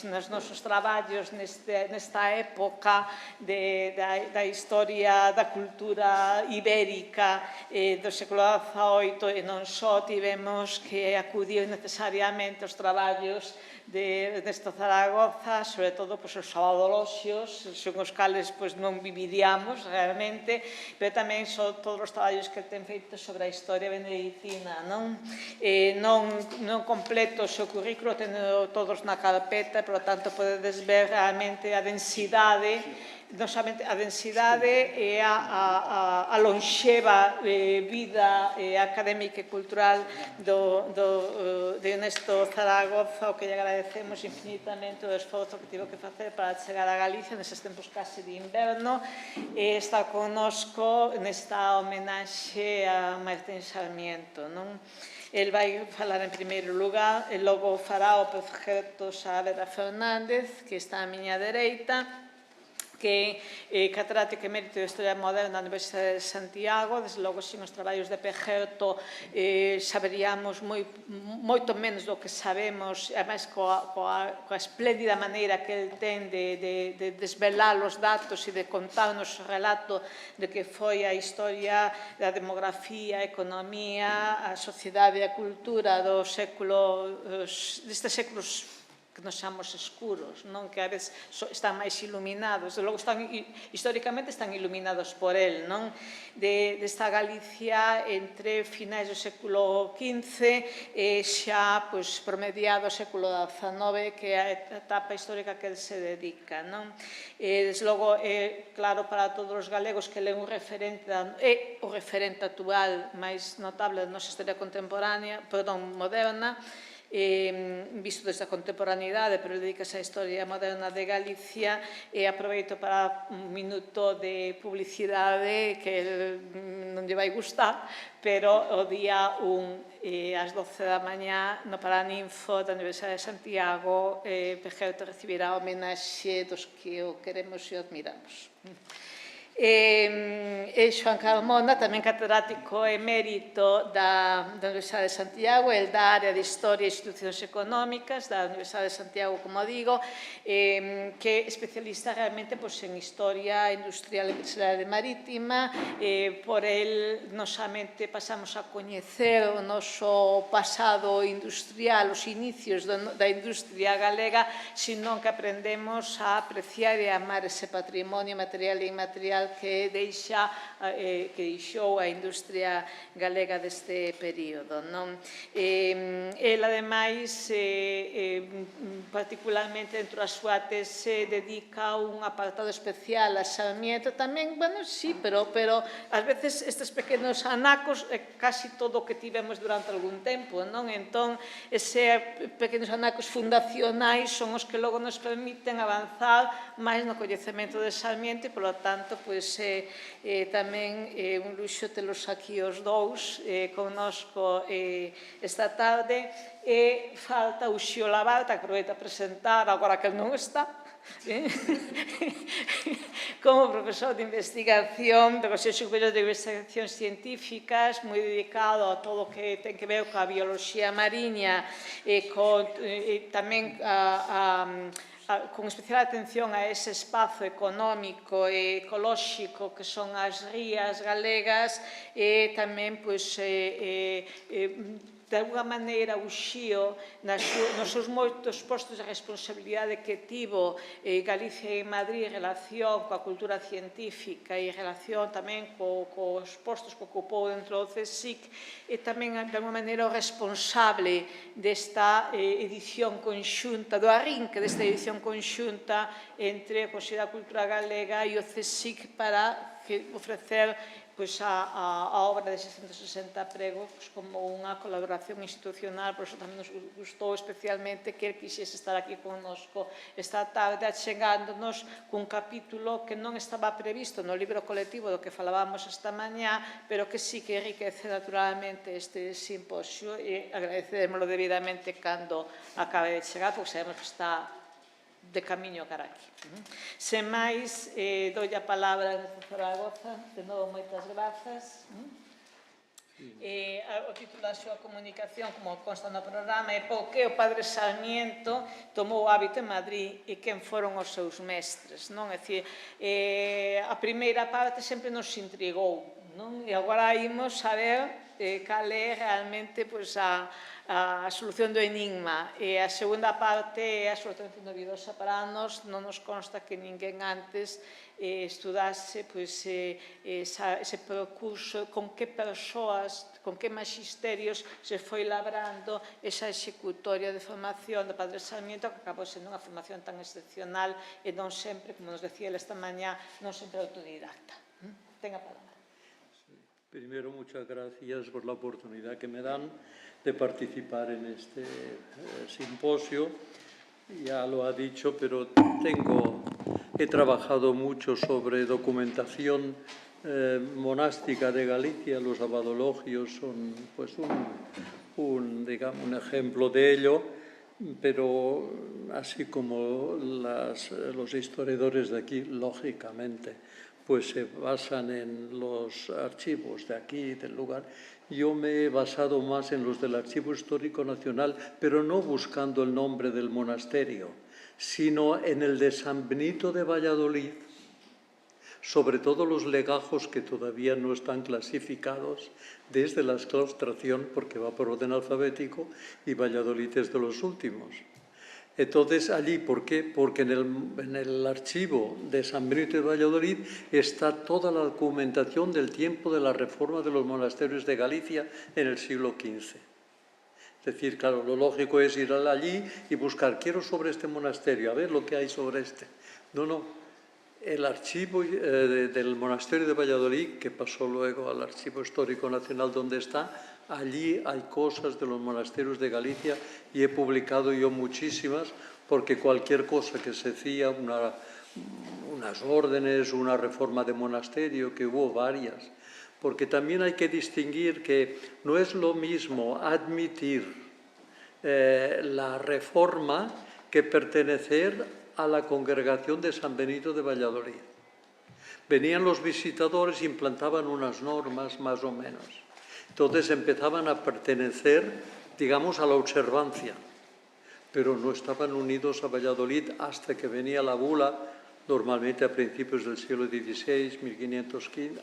nos nosos traballos nesta época da historia da cultura ibérica do século XVIII, e non só tivemos que acudir necesariamente aos traballos deste Zaragoza, sobre todo os sabadoloxios, son os cales non viviríamos realmente, pero tamén son todos os traballos que ten feito sobre a historia benedictina. Non completo o seu currículo, tendo todos na carpeta, por lo tanto, podedes ver realmente a densidade, non somente a densidade e a lonxeva vida académica e cultural de Ernesto Zaragoza, o que lle agradecemos infinitamente o esforzo que tivo que facer para chegar a Galicia neses tempos case de inverno, e está connosco nesta homenaxe a Martín Sarmiento. El vai falar en primeiro lugar, e logo fará o prefecto Saavedra Fernández, que está á miña dereita, que é catedrático emérito de Historia Moderna da Universidade de Santiago. Desde logo, sin os traballos de Pejerto, saberíamos moito menos do que sabemos, ademais coa espléndida maneira que el ten de desvelar os datos e de contarnos o relato de que foi a historia da demografía, a economía, a sociedade e a cultura destes séculos que nos chamamos escuros, que a veces están máis iluminados, logo históricamente están iluminados por el, desta Galicia entre finais do século XV e xa promediado o século XIX, que é a etapa histórica que el se dedica. Desde logo, é claro para todos os galegos que ele é o referente actual máis notable da nosa historia moderna, visto desde a contemporaneidade, pero dedícase á historia moderna de Galicia, e aproveito para un minuto de publicidade que non lle vai gustar, pero o día 1 ás 12 da mañá no Paraninfo da Universidade de Santiago, Pejerto recibirá a homenaxe dos que o queremos e o admiramos. Xoán Carmona, tamén catedrático emérito da Universidade de Santiago, el da área de Historia e Institucións Económicas da Universidade de Santiago, como digo, que é especialista realmente en Historia Industrial e Empresarial Marítima. Por el, non somente pasamos a coñecer o noso pasado industrial, os inicios da industria galega, sino que aprendemos a apreciar e a amar ese patrimonio material e inmaterial que deixou a industria galega deste período. El, ademais, particularmente dentro da súa tese, dedica un apartado especial a Sarmiento tamén, sí, pero ás veces estes pequenos anacos é casi todo o que tivemos durante algún tempo. Entón, eses pequenos anacos fundacionais son os que logo nos permiten avanzar máis no coñecemento de Sarmiento e, polo tanto, tamén é un luxo telos aquí os dous connosco esta tarde. E falta o Xio Labarta, que aproveito a presentar agora que non está, como profesor de investigación do Consello Superior de Investigacións Científicas, moi dedicado a todo o que ten que ver coa bioloxía mariña e tamén con especial atención a ese espazo económico e ecolóxico que son as rías galegas, e tamén, de alguna maneira, o Xio, nos seus moitos postos de responsabilidade que tivo Galicia e Madrid en relación coa cultura científica e en relación tamén cos postos que ocupou dentro do CSIC, e tamén, de alguna maneira, o responsable desta edición conxunta, do arrinque desta edición conxunta entre o Consello da Cultura Galega e o CSIC para ofrecer a obra de 660 pregos como unha colaboración institucional. Por iso tamén nos gustou especialmente que el quixese estar aquí connosco esta tarde, achegándonos cun capítulo que non estaba previsto no libro colectivo do que falábamos esta mañá, pero que sí que enriquece naturalmente este simposio, e agradecémoslo debidamente cando acabe de chegar, porque sabemos que está de camiño cara aquí. Sen máis, doi a palabra a Zaragoza. De novo, moitas grazas. O título da súa comunicación, como consta no programa, é por que o Padre Sarmiento tomou o hábito en Madrid e quen foron os seus mestres, non? É dicir, a primeira parte sempre nos intrigou, non? E agora imos saber cal é realmente a solución do enigma. E a segunda parte é absolutamente novidosa para nós, non nos consta que ninguén antes estudase ese percurso, con que persoas, con que magisterios se foi labrando esa executoria de formación do Padre Sarmiento, que acabou sendo unha formación tan excepcional e non sempre, como nos decía ele esta mañá, non sempre autodidacta. Ten a palabra. Primero, muchas gracias por la oportunidad que me dan de participar en este simposio. Ya lo ha dicho, pero he trabajado mucho sobre documentación monástica de Galicia. Los abadologios son pues, un ejemplo de ello, pero así como los historiadores de aquí, lógicamente, pues se basan en los archivos de aquí, del lugar. Yo me he basado más en los del Archivo Histórico Nacional, pero no buscando el nombre del monasterio, sino en el de San Benito de Valladolid, sobre todo los legajos que todavía no están clasificados desde la exclaustración, porque va por orden alfabético, y Valladolid es de los últimos. Entonces, allí, ¿por qué? Porque en el archivo de San Benito de Valladolid está toda la documentación del tiempo de la reforma de los monasterios de Galicia en el siglo XV. Es decir, claro, lo lógico es ir allí y buscar, quiero sobre este monasterio, a ver lo que hay sobre este. No. El archivo del monasterio de Valladolid, que pasó luego al Archivo Histórico Nacional donde está, allí hay cosas de los monasterios de Galicia y he publicado yo muchísimas, porque cualquier cosa que se hacía, unas órdenes, una reforma de monasterio, que hubo varias, porque también hay que distinguir que no es lo mismo admitir la reforma que pertenecer a la congregación de San Benito de Valladolid. Venían los visitadores y implantaban unas normas más o menos. Entonces empezaban a pertenecer, digamos, a la observancia, pero no estaban unidos a Valladolid hasta que venía la bula, normalmente a principios del siglo XVI, 1505,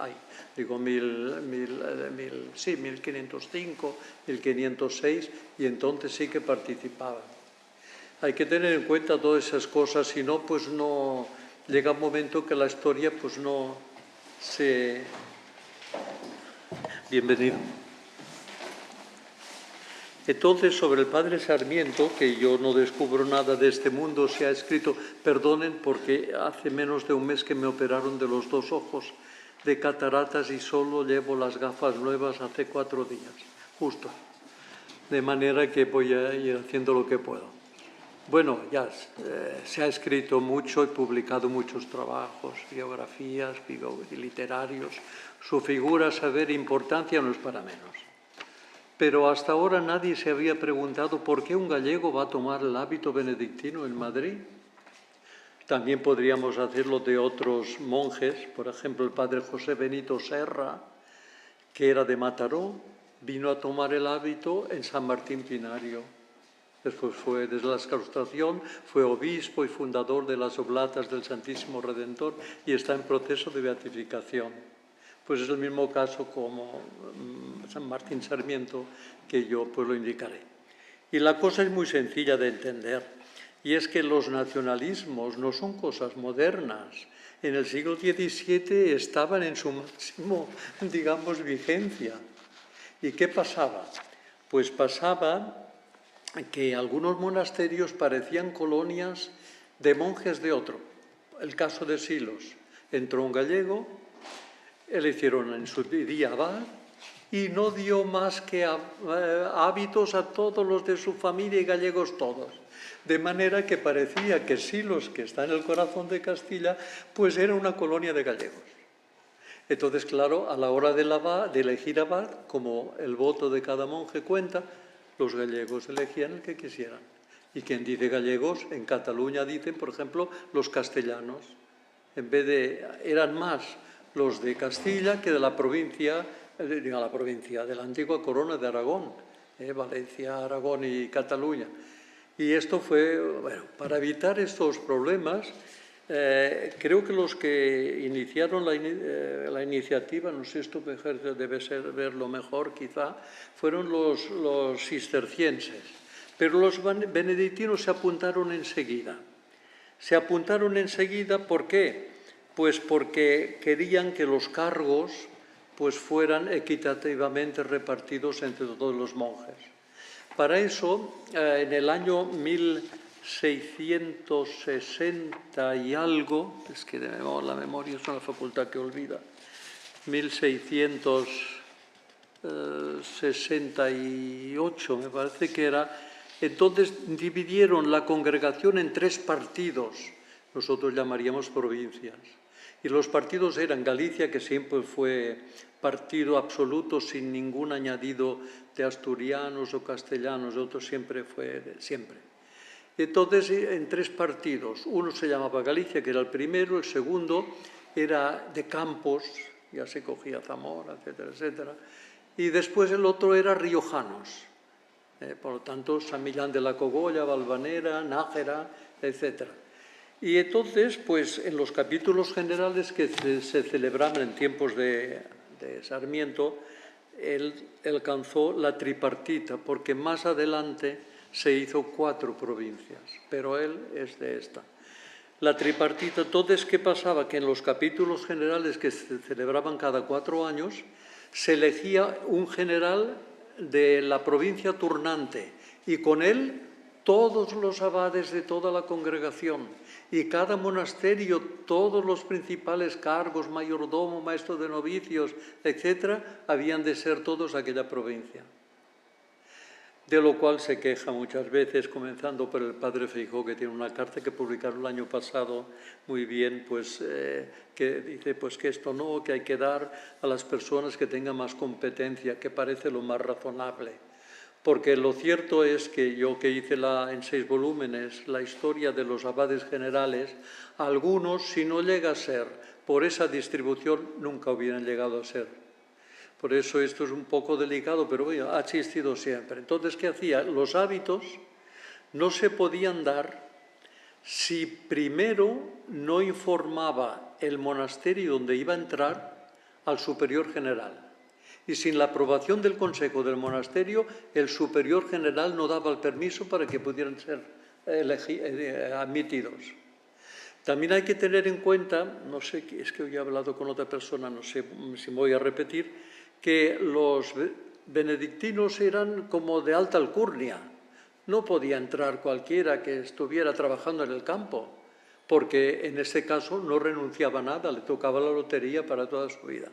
1506, y entonces sí que participaban. Hay que tener en cuenta todas esas cosas, si no, pues no llega un momento que la historia pues no se... Bienvenido. Entonces, sobre el Padre Sarmiento, que yo no descubro nada de este mundo, se ha escrito, perdonen porque hace menos de un mes que me operaron de los dos ojos de cataratas y solo llevo las gafas nuevas hace 4 días, justo. De manera que voy a ir haciendo lo que puedo. Bueno, ya se ha escrito mucho y publicado muchos trabajos, biografías, literarios. Su figura, saber, importancia no es para menos. Pero hasta ahora nadie se había preguntado por qué un gallego va a tomar el hábito benedictino en Madrid. También podríamos hacerlo de otros monjes, por ejemplo, el padre José Benito Serra, que era de Mataró, vino a tomar el hábito en San Martín Pinario. Después fue, desde la exclaustración, fue obispo y fundador de las Oblatas del Santísimo Redentor y está en proceso de beatificación. Pues es el mismo caso como San Martín Sarmiento, que yo pues lo indicaré. Y la cosa es muy sencilla de entender, y es que los nacionalismos no son cosas modernas. En el siglo XVII estaban en su máximo, digamos, vigencia. ¿Y qué pasaba? Pues pasaba que algunos monasterios parecían colonias de monjes de otro. El caso de Silos. Entró un gallego, le hicieron en su día abad y no dio más que hábitos a todos los de su familia y gallegos todos. De manera que parecía que Silos, que está en el corazón de Castilla, pues era una colonia de gallegos. Entonces, claro, a la hora de elegir abad, como el voto de cada monje cuenta, los gallegos elegían el que quisieran. Y quien dice gallegos, en Cataluña dicen, por ejemplo, los castellanos. En vez de, eran más los de Castilla que de la provincia la provincia, de la antigua corona de Aragón, Valencia, Aragón y Cataluña. Y esto fue, bueno, para evitar estos problemas, creo que los que iniciaron la iniciativa, no sé, esto debe ser verlo mejor quizá, fueron los cistercienses, pero los benedictinos se apuntaron enseguida. Se apuntaron enseguida, ¿por qué? Pues porque querían que los cargos pues fueran equitativamente repartidos entre todos los monjes. Para eso, en el año 1660 y algo, es que la memoria es una facultad que olvida, 1668 me parece que era, entonces dividieron la congregación en 3 partidos, nosotros llamaríamos provincias. Y los partidos eran Galicia, que siempre fue partido absoluto, sin ningún añadido de asturianos o castellanos, otro siempre fue, siempre. Entonces, en 3 partidos, uno se llamaba Galicia, que era el primero, el segundo era de Campos, ya se cogía Zamora, etcétera, etcétera, y después el otro era riojanos, por lo tanto, San Millán de la Cogolla, Valvanera, Nájera, etcétera. Y entonces, pues en los capítulos generales que se celebraban en tiempos de Sarmiento, él alcanzó la tripartita, porque más adelante se hizo 4 provincias, pero él es de esta. La tripartita, entonces, ¿qué pasaba? Que en los capítulos generales que se celebraban cada 4 años, se elegía un general de la provincia turnante y con él todos los abades de toda la congregación y cada monasterio, todos los principales cargos, mayordomo, maestro de novicios, etcétera, habían de ser todos de aquella provincia. De lo cual se queja muchas veces, comenzando por el padre Feijóo, que tiene una carta que publicaron el año pasado muy bien, pues que dice pues que esto no, que hay que dar a las personas que tengan más competencia, que parece lo más razonable. Porque lo cierto es que yo que hice en 6 volúmenes la historia de los abades generales, algunos, si no llega a ser por esa distribución, nunca hubieran llegado a ser. Por eso esto es un poco delicado, pero bueno, ha existido siempre. Entonces, ¿qué hacía? Los hábitos no se podían dar si primero no informaba el monasterio donde iba a entrar al superior general. Y sin la aprobación del consejo del monasterio, el superior general no daba el permiso para que pudieran ser admitidos. También hay que tener en cuenta, no sé, es que hoy he hablado con otra persona, no sé si me voy a repetir, que los benedictinos eran como de alta alcurnia. No podía entrar cualquiera que estuviera trabajando en el campo, porque en ese caso no renunciaba a nada, le tocaba la lotería para toda su vida.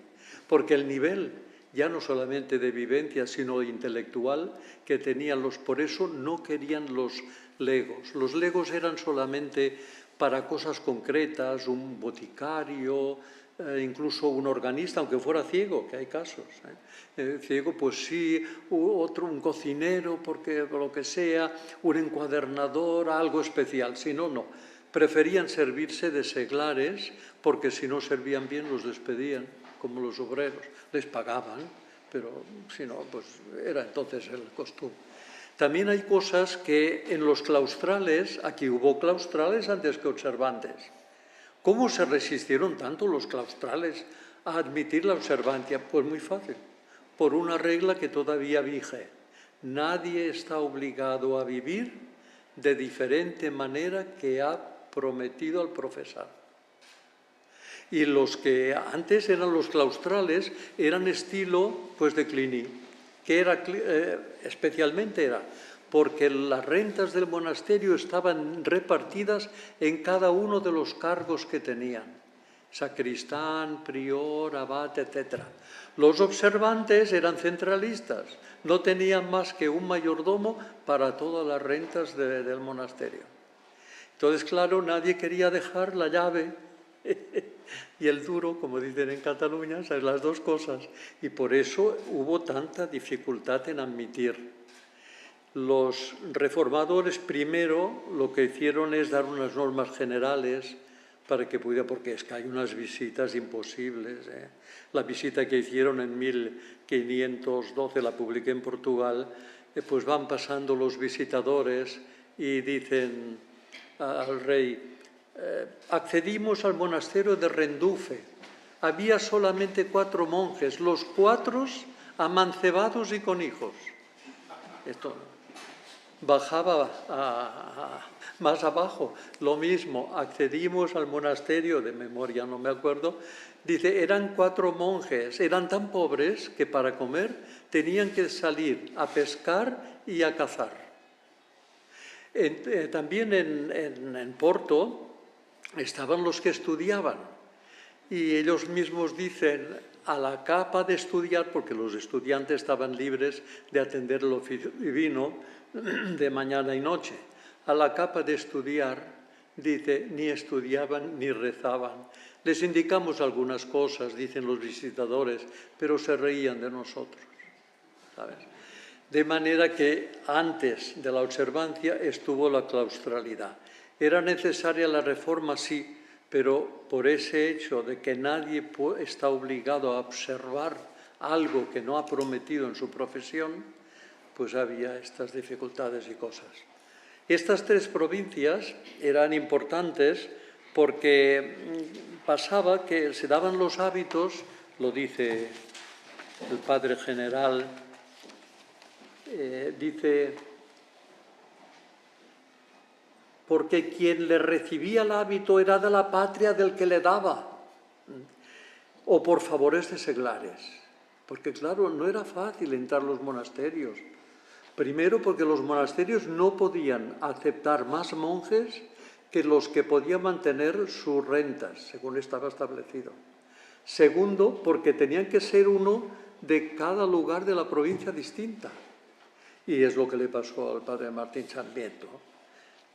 Porque el nivel, ya no solamente de vivencia, sino intelectual, que tenían por eso no querían los legos. Los legos eran solamente para cosas concretas, un boticario, incluso un organista, aunque fuera ciego, que hay casos. Ciego, pues sí, otro, un cocinero, porque lo que sea, un encuadernador, algo especial. Si no, no. Preferían servirse de seglares, porque si no servían bien los despedían, como los obreros. Les pagaban, pero si no, pues era entonces el costumbre. También hay cosas que en los claustrales, aquí hubo claustrales antes que observantes. ¿Cómo se resistieron tanto los claustrales a admitir la observancia? Pues muy fácil, por una regla que todavía vige. Nadie está obligado a vivir de diferente manera que ha prometido al profesar. Y los que antes eran los claustrales eran estilo pues de Cluny, que era especialmente era porque las rentas del monasterio estaban repartidas en cada uno de los cargos que tenían, sacristán, prior, abad, etc. Los observantes eran centralistas, no tenían más que un mayordomo para todas las rentas del monasterio. Entonces, claro, nadie quería dejar la llave y el duro, como dicen en Cataluña, son las dos cosas. Y por eso hubo tanta dificultad en admitir. Los reformadores primero lo que hicieron es dar unas normas generales para que pudiera, porque es que hay unas visitas imposibles. La visita que hicieron en 1512, la publiqué en Portugal, pues van pasando los visitadores y dicen al rey, accedimos al monasterio de Rendufe. Había solamente 4 monjes, los 4 amancebados y con hijos. Esto bajaba más abajo, lo mismo, accedimos al monasterio, de memoria no me acuerdo, dice, eran 4 monjes, eran tan pobres que para comer tenían que salir a pescar y a cazar. También en Porto estaban los que estudiaban y ellos mismos dicen, a la capa de estudiar, porque los estudiantes estaban libres de atender el oficio divino de mañana y noche, a la capa de estudiar, dice, ni estudiaban ni rezaban. Les indicamos algunas cosas, dicen los visitadores, pero se reían de nosotros, ¿sabes? De manera que antes de la observancia estuvo la claustralidad. ¿Era necesaria la reforma? Sí, pero por ese hecho de que nadie está obligado a observar algo que no ha prometido en su profesión, pues había estas dificultades y cosas. Estas 3 provincias eran importantes porque pasaba que se daban los hábitos, lo dice el padre general, dice, porque quien le recibía el hábito era de la patria del que le daba, o por favores de seglares, porque claro, no era fácil entrar a los monasterios. Primero, porque los monasterios no podían aceptar más monjes que los que podían mantener sus rentas, según estaba establecido. Segundo, porque tenían que ser uno de cada lugar de la provincia distinta. Y es lo que le pasó al padre Martín Sarmiento.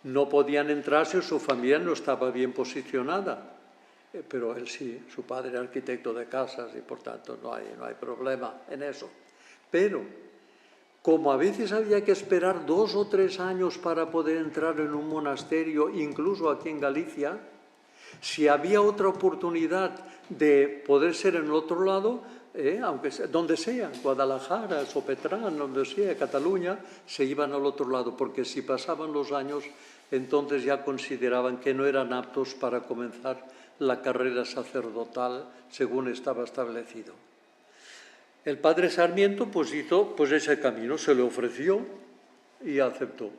No podían entrar si su familia no estaba bien posicionada, pero él sí, su padre era arquitecto de casas y por tanto no hay problema en eso. Pero como a veces había que esperar 2 o 3 años para poder entrar en un monasterio, incluso aquí en Galicia, si había otra oportunidad de poder ser en el otro lado, aunque sea, donde sea, Guadalajara, Sopetrán, donde sea, Cataluña, se iban al otro lado, porque si pasaban los años, entonces ya consideraban que no eran aptos para comenzar la carrera sacerdotal según estaba establecido. El padre Sarmiento pues hizo ese camino, se le ofreció y aceptó.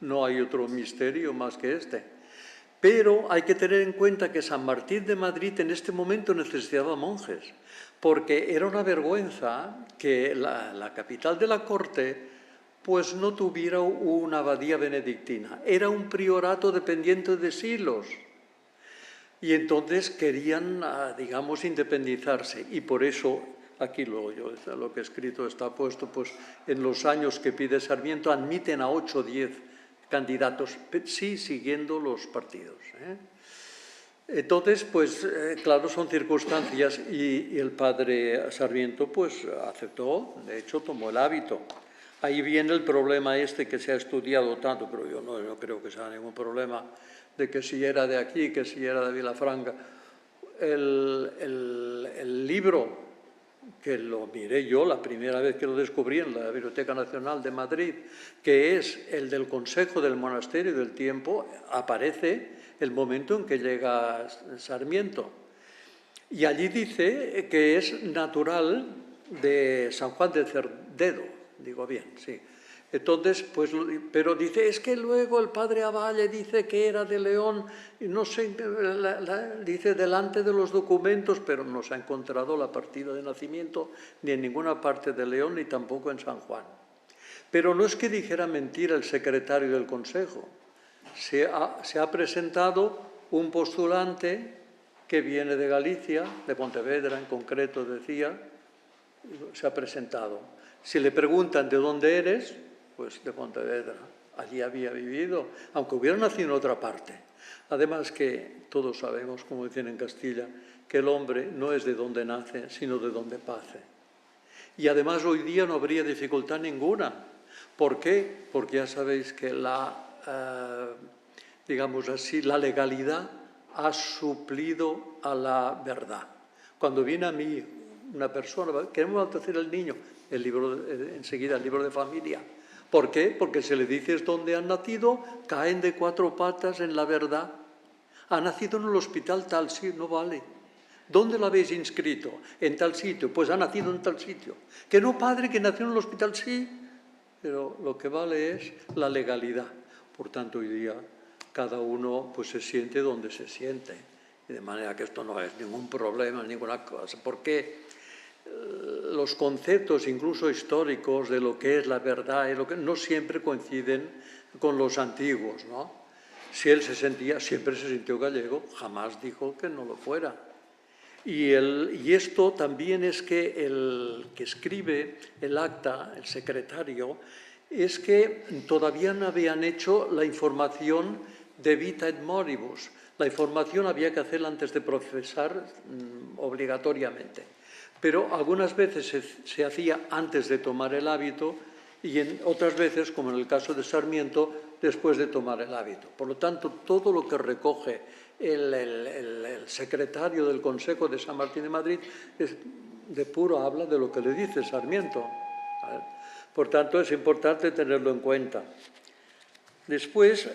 No hay otro misterio más que este. Pero hay que tener en cuenta que San Martín de Madrid en este momento necesitaba monjes, porque era una vergüenza que la capital de la corte pues no tuviera una abadía benedictina. Era un priorato dependiente de Silos. Y entonces querían, digamos, independizarse. Y por eso, aquí lo que he escrito está puesto, pues en los años que pide Sarmiento admiten a 8 o 10 candidatos, sí siguiendo los partidos. Entonces, pues claro, son circunstancias y el padre Sarmiento pues aceptó, de hecho tomó el hábito. Ahí viene el problema este que se ha estudiado tanto, pero yo no creo que sea ningún problema, de que si era de aquí, que si era de Vilafranca. El libro, que lo miré yo la primera vez que lo descubrí en la Biblioteca Nacional de Madrid, que es el del Consejo del Monasterio del Tiempo, aparece el momento en que llega Sarmiento. Y allí dice que es natural de San Juan de Cerdedo, digo bien, sí. Entonces, pues, pero dice, es que luego el padre Avalle dice que era de León, y no sé, dice delante de los documentos, pero no se ha encontrado la partida de nacimiento ni en ninguna parte de León, ni tampoco en San Juan. Pero no es que dijera mentira el secretario del Consejo. Se ha presentado un postulante que viene de Galicia, de Pontevedra en concreto decía, se ha presentado. Si le preguntan de dónde eres, pues de Pontevedra, allí había vivido, aunque hubiera nacido en otra parte. Además que todos sabemos, como dicen en Castilla, que el hombre no es de donde nace, sino de donde pase. Y además hoy día no habría dificultad ninguna. ¿Por qué? Porque ya sabéis que digamos así, la legalidad ha suplido a la verdad. Cuando viene a mí una persona, queremos bautizar al niño, enseguida el libro de familia. ¿Por qué? Porque si le dices dónde han nacido, caen de 4 patas en la verdad. Ha nacido en el hospital tal, sí, no vale. ¿Dónde lo habéis inscrito? En tal sitio. Pues ha nacido en tal sitio. Que no, padre, que nació en el hospital, sí. Pero lo que vale es la legalidad. Por tanto, hoy día cada uno pues, se siente donde se siente. Y de manera que esto no es ningún problema, ninguna cosa. Porque los conceptos, incluso históricos, de lo que es la verdad y lo que no siempre coinciden con los antiguos, ¿no? Si él siempre se sintió gallego, jamás dijo que no lo fuera. Y esto también es que el que escribe el acta, el secretario, es que todavía no habían hecho la información de vita et moribus. La información había que hacerla antes de profesar obligatoriamente. Pero algunas veces se hacía antes de tomar el hábito y en otras veces, como en el caso de Sarmiento, después de tomar el hábito. Por lo tanto, todo lo que recoge el secretario del Consejo de San Martín de Madrid de puro habla de lo que le dice Sarmiento. Por tanto, es importante tenerlo en cuenta. Después,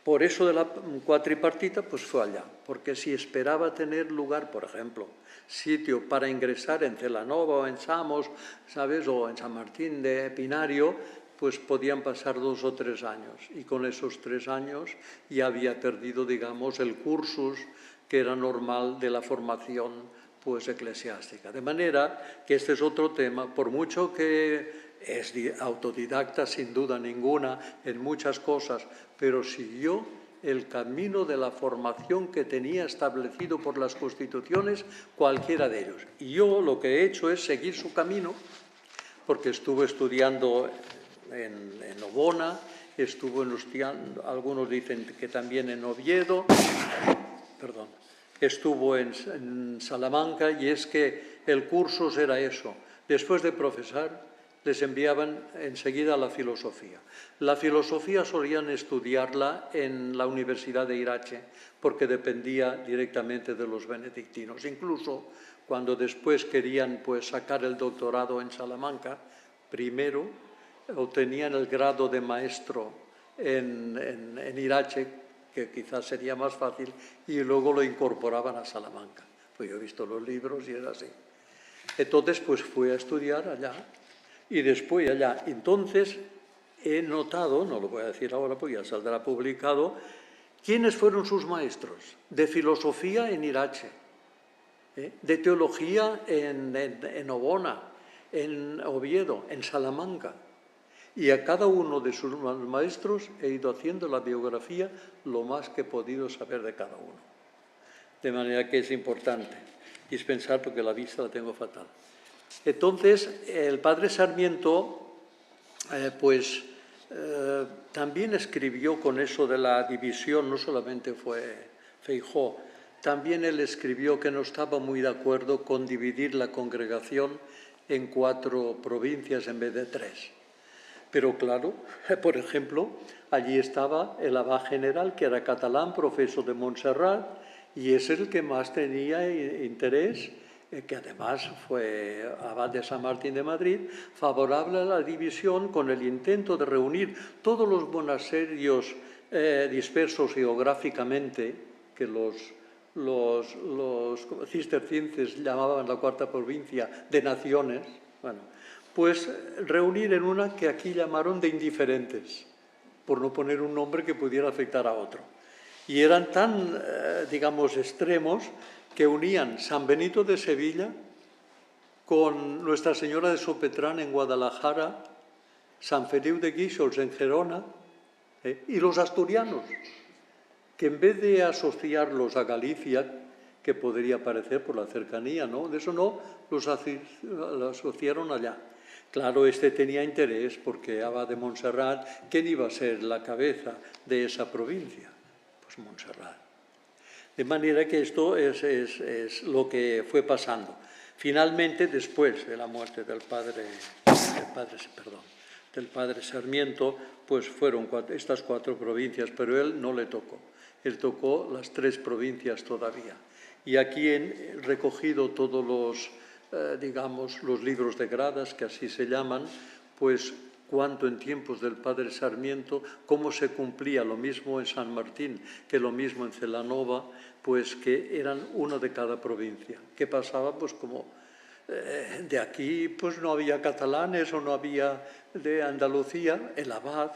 por eso de la cuatripartita, pues fue allá, porque si esperaba tener lugar, por ejemplo, sitio para ingresar en Celanova o en Samos, ¿sabes?, o en San Martín de Pinario, pues podían pasar 2 o 3 años. Y con esos 3 años ya había perdido, digamos, el cursus que era normal de la formación pues, eclesiástica. De manera que este es otro tema, por mucho que es autodidacta sin duda ninguna en muchas cosas, pero siguió el camino de la formación que tenía establecido por las constituciones cualquiera de ellos. Y yo lo que he hecho es seguir su camino, porque estuve estudiando en Nobona, estuvo estudiando, algunos dicen que también en Oviedo, estuvo en Salamanca, y es que el curso era eso. Después de profesar, les enviaban enseguida a la filosofía. La filosofía solían estudiarla en la Universidad de Irache, porque dependía directamente de los benedictinos. Incluso cuando después querían pues, sacar el doctorado en Salamanca, primero obtenían el grado de maestro en Irache, que quizás sería más fácil, y luego lo incorporaban a Salamanca. Pues yo he visto los libros y era así. Entonces, pues fui a estudiar allá. Y después allá, entonces he notado, no lo voy a decir ahora porque ya saldrá publicado, quiénes fueron sus maestros de filosofía en Irache, de teología en Obona, en Oviedo, en Salamanca. Y a cada uno de sus maestros he ido haciendo la biografía lo más que he podido saber de cada uno. De manera que es importante dispensar porque la vista la tengo fatal. Entonces, el padre Sarmiento, también escribió con eso de la división, no solamente fue Feijóo, también él escribió que no estaba muy de acuerdo con dividir la congregación en 4 provincias en vez de 3. Pero claro, por ejemplo, allí estaba el abad general, que era catalán, profesor de Montserrat, y es el que más tenía interés, que además fue abad de San Martín de Madrid, favorable a la división con el intento de reunir todos los monasterios dispersos geográficamente, que los cistercienses llamaban la 4ª provincia de naciones, bueno, pues reunir en una que aquí llamaron de indiferentes, por no poner un nombre que pudiera afectar a otro. Y eran tan, digamos, extremos que unían San Benito de Sevilla con Nuestra Señora de Sopetrán en Guadalajara, San Feliu de Guíxols en Gerona, y los asturianos, que en vez de asociarlos a Galicia, que podría parecer por la cercanía, ¿no? De eso no, los asociaron allá. Claro, este tenía interés porque abad de Montserrat, ¿quién iba a ser la cabeza de esa provincia? Pues Montserrat. De manera que esto es lo que fue pasando. Finalmente, después de la muerte del padre del padre Sarmiento, pues fueron estas 4 provincias, pero él no le tocó. Él tocó las 3 provincias todavía. Y aquí he recogido todos los, digamos, los libros de gradas, que así se llaman, pues cuánto en tiempos del padre Sarmiento, cómo se cumplía lo mismo en San Martín que lo mismo en Celanova, pues que eran uno de cada provincia. ¿Qué pasaba? Pues como de aquí pues no había catalanes o no había de Andalucía, el abad,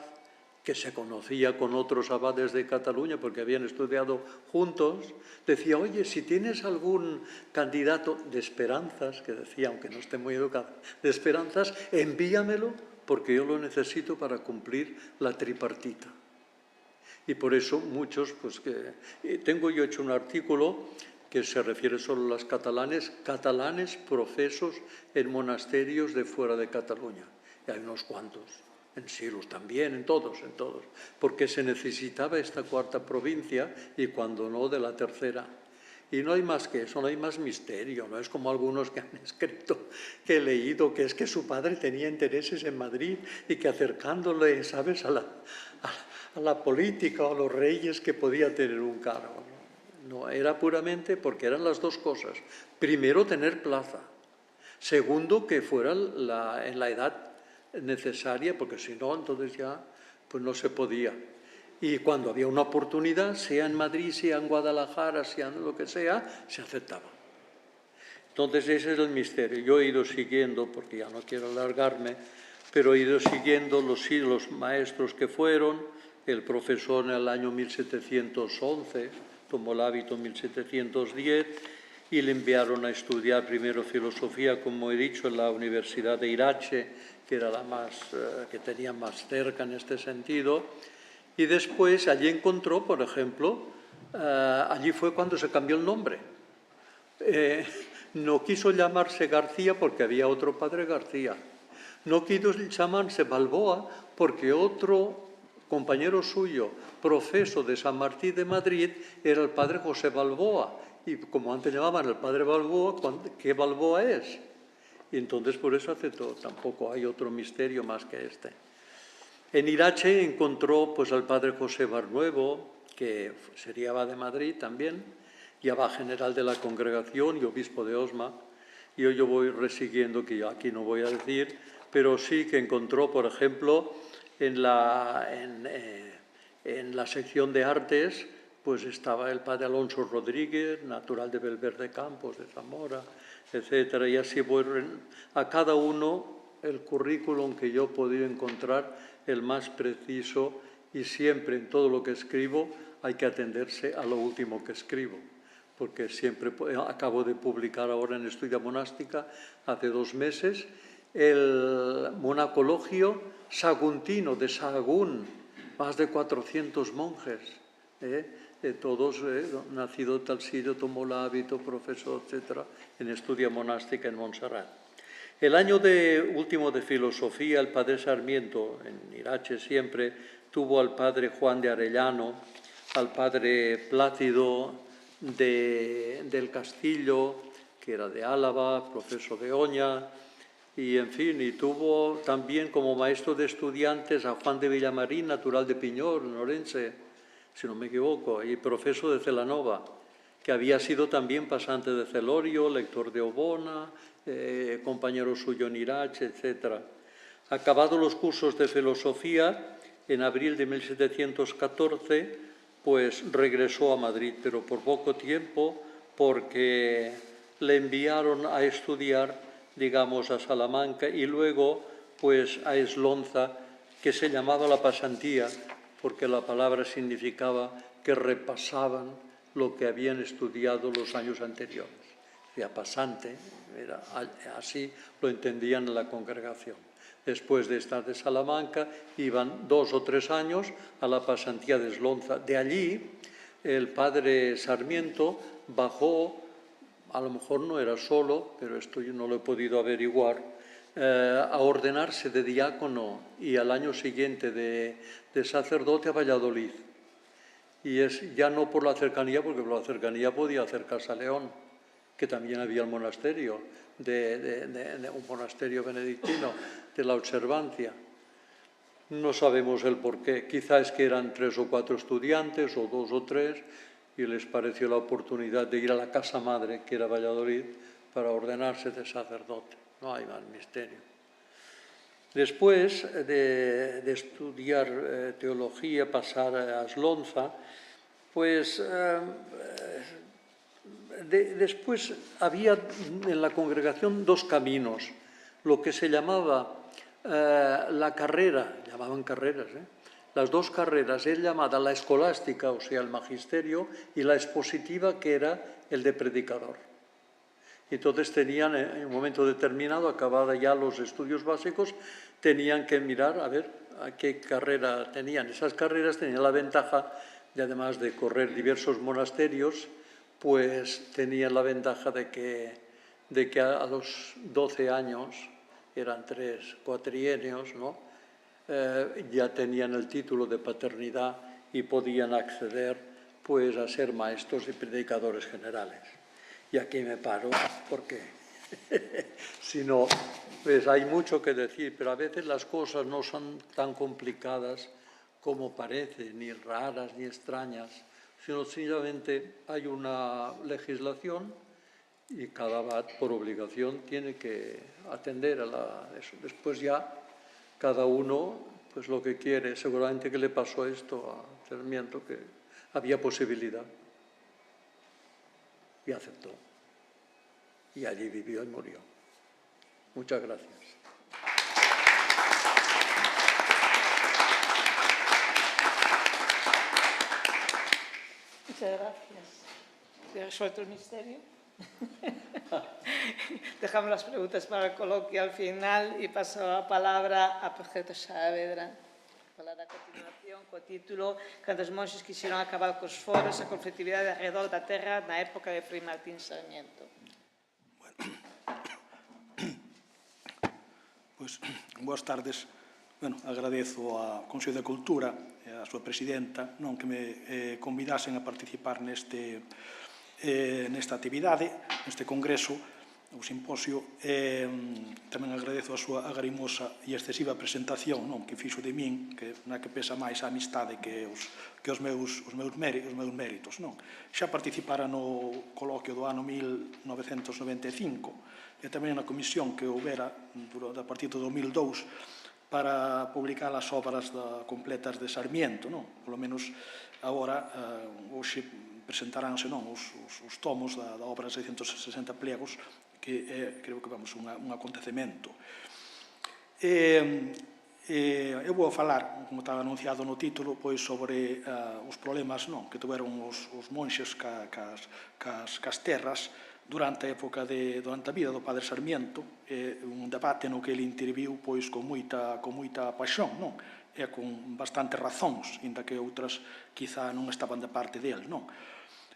que se conocía con otros abades de Cataluña porque habían estudiado juntos, decía, oye, si tienes algún candidato de esperanzas, que decía, aunque no esté muy educado, de esperanzas, envíamelo porque yo lo necesito para cumplir la tripartita. Y por eso muchos, pues que... Tengo yo hecho un artículo que se refiere solo a los catalanes profesos en monasterios de fuera de Cataluña. Y hay unos cuantos. En Silos también, en todos, porque se necesitaba esta 4ª provincia y cuando no, de la 3ª. Y no hay más que eso, no hay más misterio, no es como algunos que han escrito, que he leído, que es que su padre tenía intereses en Madrid y que acercándole, ¿sabes?, a la política o a los reyes que podía tener un cargo. No, era puramente porque eran las 2 cosas. Primero, tener plaza. Segundo, que fuera en la edad necesaria, porque si no, entonces ya pues no se podía. Y cuando había una oportunidad, sea en Madrid, sea en Guadalajara, sea en lo que sea, se aceptaba. Entonces ese es el misterio. Yo he ido siguiendo, porque ya no quiero alargarme, pero he ido siguiendo los maestros que fueron. El profesor en el año 1711 tomó el hábito en 1710 y le enviaron a estudiar primero filosofía, como he dicho, en la Universidad de Irache, que era la que tenía más cerca en este sentido. Y después allí encontró, por ejemplo, allí fue cuando se cambió el nombre. No quiso llamarse García porque había otro padre García. No quiso llamarse Balboa porque otro compañero suyo, profeso de San Martín de Madrid, era el padre José Balboa. Y como antes llamaban al padre Balboa, ¿qué Balboa es? Y entonces por eso aceptó. Tampoco hay otro misterio más que este. En Irache encontró pues al padre José Barnuevo, que sería abad de Madrid también, y abad general de la congregación y obispo de Osma. Y yo voy resiguiendo, que yo aquí no voy a decir, pero sí que encontró, por ejemplo, en la sección de artes, pues estaba el padre Alonso Rodríguez, natural de Belverde Campos, de Zamora, etcétera. Y así voy a cada uno el currículum que yo he podido encontrar, el más preciso, y siempre en todo lo que escribo hay que atenderse a lo último que escribo, porque siempre acabo de publicar ahora en Estudia Monástica, hace 2 meses, el monacologio saguntino de Sahagún, más de 400 monjes, todos nacido tal sitio, tomó el hábito, profesor, etcétera, en Estudia Monástica en Montserrat. El año último de filosofía, el padre Sarmiento, en Irache siempre, tuvo al padre Juan de Arellano, al padre Plácido del Castillo, que era de Álava, profesor de Oña, y en fin, y tuvo también como maestro de estudiantes a Juan de Villamarín, natural de Piñor, en Orense, si no me equivoco, y profesor de Celanova, que había sido también pasante de Celorio, lector de Obona, compañero suyo en Irache, etc. Acabados los cursos de filosofía, en abril de 1714, pues regresó a Madrid, pero por poco tiempo, porque le enviaron a estudiar, digamos, a Salamanca y luego, pues, a Eslonza, que se llamaba la pasantía, porque la palabra significaba que repasaban lo que habían estudiado los años anteriores. Decía pasante, así lo entendían en la congregación. Después de estar de Salamanca, iban 2 o 3 años a la pasantía de Eslonza. De allí, el padre Sarmiento bajó, a lo mejor no era solo, pero esto yo no lo he podido averiguar, a ordenarse de diácono y al año siguiente de sacerdote a Valladolid. Y es ya no por la cercanía, porque por la cercanía podía acercarse a León, que también había el monasterio, un monasterio benedictino de la Observancia. No sabemos el por qué. Quizá es que eran 3 o 4 estudiantes, o 2 o 3, y les pareció la oportunidad de ir a la casa madre, que era Valladolid, para ordenarse de sacerdote. No hay más misterio. Después de estudiar teología, pasar a Aslonza, pues después había en la congregación 2 caminos, lo que se llamaba la carrera, llamaban carreras, las 2 carreras, es llamada la escolástica, o sea, el magisterio, y la expositiva, que era el de predicador. Entonces tenían, en un momento determinado, acabada ya los estudios básicos, tenían que mirar a ver a qué carrera tenían. Esas carreras tenían la ventaja, de, además de correr diversos monasterios, pues tenían la ventaja de que a los 12 años, eran 3 cuatrienios, ¿no? Ya tenían el título de paternidad y podían acceder pues a ser maestros y predicadores generales. Y aquí me paro porque si no, pues hay mucho que decir, pero a veces las cosas no son tan complicadas como parece, ni raras ni extrañas, sino sencillamente hay una legislación y cada abad, por obligación, tiene que atender a eso. Después ya cada uno, pues lo que quiere. Seguramente que le pasó esto a Sarmiento, que había posibilidad. Y aceptó. Y allí vivió y murió. Muchas gracias. Muchas gracias. ¿Se ha resuelto el misterio? Dejamos las preguntas para el coloquio al final y paso la palabra a Projeto Saavedra. Falar a continuación co título Cando os monxes quixeron acabar cos foros a conflitividade alrededor da terra na época de Fray Martín Sarmiento. Pois, boas tardes. Bueno, agradezo ao Consello de Cultura e a súa presidenta que me convidasen a participar nesta actividade, neste congreso, o simposio. Tamén agradezo a súa agarimosa e excesiva presentación que fixo de min, na que pesa máis a amistade que os meus méritos. Xa participara no coloquio do ano 1995 e tamén na comisión que houbera a partir do 2002 para publicar as obras completas de Sarmiento. Polo menos agora, hoxe, presentaránse os tomos da obra de 660 pliegos, que é, creo que vamos, un acontecemento. Eu vou falar, como estaba anunciado no título, sobre os problemas que tuveron os monxes cas terras durante a época durante a vida do padre Sarmiento, un debate no que ele interviu con moita paixón, e con bastantes razóns, inda que outras quizá non estaban de parte del.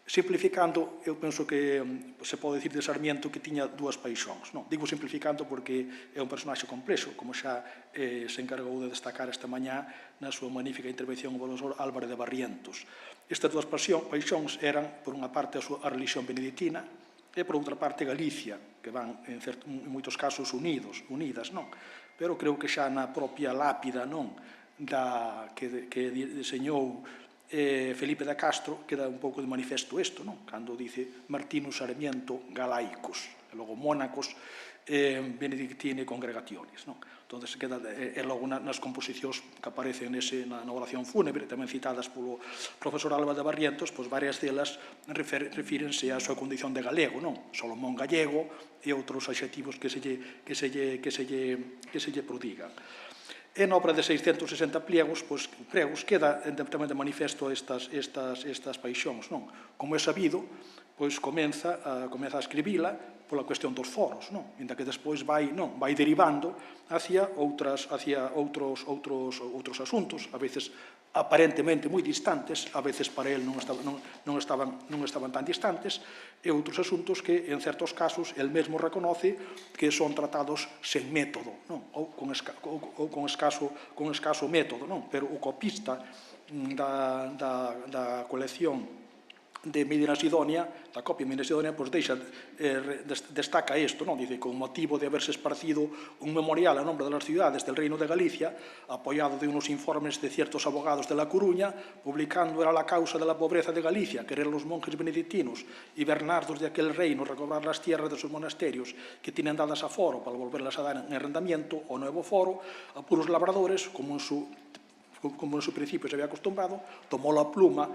Simplificando, eu penso que se pode dicir de Sarmiento que tiña 2 paixóns. Digo simplificando porque é un personaxe complexo, como xa se encargou de destacar esta mañá na súa magnífica intervención o profesor Álvarez de Barrientos. Estas 2 paixóns eran, por unha parte, a religión benedictina e, por outra parte, Galicia, que van, en moitos casos, unidas. Pero creo que xa na propia lápida que deseñou Felipe de Castro queda un pouco de manifesto isto, cando dice Martinus Sarmiento Galaicos, e logo Mónacos, Benedictine Congregationes. Entón, e logo nas composicións que aparecen na oración fúnebre, tamén citadas polo profesor Álvarez de Barrientos, varias delas refírense á súa condición de galego, Solomón gallego e outros adxetivos que se lle prodigan. E na obra de 660 pliegos queda tamén de manifesto estas paixóns. Como é sabido, comeza a escribila pola cuestión dos foros, inda que despois vai derivando hacia outros asuntos, a veces aparentemente moi distantes, a veces para el non estaban tan distantes, e outros asuntos que, en certos casos, el mesmo reconoce que son tratados sen método, ou con escaso método, pero o copista da colección de Medina Sidonia, da copia de Medina Sidonia, pois destaca isto, non? Dice, con motivo de haberse esparcido un memorial a nombre de las ciudades del Reino de Galicia, apoyado de unos informes de ciertos abogados de La Coruña, publicando era la causa de la pobreza de Galicia, querer los monjes benedictinos y bernardos de aquel reino recobrar las tierras de sus monasterios que tienen dadas a foro para volverlas a dar en arrendamiento o nuevo foro a puros labradores, como en su principio se había acostumbrado, tomó la pluma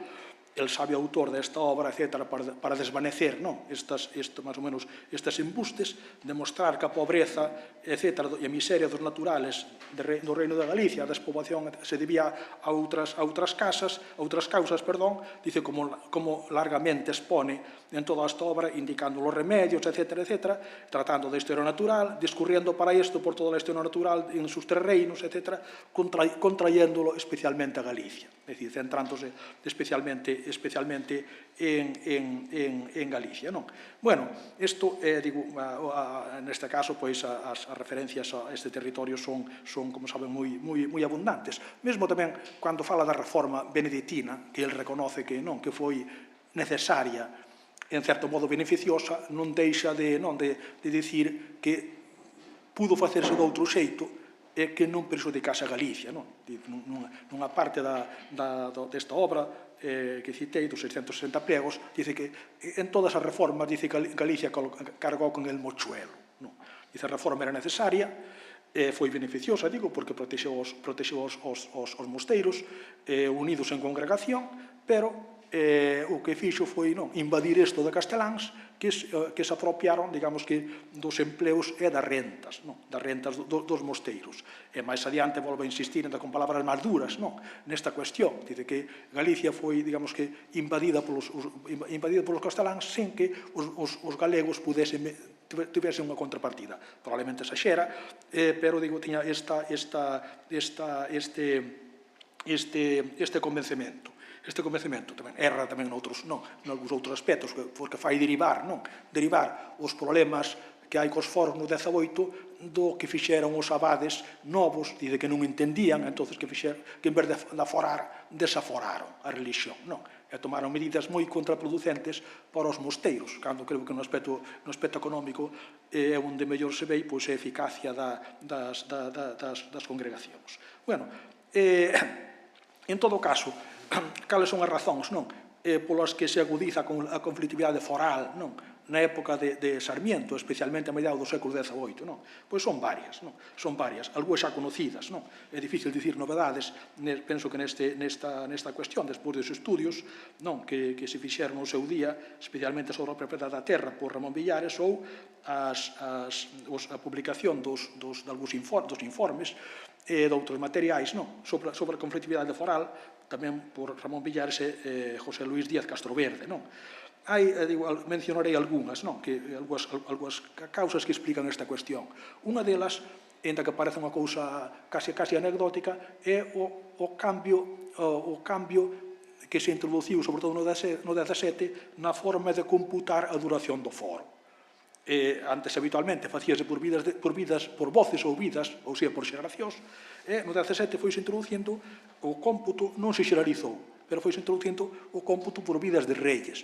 el sabio autor desta obra, etc., para desvanecer, non? Más ou menos, estes embustes, demostrar que a pobreza, etc., e a miseria dos naturales do Reino de Galicia, a despoboación, se debía a outras causas, dice como largamente expone en toda esta obra, indicando os remedios, etc., tratando da historia natural, discurriendo para isto por toda a historia natural en sus tres reinos, etc., contrayéndolo especialmente a Galicia, é dicir, centrándose especialmente en Galicia, non? Bueno, isto, neste caso, pois, as referencias a este territorio son, como saben, moi abundantes. Mesmo tamén, cando fala da reforma benedictina, que ele reconoce que non, que foi necesaria, en certo modo beneficiosa, non deixa de dicir que pudo facerse de outro xeito e que non perxudicase a Galicia, non? Nunha parte desta obra que citei, dos 660 plegos, dice que en todas as reformas, dice que Galicia cargou con el mochuelo. Dice a reforma era necesaria, foi beneficiosa, digo, porque protexeu os mosteiros unidos en congregación, pero o que fixo foi invadir isto de casteláns que se apropiaron, digamos que, dos empleos e das rentas dos mosteiros. E máis adiante volve a insistir con palabras máis duras nesta cuestión. Dice que Galicia foi, digamos que, invadida polos casteláns sin que os galegos tivesen unha contrapartida. Probablemente exaxera, pero, digo, tiña este convencemento. Este convencemento tamén erra tamén noutros aspectos, porque fai derivar os problemas que hai cos foros no 18 do que fixeron os abades novos, dice que non entendían, entonces que en vez de aforar, desaforaron a religión, e tomaron medidas moi contraproducentes para os mosteiros, cando creo que no aspecto económico é onde mellor se ve a eficacia das congregacións. Bueno, en todo caso, cales son as razóns polas que se agudiza a conflictividade foral na época de Sarmiento, especialmente a mediados do século XVIII? Pois son varias, algunhas xa conocidas. É difícil dicir novedades, penso que nesta cuestión, despois dos estudios que se fixeron no seu día, especialmente sobre a propiedade da terra por Ramón Villares, ou a publicación dos informes e de outros materiais sobre a conflictividade foral, tamén por Ramón Villares e José Luis Díaz Castroverde. Mencionarei algunhas causas que explican esta cuestión. Unha delas, ainda que parece unha cousa casi anecdótica, é o cambio que se introduciu, sobre todo no 17, na forma de computar a duración do foro. Antes habitualmente facíase por voces ou vidas, ou sea, por xeracións, e no 17 foi se introducindo o cómputo, non se xeralizou, pero foi se introducindo o cómputo por vidas de reyes.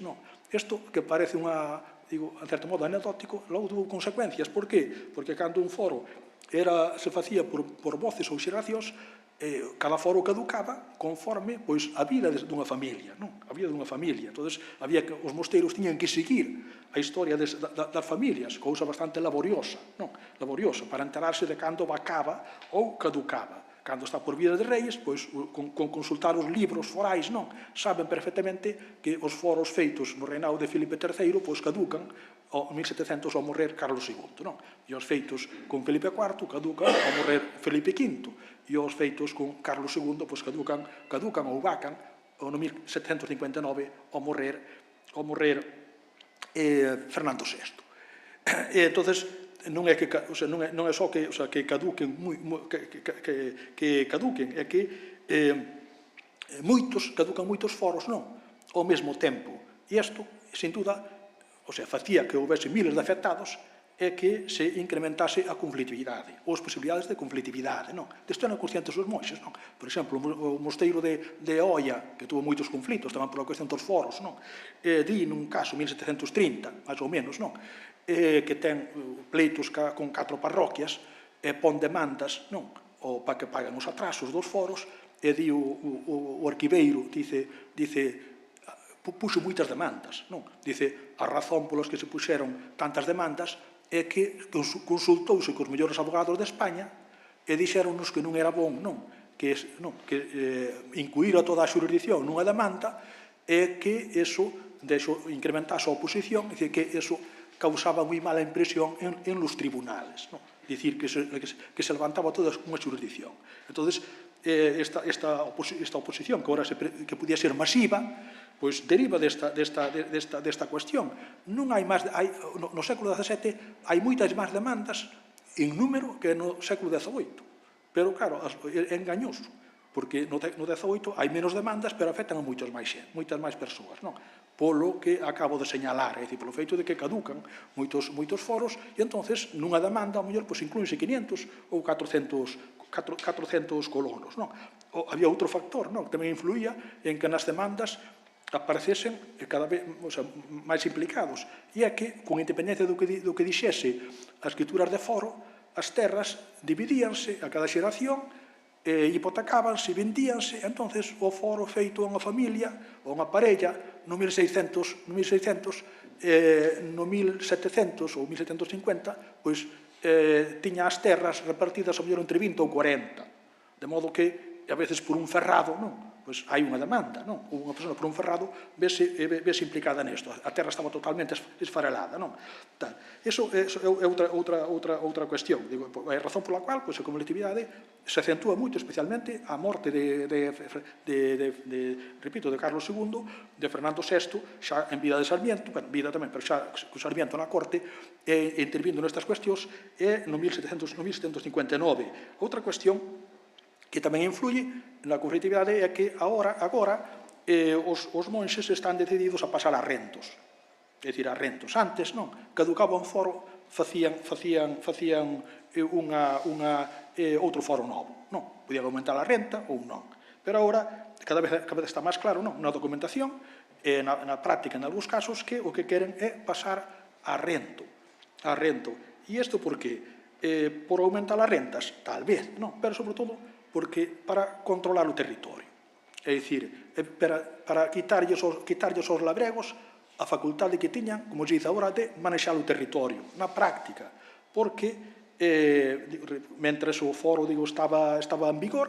Isto, que parece en certo modo anecdótico, logo tuvo consecuencias. Por qué? Porque cando un foro se facía por voces ou xeracións, cada foro caducaba conforme a vida dunha familia. A vida dunha familia. Entón, os mosteiros tiñan que seguir a historia das familias, cousa bastante laboriosa, para enterarse de cando vacaba ou caducaba. Cando está por vida de reis, con consultar os libros forais, saben perfectamente que os foros feitos no reinado de Filipe III caducan en 1700 ao morrer Carlos II. E os feitos con Filipe IV caducan ao morrer Felipe V. E os feitos con Carlos II caducan ou vacan no 1759 ao morrer Fernando VI. Entón, non é só que caduquen, é que caducan moitos foros ao mesmo tempo. E isto, sin duda, facía que houvese miles de afectados é que se incrementase a conflitividade, ou as posibilidades de conflitividade, non? Isto eran conscientes os monxes, non? Por exemplo, o mosteiro de Oia, que tuvo moitos conflitos, tamén pola cuestión dos foros, non? Di nun caso, 1730, máis ou menos, non? Que ten pleitos con 4 parroquias, e pon demandas, non? Para que paguen os atrasos dos foros, e di o arquiveiro, dice puxo moitas demandas, non? Dice, a razón polas que se puxeron tantas demandas é que consultouse cos mellores abogados de España e dixéronnos que non era bon, non? Que incluir a toda a xurisdicción nunha demanda é que eso incrementase a oposición, é dicir, que eso causaba moi mala impresión en los tribunales, non? É dicir, que se levantaba toda unha xurisdicción. Entón, esta oposición, que agora que podía ser masiva, pois deriva desta cuestión. Non hai máis, no século XVII hai moitas máis demandas en número que no século XVIII. Pero, claro, é engañoso, porque no XVIII hai menos demandas, pero afectan a moitas máis persoas, non? Polo que acabo de señalar, é dicir, polo feito de que caducan moitos foros, e entonces nunha demanda, ao mellor, inclúense 500 ou 400 colonos, non? Había outro factor, non? Que tamén influía en que nas demandas aparecesen cada vez máis implicados, e é que, con independencia do que dixese as escrituras de foro, as terras dividíanse a cada xeración, hipotecábanse, vendíanse, entonces o foro feito a unha familia ou unha parella no 1600, no 1700 ou 1750, pois tiña as terras repartidas ao mellor entre 20 ou 40, de modo que a veces por un ferrado, non? Pois hai unha demanda, non? Unha persona por un ferrado vese implicada nesto. A terra estaba totalmente esfarelada, non? Iso é outra cuestión. É a razón pola cual a conflitividade se acentúa moito, especialmente a morte repito, de Carlos II, de Fernando VI, xa en vida de Sarmiento, vida tamén, pero xa con Sarmiento na corte, intervindo nestas cuestións, é no 1759. Outra cuestión que tamén influye na conflitividade é que agora os monxes están decididos a pasar a rentos. É dicir, a rentos. Antes, non? Caducaba un foro, facían outro foro novo. Non? Podían aumentar a renta ou non. Pero agora, cada vez está máis claro, non? Na documentación, na práctica, en algúns casos, que o que queren é pasar a rento. E isto por que? Por aumentar as rentas? Tal vez, non? Pero, sobre todo, porque para controlar o territorio. É dicir, para quitarlles aos labregos a facultade que tiñan, como se dice agora, de manexar o territorio, na práctica. Porque, mentres o foro estaba en vigor,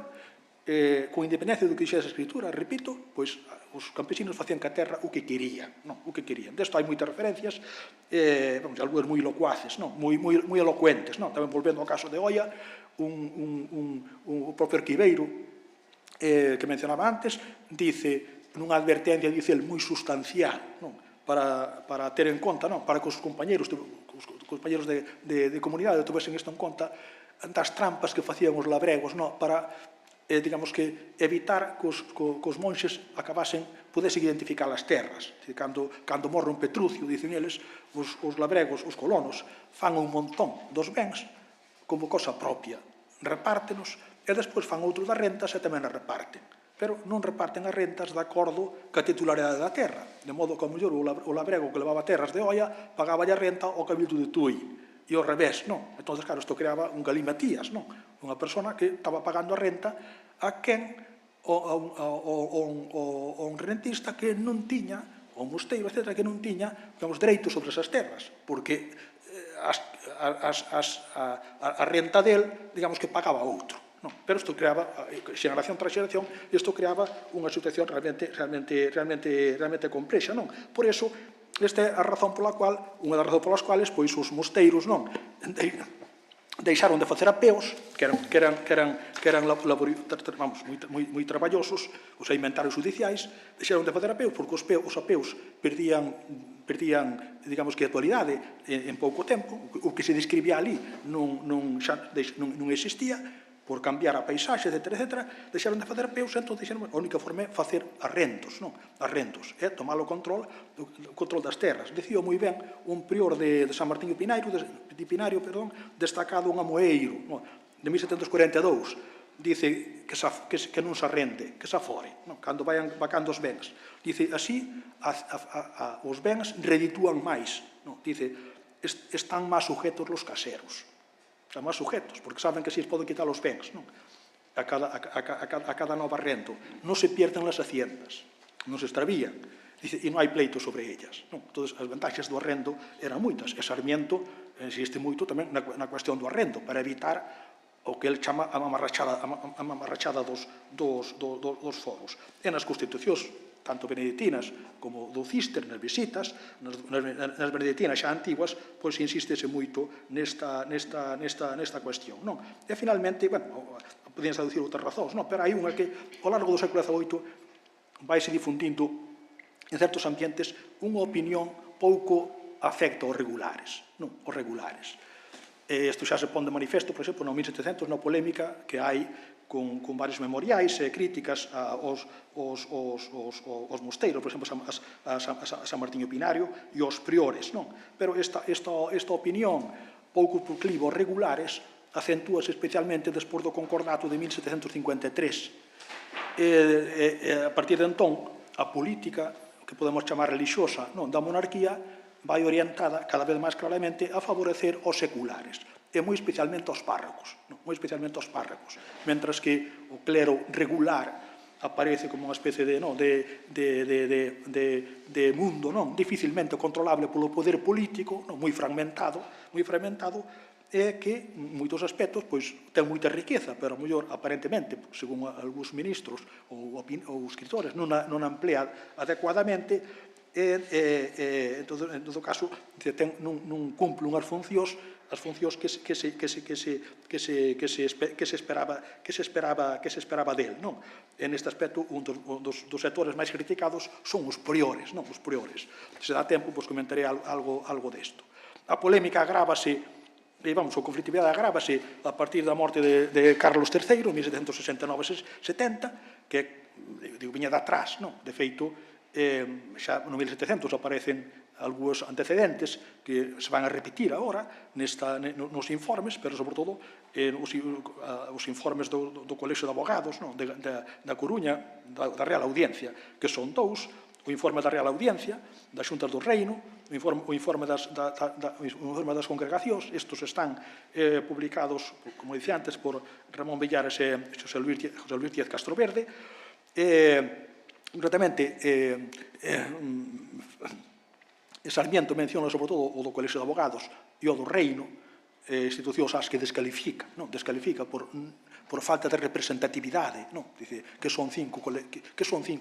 con independencia do que dixese a escritura, repito, pois os campesinos facían ca terra o que querían, non? O que querían. Desto hai moitas referencias, algunhas moi locuaces, non? Moi elocuentes, non? Tamén volvendo ao caso de Oia, o propio arquiveiro que mencionaba antes, dice, nunha advertencia, dice el, moi sustancial, non? Para ter en conta, non? Para que os compañeros de comunidade tovesen isto en conta, das trampas que facían os labregos, non? Para, digamos que, evitar que os monxes pudesen identificar as terras. Cando morre un Petrucio, dicen eles, os labregos, os colonos, fan un montón dos bens como cosa propia, repártenos, e despois fan outro das rentas e tamén as reparten. Pero non reparten as rentas de acordo ca titularidade da terra, de modo que, ao mellor, o labrego que levaba terras de Oia pagaba a renta ao cabildo de Tui, e ao revés, non? Entón, claro, isto creaba un galimatías, non? Unha persona que estaba pagando a renta a quen, un rentista que non tiña, o mosteiro, etc., que non tiña, digamos, dereitos sobre esas terras, porque a renta del, digamos que pagaba outro. Non? Pero isto creaba, xeración tras xeración, isto creaba unha situación realmente complexa. Non? Por iso, esta é a razón pola cual, unha das razóns polas cuales, pois os mosteiros non deixaron de facer apeos, que eran moi traballosos, os inventarios judiciais, deixaron de facer apeos, porque os apeos perdían, digamos que, a actualidade en pouco tempo, o que se describía ali non existía, por cambiar a paisaxe, etc., deixaron de facer peus, entón dixeron, a única forma é facer arrendos, non? Arrendos, é tomar o control das terras. Dicía moi ben un prior de San Martín de Pinario, destacado un amoeiro, de 1742, dice que non se arrende, que se afore, cando vayan vacando os bens. Dice, así, os bens reditúan máis. Dice, están máis sujetos os caseros. Están máis sujetos, porque saben que si poden quitar os bens a cada nova arrendo. Non se pierden as haciendas, non se extravían, e non hai pleito sobre ellas. Entón, as vantaxes do arrendo eran moitas, e Sarmiento insiste moito tamén na cuestión do arrendo, para evitar o que ele chama a mamarrachada dos foros. E nas constitucións, tanto beneditinas como do Cister, nas visitas, nas beneditinas xa antiguas, pois insístese moito nesta cuestión. E, finalmente, podíanse deducir outras razóns, pero hai unha que, ao largo do século XVIII, vaise difundindo en certos ambientes unha opinión pouco afecta aos regulares. Isto xa se pon de manifesto, por exemplo, no 1700, na polémica que hai con varios memoriais e críticas aos mosteiros, por exemplo, a San Martín de Pinario e aos priores. Pero esta opinión pouco proclive aos regulares acentúase especialmente despois do Concordato de 1753. A partir de entón, a política, que podemos chamar religiosa, da monarquía, vai orientada cada vez máis claramente a favorecer os seculares, e moi especialmente aos párrocos, mentras que o clero regular aparece como unha especie de mundo dificilmente controlable polo poder político, moi fragmentado, e que, en moitos aspectos, ten moita riqueza, pero, a mellor, aparentemente, según algúns ministros ou escritores, non emplea adecuadamente, en todo caso, non cumple unhas funcións que se esperaba del. En este aspecto, un dos sectores máis criticados son os priores. Se dá tempo, comentaré algo desto. A polémica agrávase, a conflictividade agrávase a partir da morte de Carlos III, en 1769-70, que viña de atrás. De feito, xa no 1700 aparecen algúns antecedentes que se van a repetir agora nos informes, pero, sobre todo, os informes do Colexio de Abogados da Coruña, da Real Audiencia, que son dous: o informe da Real Audiencia, das Xuntas do Reino, o informe das congregacións. Estes están publicados, como dicía antes, por Ramón Villares e José Luis Díaz Castroverde. Concretamente, Sarmiento menciona sobre todo o do Colexio de Abogados e o do Reino, institucións ás que descalifica por falta de representatividade, dice que son 5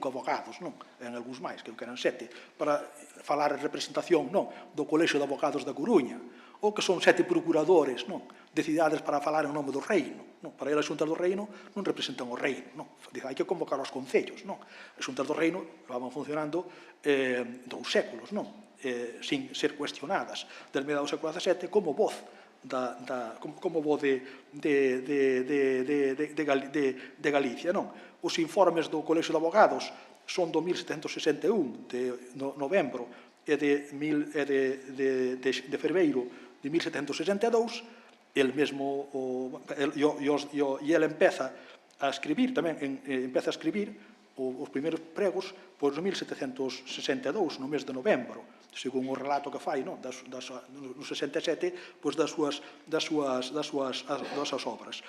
abogados, en algúns máis, que eran 7, para falar de representación do Colexio de Abogados da Coruña, ou que son 7 procuradores de cidades para falar en nome do reino. Para ir as xuntas do reino non representan o reino. Dice, hai que convocar os concellos. As xuntas do reino van funcionando 2 séculos, sin ser cuestionadas, desde mediados do século XVII, como voz de Galicia. Os informes do Colexio de Abogados son do 1761, de novembro, e de febreiro de 1762, e ele empeza a escribir os primeiros pregos no 1762, no mes de novembro, según o relato que fai no 67, das súas obras.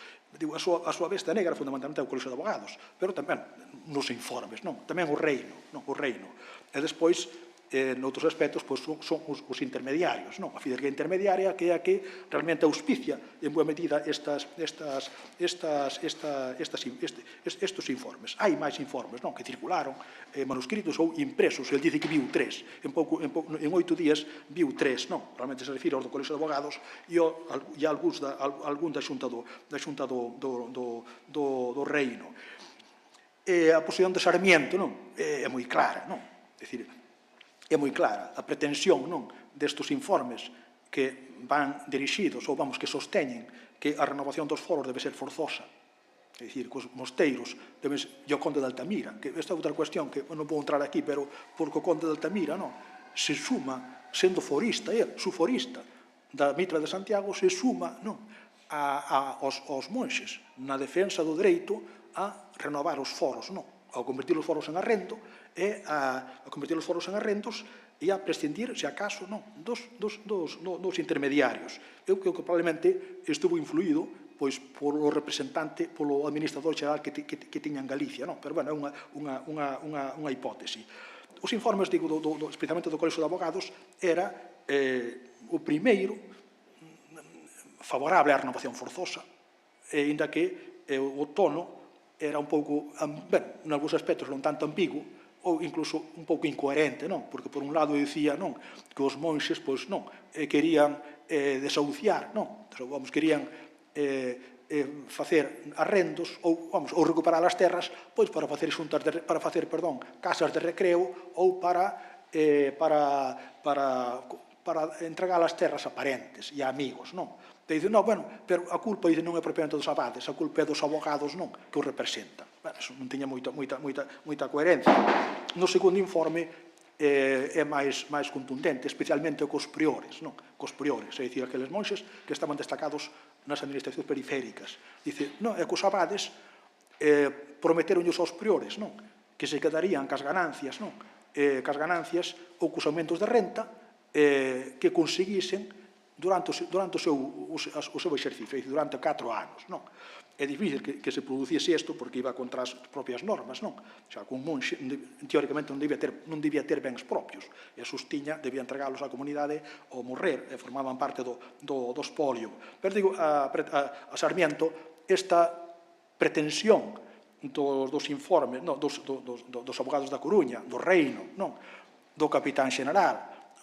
A súa besta negra, fundamentalmente, é o Colexio de Abogados, pero tamén nos informes, tamén o reino. E despois, noutros aspectos, son os intermediarios, a fidelidade intermediaria, que é a que realmente auspicia en boa medida estes informes. Hai máis informes que circularon, manuscritos ou impresos. Ele dice que viu 3. En 8 días viu 3. Realmente se refire aos do Colexio de Abogados e algún da Xunta do Reino. A posición de Sarmiento é moi clara. É moi clara a pretensión destes informes que van dirixidos, ou que sosteñen que a renovación dos foros debe ser forzosa É dicir, cos mosteiros, e o conde de Altamira, que esta é outra cuestión que non vou entrar aquí, pero porque o conde de Altamira, non, se suma, sendo forista, su forista da Mitra de Santiago, se suma, non, aos monxes na defensa do dereito a renovar os foros, non, ao convertir os foros en arrendo e a convertir os foros en arrendos e a prescindir, se acaso, non, dos intermediarios. Eu creo que probablemente estuvo influído pois polo representante, polo administrador xeral que tiña en Galicia, non? Pero, bueno, é unha hipótese. Os informes, digo, especialmente do Colexio de Abogados, era o primeiro favorable á renovación forzosa, ainda que o tono era un pouco, ben, en algúns aspectos non tanto ambiguo, ou incluso un pouco incoherente, non? Porque por un lado dicía, non, que os monxes, pois non, querían desahuciar, non? Vamos, querían facer arrendos ou recuperar as terras pois para facer casas de recreo ou para entregar as terras a parentes e a amigos, non? E dicen, non, bueno, pero a culpa non é propiamente dos abades, a culpa é dos abogados, non, que o representan. Bueno, eso non tiña moita coherencia. No segundo informe é máis contundente, especialmente cos priores, non? Cos priores, é dicir, aqueles monxes que estaban destacados nas administracións periféricas. Dice, non, é que os abades prometeronllos aos priores, non? Que se quedarían cas ganancias, non? Cas ganancias ou cos aumentos de renta que conseguisen durante o seu exercicio, durante 4 anos, non? É difícil que se produciese isto porque iba contra as propias normas, non? Xa, que un monxe, teóricamente, non debía ter bens propios. E a sustiña debía entregalos á comunidade ao morrer, e formaban parte do espolio. Pero, digo, a Sarmiento, esta pretensión dos informes, dos abogados da Coruña, do Reino, non? Do capitán xeneral,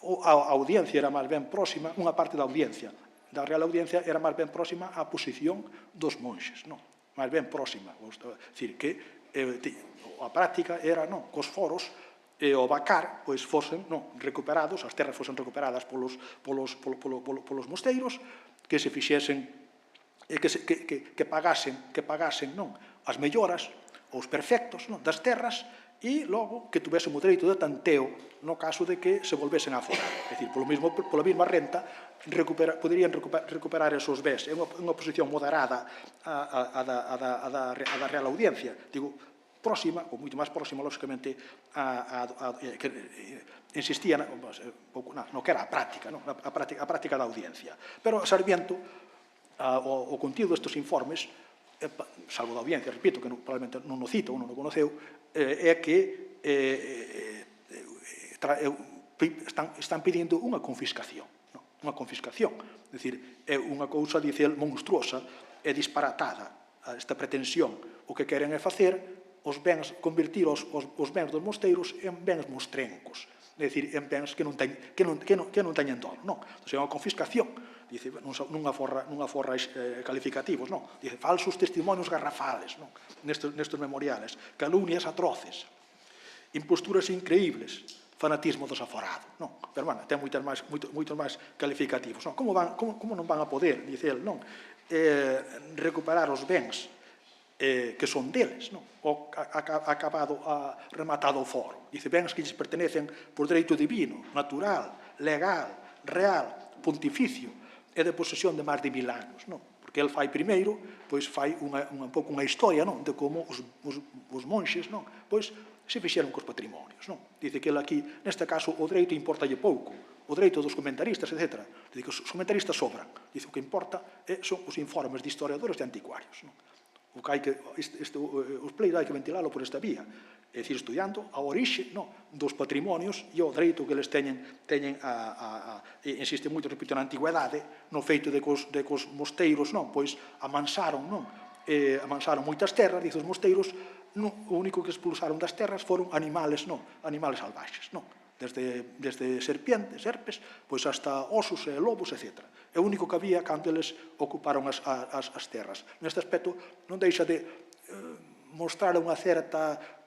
a audiencia era máis ben próxima, unha parte da audiencia, da Real Audiencia era máis ben próxima á posición dos monxes, non? Máis ben próxima. Dicir, que a práctica era, non, cos foros e o vacar, pois, fosen, non, recuperados, as terras fosen recuperadas polos mosteiros, que se fixesen, que pagasen, non, as melloras, os perfectos, non, das terras, e logo que tuvesen o dereito de tanteo no caso de que se volvesen a aforar. É dicir, pola mesma renta, poderían recuperar esos bens. É unha posición moderada a da Real Audiencia. Digo, próxima, ou moito máis próxima, lógicamente, que insistía no que era a práctica, a práctica da audiencia. Pero Sarmiento, o contido destes informes, salvo da audiencia, repito, que probablemente non o cito ou non o conoceu, é que están pedindo unha confiscación. Unha confiscación. É dicir, é unha cousa, dice el, monstruosa e disparatada. Esta pretensión, o que queren é facer os bens, convertir os bens dos mosteiros en bens mostrencos. É dicir, en bens que non teñen dono. Non. Entón, é unha confiscación. Dice, non aforra calificativos, non? Dice, falsos testimonios garrafales, non? Nestes memoriales, calumnias atroces, imposturas increíbles, fanatismo desaforado, non? Pero, bueno, ten moitos máis calificativos, non? Como non van a poder, dice el, non? Recuperar os bens que son deles, non? O rematado o foro. Dice, bens que lles pertenecen por dereito divino, natural, legal, real, pontificio, e de posesión de máis de 1000 anos, non? Porque el fai primeiro, pois fai un pouco unha historia, non? De como os monxes, non? Pois se fixeron cos patrimonios, non? Dice que el aquí, neste caso, o dereito importalle pouco, o dereito dos comentaristas, etc. Dice que os comentaristas sobran. Dice o que importa son os informes de historiadores e anticuarios, non? O que hai que, os pleitos hai que ventilalo por esta vía. É dicir, estudiando a orixe dos patrimonios e o dereito que eles teñen insiste moito, repito, na antigüedade, no feito de cos mosteiros, pois amansaron moitas terras, dice os mosteiros, o único que expulsaron das terras foron animales salvaxes, desde serpes, pois hasta osos e lobos, etc. É o único que había cando eles ocuparon as terras. Neste aspecto non deixa de mostrar unha certa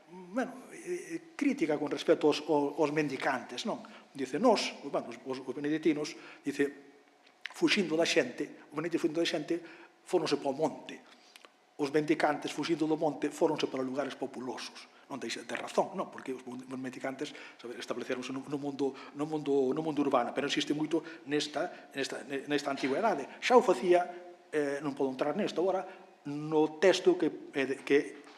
crítica con respecto aos mendicantes, non? Dice, os beneditinos, dice, fuxindo da xente, fóronse para o monte. os mendicantes fuxindo do monte fóronse para lugares populosos. Non deixa de ter razón, non? Porque os mendicantes estableceronse no mundo urbano, pero existe moito nesta antigüedade. Xa o facía, non podo entrar nesto agora, no texto que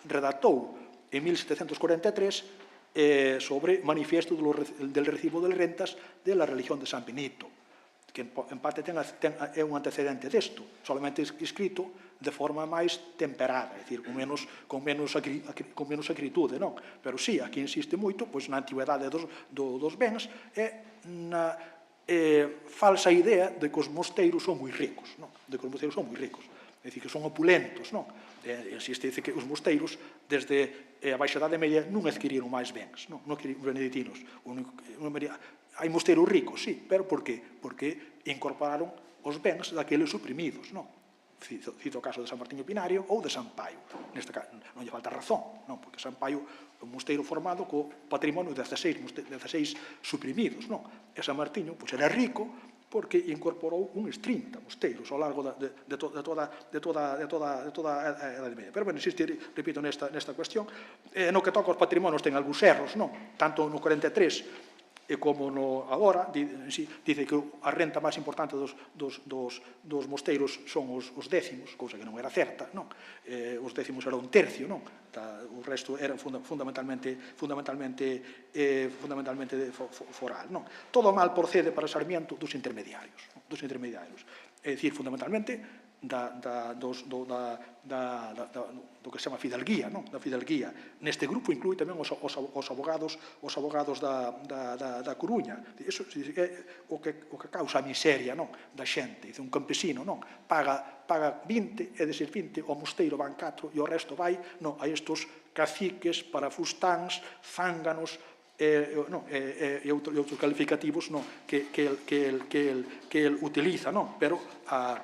redactou en 1743 sobre Manifiesto del Recibo de Rentas de la Religión de San Benito, que en parte é un antecedente desto, solamente escrito de forma máis temperada, é dicir, con menos acritude, non? Pero sí, aquí insiste moito, pois na antigüedade dos bens é na falsa idea de que os mosteiros son moi ricos, non? De que os mosteiros son moi ricos, é dicir, que son opulentos, non? Insiste, dice que os mosteiros, desde a Baixa Idade Media, non adquiriron máis bens, non? Non adquiriron beneditinos. Hai mosteiros ricos, sí, pero por qué? Porque incorporaron os bens daqueles suprimidos, non? Cito o caso de San Martiño Pinario ou de San Paio. Neste caso, non lle falta razón, non? Porque San Paio é un mosteiro formado co patrimonio de 16 suprimidos, non? E San Martiño, pois, era rico porque incorporou uns 30 mosteiros ao largo de toda a Edade Media. Pero, bueno, existe, repito, nesta cuestión, no que toca aos patrimonios ten algúns erros, non? Tanto no 43 e como agora, dice que a renta máis importante dos mosteiros son os décimos, cousa que non era certa, non? Os décimos era un tercio, non? O resto era fundamentalmente foral, non? Todo mal procede para Sarmiento dos intermediarios. É dicir, fundamentalmente, do que se chama fidalguía, non? Da fidalguía. Neste grupo inclui tamén os abogados da Coruña. Iso é o que causa a miseria, non? Da xente. Un campesino, non? Paga 20 e deses 20 o mosteiro van 4 e o resto vai, non? A estos caciques, parafustáns, zánganos, e outros calificativos, non? Que el utiliza, non? Pero a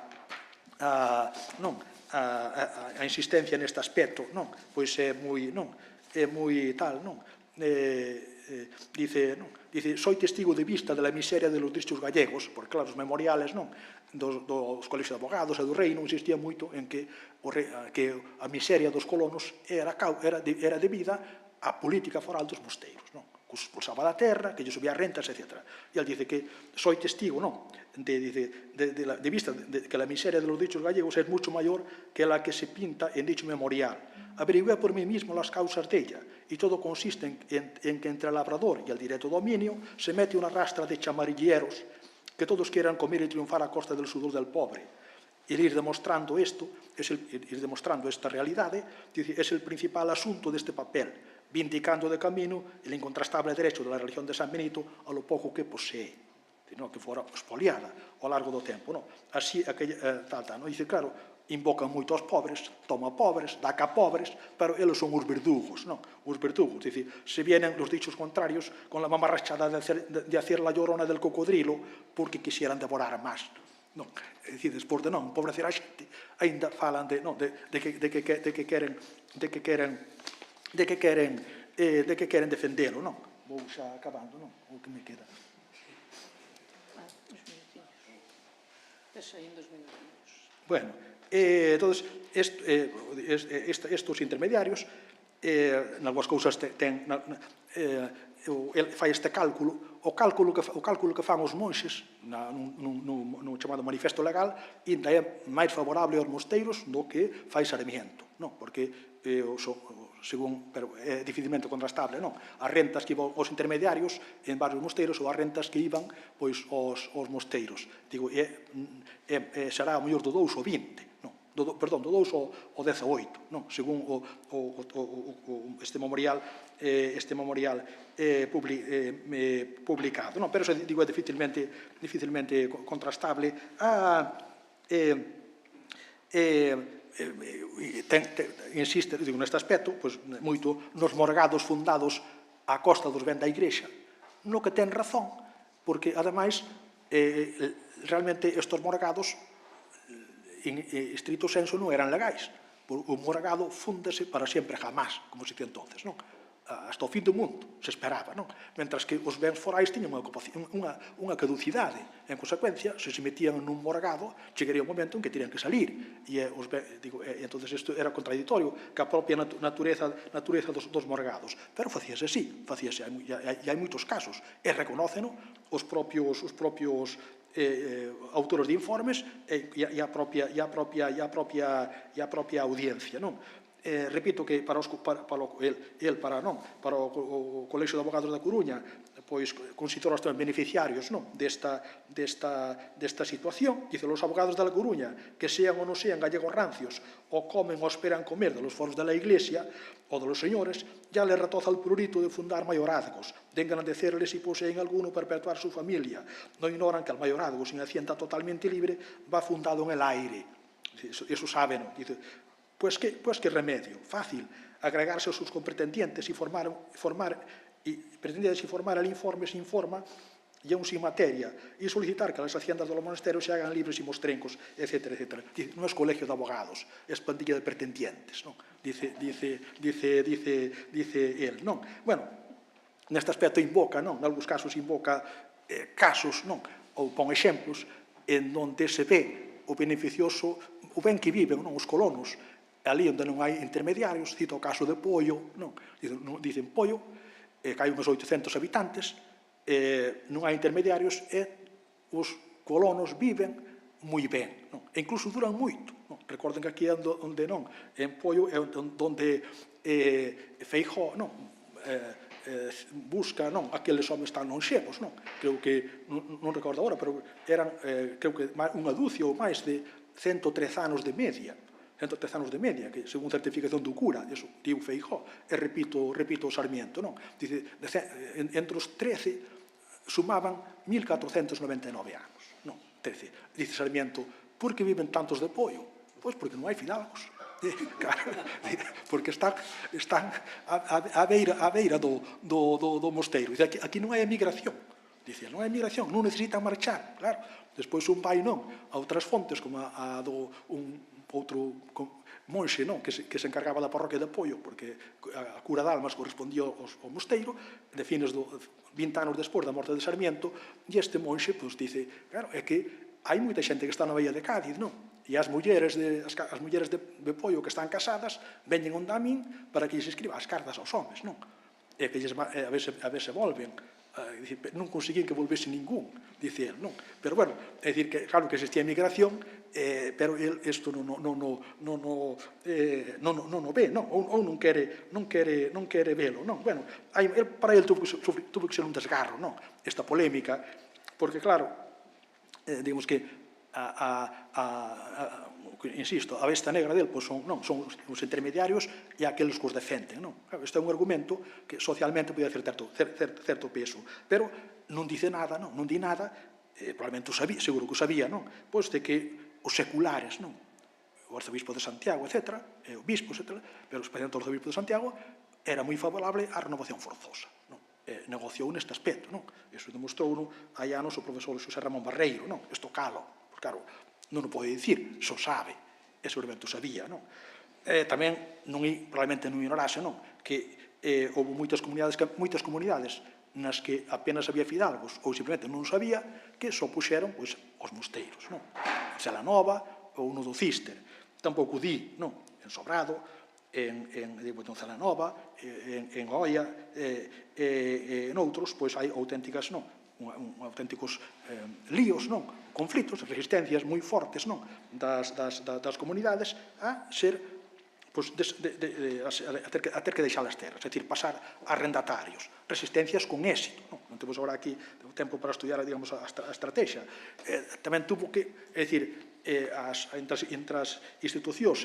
insistencia neste aspecto, non? Pois é moi tal, non? Dice, soy testigo de vista de la miseria de los dichos gallegos, porque claro, os memoriales, non? Dos colexios de abogados e do reino insistía moito en que a miseria dos colonos era debida á política foral dos mosteiros, non? Que os expulsaba da terra, que lle subía rentas, etc. E ele dice que soy testigo, non? De vista de que la miseria de los dichos gallegos es mucho mayor que la que se pinta en dicho memorial. Averigué por mí mismo las causas de ella, y todo consiste en que entre el labrador y el directo dominio se mete una rastra de chamarilleros que todos quieran comer y triunfar a costa del sudor del pobre. El ir demostrando esta realidade, es el principal asunto de este papel, vindicando de camino el incontrastable derecho de la religión de San Benito a lo poco que posee, que fora expoliada ao largo do tempo. Así, dice, claro, invocan moito aos pobres, toma pobres, dá ca pobres, pero eles son os verdugos, os verdugos. Dice, se vienen los dichos contrarios con la mamarrachada de hacer la llorona del cocodrilo porque quisieran devorar máis. É dicir, despois de non empobrecer a xente, ainda falan de que queren defendelo, non? Vou xa acabando, non? O que me queda. Bueno, entonces, estos intermediarios, nalgúas cousas fai este cálculo, o cálculo que fan os monxes no chamado manifesto legal ainda é máis favorable aos mosteiros do que fai Sarmiento, porque pero é dificilmente contrastable, as rentas que iban aos intermediarios en varios mosteiros ou as rentas que iban aos mosteiros. Digo, será a mellor do 2 ao 20, perdón, do 2 ao 18, según este memorial publicado. Pero, digo, é dificilmente contrastable. Insiste, digo, neste aspecto, moito nos morgados fundados á costa dos ben da Igrexa, no que ten razón, porque, ademais, realmente estes morgados, en estrito senso, non eran legais. O morgado fúndase para sempre jamás, como se dicía entonces, non? hasta o fin do mundo, se esperaba, non? Mentras que os bens forais tiñan unha caducidade. En consecuencia, se metían nun morgado, chegaría un momento en que terían que salir. Entonces isto era contradictorio que a propia natureza dos morgados. Pero facíase así, e hai moitos casos, e reconóceno os propios autores de informes e a propia audiencia, non? Repito que para o Colexio de Abogados da Coruña pois considera os tamén beneficiarios desta situación. Dice, os abogados da Coruña, que sean ou non sean gallegos rancios, o comen ou esperan comer de los foros de la Iglesia o de los señores, ya les retoza el prurito de fundar mayorazgos, de engrandecerles si poseen alguno perpetuar su familia. No ignoran que el mayorazgo sin hacienda totalmente libre va fundado en el aire. Eso saben, dice. Pues qué remedio, fácil, agregarse a sus compretendientes y formar el informe se informa y aún sin materia, y solicitar que las haciendas de los monasterios se hagan libres y mostrencos, etcétera, etcétera. Dice, no es colegio de abogados, es pandilla de pretendientes, ¿no? Dice él, ¿no? Bueno, neste aspecto invoca, ¿no? En algúns casos invoca casos, ¿no? Ou pon exemplos en donde se ve o beneficioso, o ben que viven, ¿no? Os colonos, ali onde non hai intermediarios, cito o caso de Poio, non? Dicen Poio, que hai uns 800 habitantes, non hai intermediarios e os colonos viven moi ben, non? E incluso duran moito, non? Recorden que aquí é onde non, en Poio é onde Feijóo, non? Busca, non? Aqueles homens tan lonxevos, non? Creo que, non recordo agora, pero eran, creo que unha dúcia ou máis de 113 anos de media, 113 anos de media, que según certificación do cura, eso, diu Feijóo, e repito o Sarmiento, non? Dice, entre os 13 sumaban 1499 anos, non? Dice Sarmiento, por que viven tantos de Poio? Pois porque non hai fidalgos. Porque están á beira do mosteiro. Dice, aquí non hai emigración. Dice, non hai emigración, non necesitan marchar. Claro, despois un vai non a outras fontes, como a do outro monxe, non, que se encargaba da parroquia de Poio, porque a cura de Almas correspondía ao mosteiro, de fines 20 anos despois da morte de Sarmiento, e este monxe, pois, dice, claro, é que hai moita xente que está na Baía de Cádiz, non? E as mulleres de Poio que están casadas veñen onde a min para que lles escriba as cartas aos homes, non? E que a ver se volven. Non conseguín que volvese ningún, dice el, non? Pero, bueno, é dicir que, claro, que existía emigración, pero el isto non o ve, non? Ou non quere velo, non? Bueno, para el tuvo que ser un desgarro, non? Esta polémica, porque, claro, digamos que insisto, a besta negra del son os intermediarios e aqueles que os defenden, non? Este é un argumento que socialmente pode ter certo peso, pero non dice nada, non di nada, probablemente seguro que o sabía, non? Pois de que os seculares, non? O arzobispo de Santiago, etc., o bispo, etc., pero o presidente do arzobispo de Santiago era moi favorable á renovación forzosa, non? Negociou neste aspecto, non? Iso demostrou hai anos o profesor Xosé Ramón Barreiro, non? Isto calo, pois claro, non o pode dicir, só sabe, e seguramente o sabía, non? Tamén, probablemente non ignorase, non? Que houve moitas comunidades nas que apenas había fidalgos, ou simplemente non sabía, que só puxeron, pois, os mosteiros, non? En Celanova ou no do Cister. Tampouco di, non? En Sobrado, en Celanova, en Oia, e noutros, pois, hai auténticas, non? Auténticos líos, non? Conflitos, resistencias moi fortes, non? Das comunidades a ser, pois, a ter que deixar as terras, é dicir, pasar a arrendatarios. Resistencias con éxito, non? Non temos agora aquí tempo para estudiar, digamos, a estrategia. Tamén tuvo que, é dicir, entre as institucións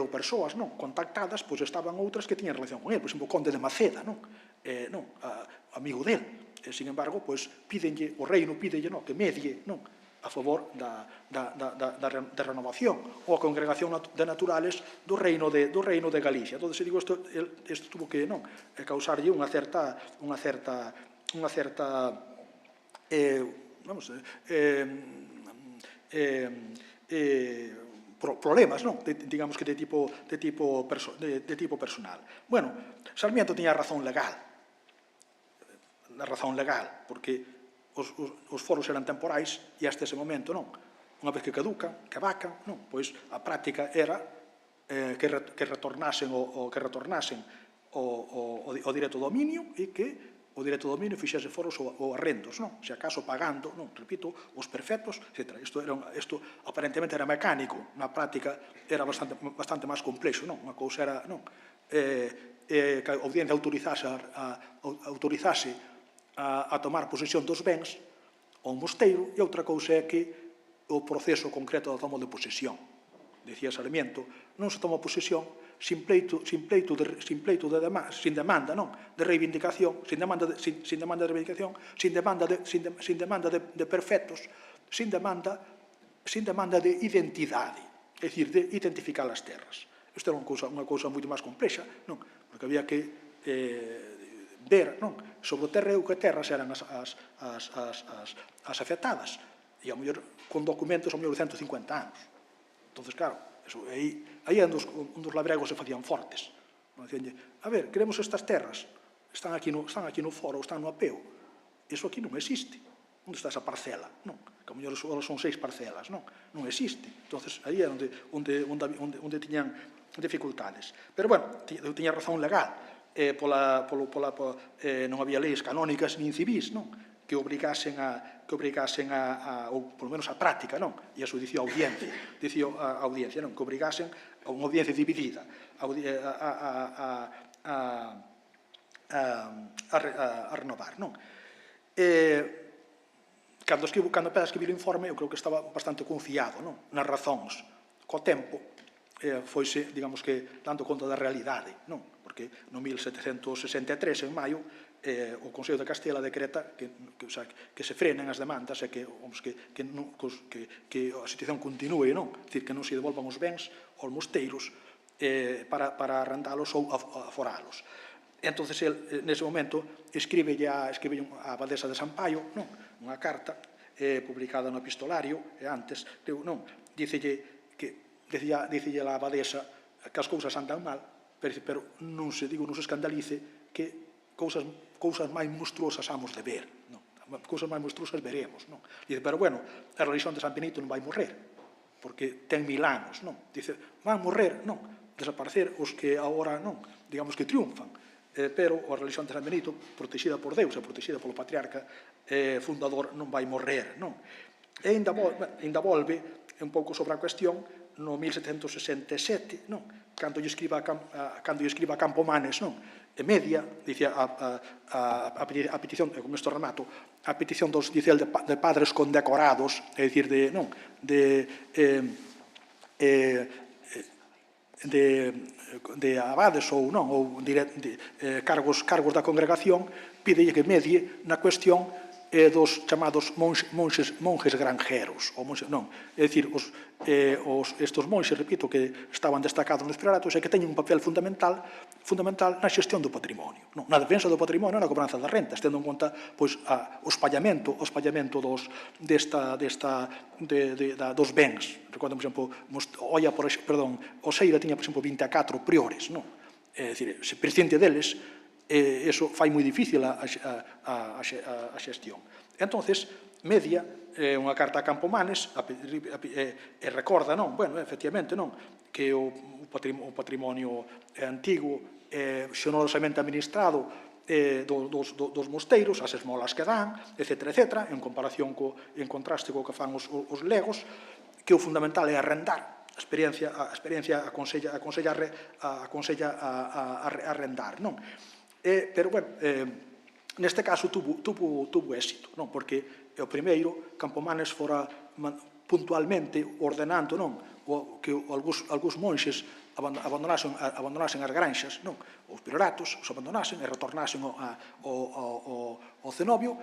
ou persoas, non? Contactadas, pois estaban outras que tiñan relación con ele, por exemplo, o conde de Maceda, non? Amigo del. Sin embargo, pois, o reino pídelle que medie, non? A favor da renovación ou a congregación de naturales do reino de Galicia. Entón, digo, isto tuvo que causarlle unha certa problemas, non? Digamos que de tipo personal. Bueno, Sarmiento tiña razón legal, porque os foros eran temporais e hasta ese momento non. Unha vez que caducan, que vacan, non? Pois a práctica era que retornasen o directo dominio e que o directo dominio fixese foros ou arrendos, non? Se acaso pagando, non? Repito, os perfectos, etc. Isto aparentemente era mecánico, na práctica era bastante máis complexo, non? Unha cousa era, non? Que a audiencia autorizase a tomar posesión dos bens ao mosteiro, e outra cousa é que o proceso concreto da toma de posesión. Dicía Sarmiento, non se toma posesión sin demanda, non? De reivindicación, sin demanda de reivindicación, sin demanda de perfectos, sin demanda de identidade, é dicir, de identificar as terras. Isto era unha cousa moito máis complexa, non? Porque había que ver, non? Sobre o terreo que terras eran as afectadas, e ao mellor con documentos ao mellor de 150 anos. Entón, claro, aí un dos labregos se facían fortes. A ver, queremos estas terras, están aquí no foro, están no apeo. Iso aquí non existe. Onde está esa parcela? Non, que ao mellor son 6 parcelas, non existe. Entón, aí era onde tiñan dificultades. Pero, bueno, tiña razón legal. Non había leis canónicas nin civis, non? Que obrigasen ou polo menos a práctica, non? E iso dicía a audiencia, non? Que obrigasen a unha audiencia dividida a renovar, non? Cando empecé a escribir o informe, eu creo que estaba bastante confiado, non? Nas razóns. Co tempo, foise, digamos que, dando conta da realidade, non? Porque no 1763, en maio, o Consello de Castela decreta que se frenen as demandas e que a situación continúe, non? Dicir, que non se devolvan os bens aos mosteiros para arrendalos ou aforalos. E entón, nese momento, escribe a abadesa de Sampaio, non? Unha carta publicada no epistolario, e antes, non? Dicelle a abadesa que as cousas andan mal, pero non se escandalice que cousas máis monstruosas hamos de ver, non? Cousas máis monstruosas veremos, non? Dice, pero, bueno, a religión de San Benito non vai morrer, porque ten 1000 anos, non? Dice, van morrer, non? Desaparecer os que agora, non? Digamos que triunfan, pero a religión de San Benito, protexida por Deus e protexida polo patriarca fundador, non vai morrer, non? E ainda volve un pouco sobre a cuestión no 1767, non? Cando lle escriba a Campomanes, non? E media, dicía a petición, e con isto remato, a petición dos, dice el, de padres condecorados, é dicir, de abades ou non, ou cargos da congregación, pídelle que medie na cuestión dos chamados monjes granjeros, é dicir, estes monxes, repito, que estaban destacados nos prioratos e que teñen un papel fundamental na xestión do patrimonio, na defensa do patrimonio e na cobranza das rentas, tendo en conta o espallamento dos bens. Recordo, por exemplo, Oseira tiña, por exemplo, 24 priores, é dicir, se prescinde deles, eso fai moi difícil a xestión. Entón, media unha carta a Campomanes e recorda, efectivamente, que o patrimonio antigo xenerosamente administrado dos mosteiros, as esmolas que dan, etc., en contraste co que fan os legos, que o fundamental é arrendar. A experiencia aconsella arrendar, non? Pero, bueno, neste caso tuvo éxito, non? Porque o primeiro, Campomanes fora puntualmente ordenando, non? Que algúns monxes abandonasen as granxas, non? Os prioratos os abandonasen e retornasen ao cenobio,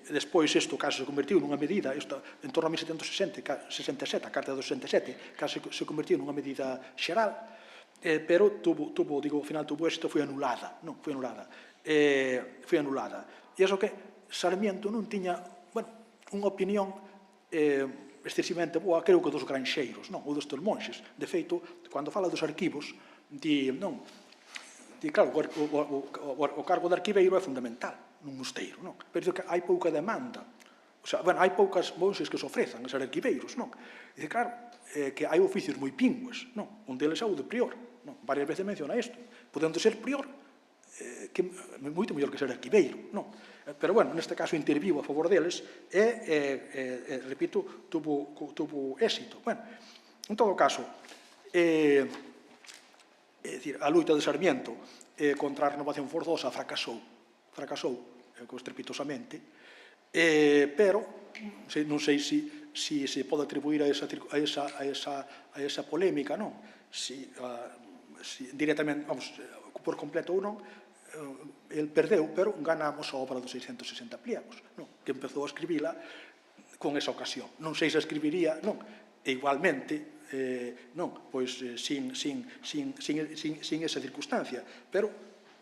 despois isto case se convertiu nunha medida, en torno a 1767, a Carta de 67, case se convertiu nunha medida xeral, pero ao final tuvo éxito, foi anulada. E iso que Sarmiento non tiña unha opinión excesivamente boa, creo que dos granxeiros, non? Ou dos monxes. De feito, cando fala dos arquivos, di, non? Di, claro, o cargo de arquiveiro é fundamental nun mosteiro, non? Pero que hai pouca demanda. O sea, bueno, hai poucas monxes que se ofrezan a ser arquiveiros, non? Dice, claro, que hai oficios moi pingües, non? Un deles é o de prior, non? Varias veces menciona isto. Podendo ser prior, que moito mellor que ser arquiveiro, non? Pero, bueno, neste caso interviu a favor deles e repito, tuvo éxito. Bueno, en todo caso, a luita de Sarmiento contra a renovación forzosa fracasou estrepitosamente, pero non sei se se pode atribuir a esa polémica, non? Si directamente, vamos, por completo ou non, el perdeu, pero ganamos a obra dos 660 pliegos, que empezou a escribila con esa ocasión. Non sei se escribiría, non, e igualmente, non, pois sin esa circunstancia, pero,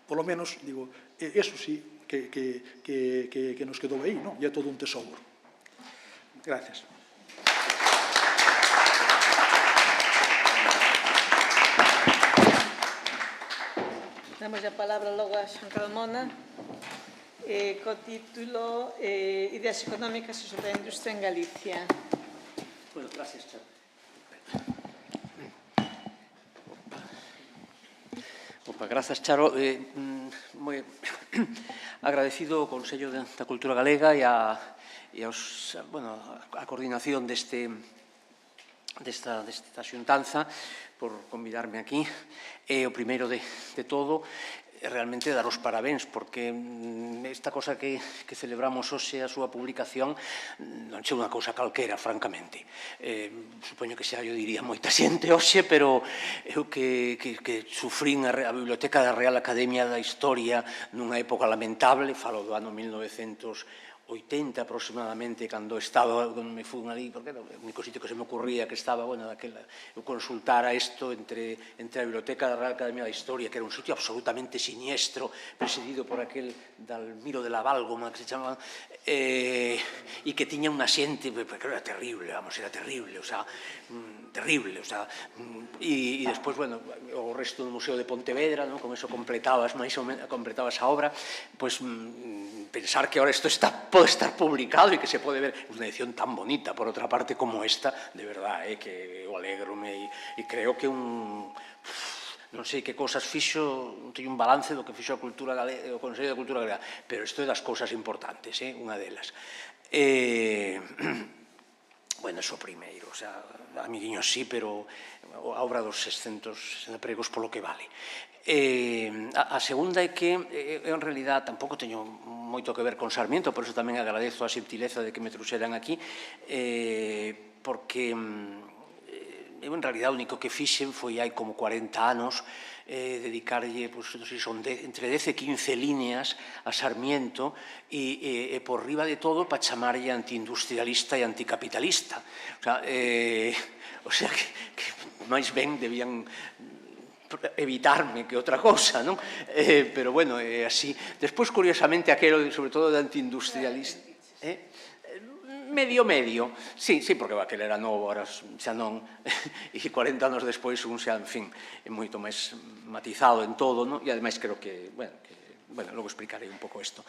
polo menos, digo, eso sí que nos quedou aí, non? E é todo un tesouro. Gracias. Damos a palabra logo a Xan Carmona, co título Ideas económicas sobre a industria en Galicia. Bueno, gracias, Charo. Grazas, Charo. Moi agradecido ao Consello da Cultura Galega e a coordinación desta xuntanza por convidarme aquí. O primeiro de todo, realmente dar os parabéns, porque esta cosa que celebramos hoxe, a súa publicación, non é unha cousa calquera, francamente. Supoño que xa yo diría moita xente hoxe, pero eu que sufrín a Biblioteca da Real Academia da Historia nunha época lamentable, falo do ano 1980 aproximadamente, cando estaba, me fui ali, porque era o único sitio que se me ocurría que estaba, bueno, eu consultara isto entre a Biblioteca da Real Academia da Historia, que era un sitio absolutamente siniestro, presidido por aquel Dalmiro de la Válgoma, que se chamaba, e que tiña unha xente, porque era terrible, vamos, era terrible, o sea, terrible, o sea, e despois, bueno, o resto do Museo de Pontevedra, con eso completabas a obra, pois pensar que ahora isto pode estar publicado e que se pode ver unha edición tan bonita, por outra parte, como esta, de verdade, que eu alegrome e creo que non sei que cousas fixo, non teño un balance do que fixo o Consello de Cultura Galega, pero isto é das cousas importantes, unha delas. Bueno, iso primeiro, o sea, amiguiños sí, pero a obra dos 600 pregos polo que vale. A segunda é que, en realidad, tampouco teño moito que ver con Sarmiento, por iso tamén agradezo a subtileza de que me trouxeran aquí, porque eu, en realidad, o único que fixen foi hai como 40 anos dedicarlle, non sei, son entre 10 e 15 líneas a Sarmiento e por riba de todo para chamarlle antiindustrialista e anticapitalista. O sea, que máis ben debían evitarme que outra cousa, non? Pero, bueno, así. Despois, curiosamente, aquelo, sobre todo, de antiindustrialista... Medio, sí, porque aquele era novo, ahora xa non, e 40 anos despois un xa, en fin, é moito máis matizado en todo, non? E ademais creo que, bueno, logo explicarei un pouco isto.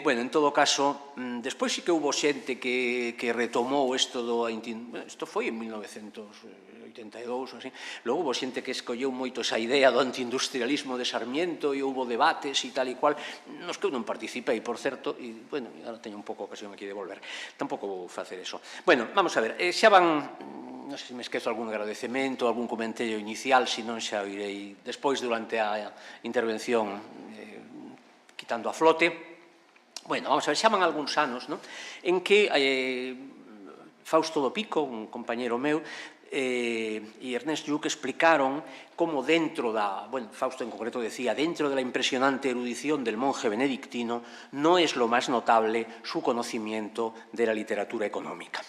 Bueno, en todo caso, despois sí que houve xente que retomou isto do... Isto foi en 1982, así. Logo houve xente que escolleu moito esa idea do antiindustrialismo de Sarmiento e houve debates e tal e cual, nos que eu non participei, por certo, e, bueno, agora teño un pouco ocasión aquí de volver. Tampouco vou facer eso. Bueno, vamos a ver, xa van... Non sei se me esquezo algún agradecemento, algún comentario inicial, se non xa o irei despois durante a intervención quitando a flote. Bueno, vamos a ver, xa van algúns anos, en que Fausto do Pico, un compañero meu, e Ernest Lluch explicaron como dentro Fausto en concreto decía, dentro de la impresionante erudición del monje benedictino no es lo más notable su conocimiento de la literatura económica.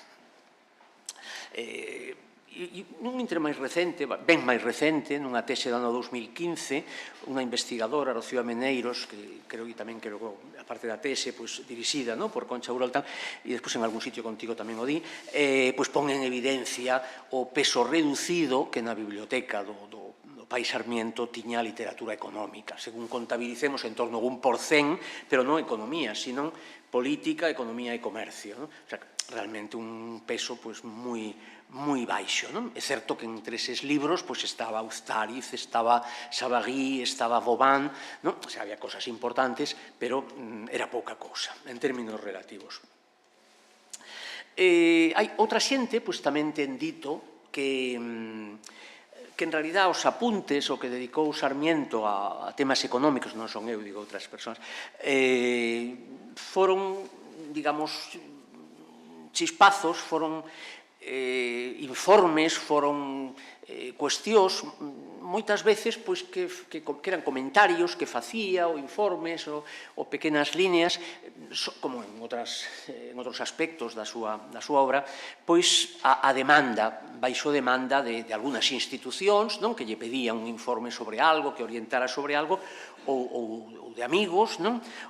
E nun intre máis recente, ben máis recente, nunha tese do ano 2015, unha investigadora, Rocío Ameneiros, que creo que tamén, a parte da tese, dirixida por Concha Uroltan, e despois en algún sitio contigo tamén o di, pon en evidencia o peso reducido que na biblioteca do Pai Sarmiento tiña a literatura económica. Según contabilicemos, en torno a 1%, pero non economía, sino política, economía e comercio. O sea, realmente un peso moi baixo. É certo que entre eses libros estaba Ustariz, estaba Savary, estaba Vauban, o sea, había cosas importantes, pero era pouca cousa, en términos relativos. Hai outra xente, tamén ten dito que en realidad os apuntes o que dedicou Sarmiento a temas económicos, non son eu, digo outras persoas, foron, digamos, chispazos, foron informes, foron cuestións, moitas veces que eran comentarios que facía, ou informes, ou pequenas líneas, como en outros aspectos da súa obra, a demanda, baixo demanda de algunhas institucións que lle pedían un informe sobre algo, que orientara sobre algo, ou de amigos,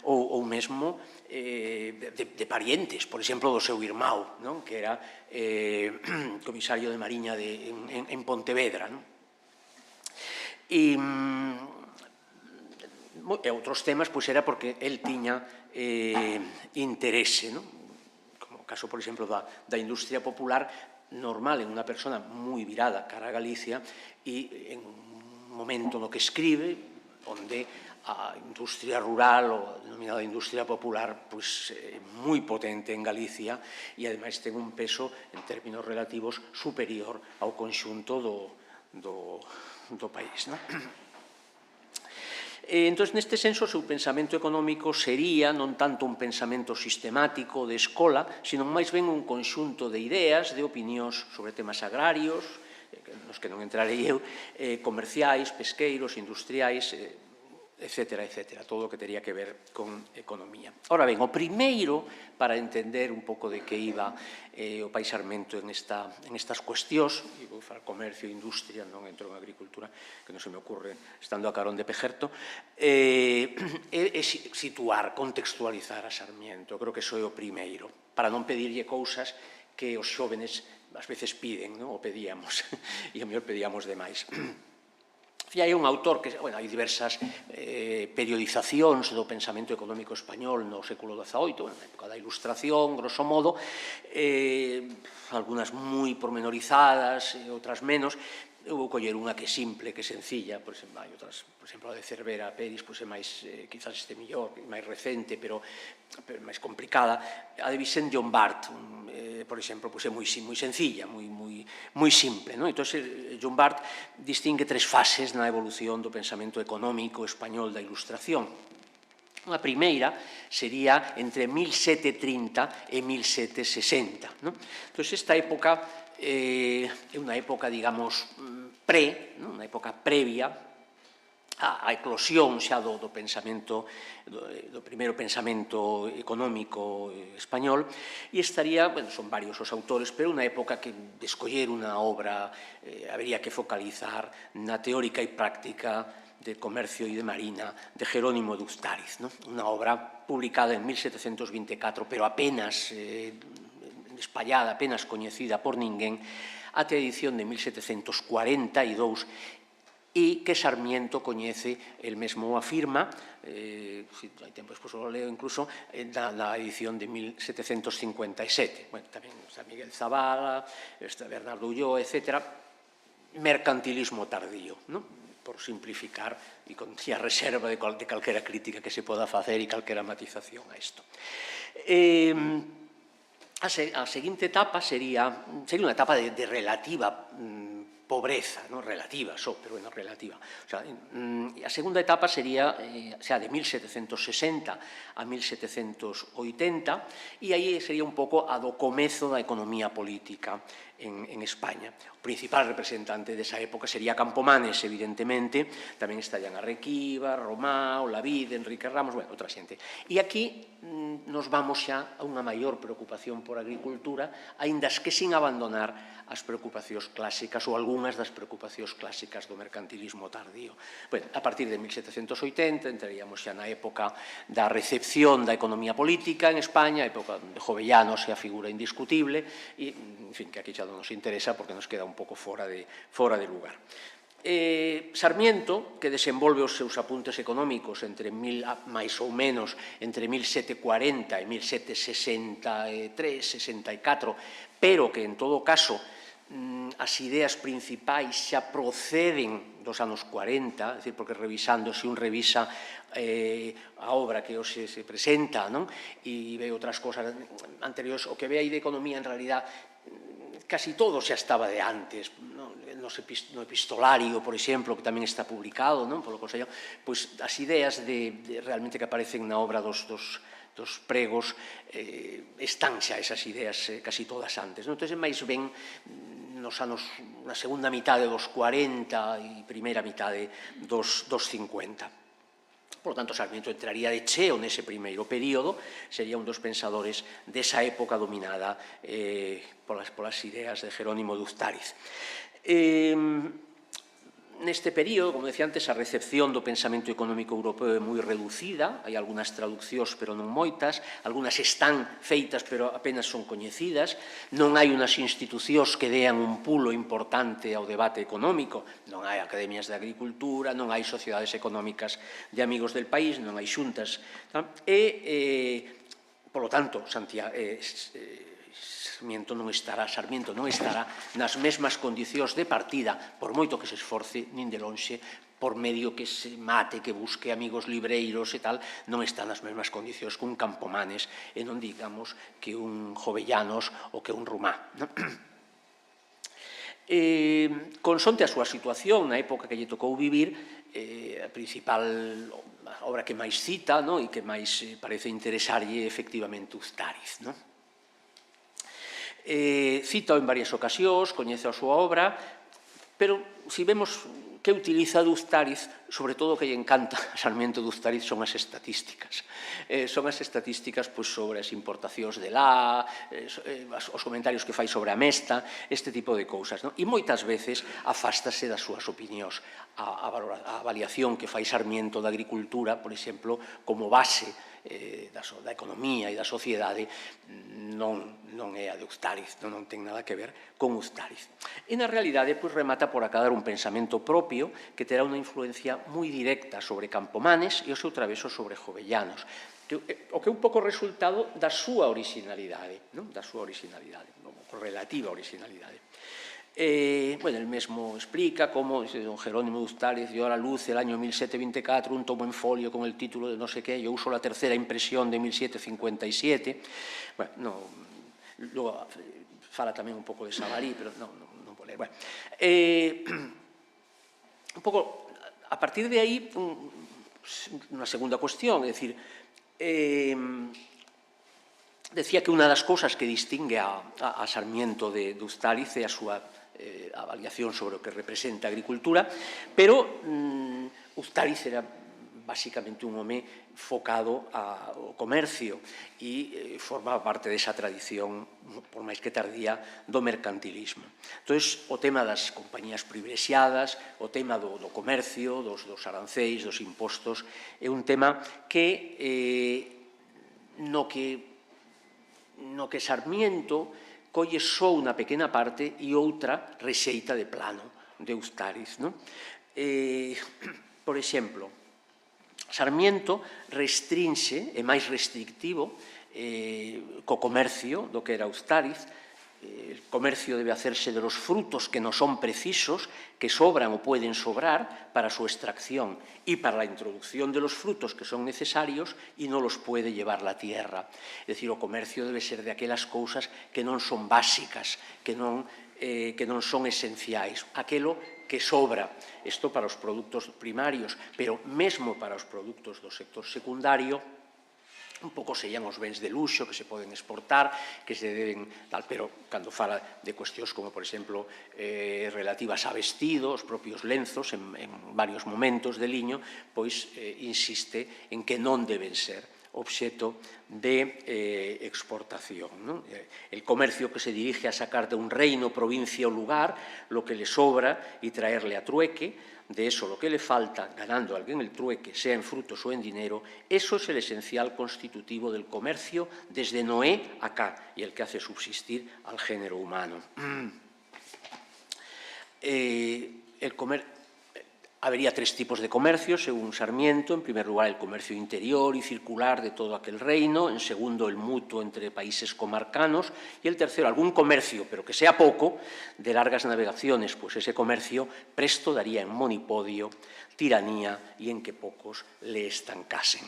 ou mesmo de parientes, por exemplo, do seu irmão, que era comisario de Mariña en Pontevedra. E outros temas era porque el tiña interese, como o caso, por exemplo, da industria popular normal en unha persona moi virada cara a Galicia e en un momento no que escribe onde a industria rural, ou a denominada industria popular, é moi potente en Galicia e, ademais, ten un peso, en términos relativos, superior ao conxunto do país. Entón, neste senso, o seu pensamento económico sería non tanto un pensamento sistemático de escola, sino máis ben un conxunto de ideas, de opinións sobre temas agrarios, nos que non entrarei eu, comerciais, pesqueiros, industriais, etcétera, etcétera, todo o que tería que ver con economía. Ora ben, o primeiro, para entender un pouco de que iba o Pai Sarmiento en estas cuestións, e vou falar comercio e industria, non entro en agricultura, que non se me ocurre estando a carón de Pejerto, é situar, contextualizar a Sarmiento. Creo que iso é o primeiro, para non pedirlle cousas que os xóvenes ás veces piden, ou pedíamos, e ao mellor pedíamos demais. Hai un autor que, hai diversas periodizacións do pensamento económico español no século XVIII, na época da Ilustración, grosso modo, algunhas moi pormenorizadas, outras menos. Eu vou coller unha que é simple, que é sencilla, por exemplo, hai outras, por exemplo, a de Cervera Peris, é máis, quizás este mellor, máis recente, pero máis complicada. A de Vicent Llombart, por exemplo, é moi sencilla, moi simple. Entón, Llombart distingue tres fases na evolución do pensamento económico español da Ilustración. Unha primeira sería entre 1730 e 1760. Entón, esta época é unha época, digamos, unha época previa a eclosión xa do pensamento, do primeiro pensamento económico español, e estaría, son varios os autores, pero unha época que, de escoller unha obra, habería que focalizar na teórica e práctica de comercio e de marina de Jerónimo de Ustariz, unha obra publicada en 1724, pero apenas espallada, apenas coñecida por ninguén, ata a edición de 1742, e que Sarmiento coñece, el mesmo afirma, se hai tempo despois o leo incluso, na edición de 1757. Tamén está Miguel Zavala, está Bernardo Ulloa, etc. Mercantilismo tardío, por simplificar, e con a reserva de calquera crítica que se poda facer e calquera matización a isto. A seguinte etapa sería unha etapa de relativa pobreza, relativa só, pero relativa. A segunda etapa sería de 1760 a 1780, e aí sería un pouco a do comezo da economía política en España. O principal representante desa época sería Campomanes, evidentemente, tamén estarían Arrequiva, Romao, Lavide, Enrique Ramos, outra xente. E aquí nos vamos xa a unha maior preocupación por a agricultura, aínda que sin abandonar as preocupacións clásicas ou algunhas das preocupacións clásicas do mercantilismo tardío. A partir de 1780 entraríamos xa na época da recepción da economía política en España, a época de Jovellanos é a figura indiscutible e, en fin, que aquí xa non nos interesa porque nos queda un pouco fora de lugar. Sarmiento, que desenvolve os seus apuntes económicos máis ou menos entre 1740 e 1763-64, pero que en todo caso as ideas principais xa proceden dos anos 40, é dicir, porque revisando, se un revisa a obra que hoxe se presenta e ve outras cosas anteriores, o que ve aí de economía en realidad casi todo xa estaba de antes, no epistolario, por exemplo, que tamén está publicado polo Consello, pois as ideas realmente que aparecen na obra dos pregos están xa esas ideas casi todas antes. Entón, máis ben na segunda mitade dos 40 e primeira mitade dos 50. Por lo tanto, Sarmiento entraría de cheo nese primeiro período, sería un dos pensadores desa época dominada polas ideas de Jerónimo de Ustariz. Neste período, como decía antes, a recepción do pensamento económico europeo é moi reducida, hai algunhas traduccións, pero non moitas, algunhas están feitas, pero apenas son coñecidas, non hai unhas institucións que dean un pulo importante ao debate económico, non hai academias de agricultura, non hai sociedades económicas de amigos del país, non hai xuntas, e, polo tanto, Sarmiento non estará nas mesmas condicións de partida, por moito que se esforce, nin de lonxe, por medio que se mate, que busque amigos libreiros e tal, non está nas mesmas condicións que un Campomanes e non digamos que un Jovellanos ou que un Rumá. Consonte a súa situación, na época que lle tocou vivir, a principal obra que máis cita e que máis parece interesarlle efectivamente Ustariz. Cita en varias ocasións, coñece a súa obra, pero se vemos que utiliza de Ustariz, sobre todo o que lle encanta a Sarmiento de Ustariz son as estatísticas. Son as estatísticas sobre as importacións de lá, os comentarios que fai sobre a mesta, este tipo de cousas. E moitas veces afástase das súas opinións. A avaliación que fai Sarmiento da agricultura, por exemplo, como base da economía e da sociedade, non é a de Ustariz, non ten nada que ver con Ustariz. E na realidade remata por acabar un pensamento propio que terá unha influencia moi directa sobre Campomanes e o seu traveso sobre Jovellanos, o que é un pouco resultado da súa originalidade, relativa originalidade. El mesmo explica como don Jerónimo de Ustariz dio a la luz el año 1724 un tomo en folio con el título de no sé qué, yo uso la tercera impresión de 1757. Luego fala tamén un pouco de Savary, pero non vou ler. Un pouco, a partir de aí, unha segunda cuestión, é dicir, decía que unha das cousas que distingue a Sarmiento de Ustariz é a súa avaliación sobre o que representa a agricultura, pero Ustariz era basicamente un home focado ao comercio e formaba parte desa tradición, por máis que tardía, do mercantilismo. Entón, o tema das compañías privilexiadas, o tema do comercio, dos aranceis, dos impostos, é un tema que no que Sarmiento colle só unha pequena parte e outra rexeita de plano de Ustariz. Por exemplo, Sarmiento restrinxe, é máis restrictivo co comercio do que era Ustariz. El comercio debe hacerse de los frutos que no son precisos, que sobran o pueden sobrar para su extracción y para la introducción de los frutos que son necesarios y no los puede llevar la tierra. Es decir, o comercio debe ser de aquelas cousas que non son básicas, que non son esenciais, aquelo que sobra. Isto para os produtos primarios, pero mesmo para os produtos do sector secundario, un pouco serían os bens de luxo que se poden exportar, que se deben tal, pero cando fala de cuestións como, por exemplo, relativas a vestidos, propios lenzos, en varios momentos de liño, pois insiste en que non deben ser obxeto de exportación, ¿no? El comercio que se dirige a sacar de un reino, provincia o lugar lo que le sobra y traerle a trueque, de eso lo que le falta, ganando a alguien el trueque, sea en frutos o en dinero, eso es el esencial constitutivo del comercio desde Noé acá y el que hace subsistir al género humano. Habría tres tipos de comercio, según Sarmiento. En primer lugar, el comercio interior y circular de todo aquel reino. En segundo, el mutuo entre países comarcanos. Y el tercero, algún comercio, pero que sea poco, de largas navegaciones, pues ese comercio presto daría en monipodio, tiranía y en que pocos le estancasen.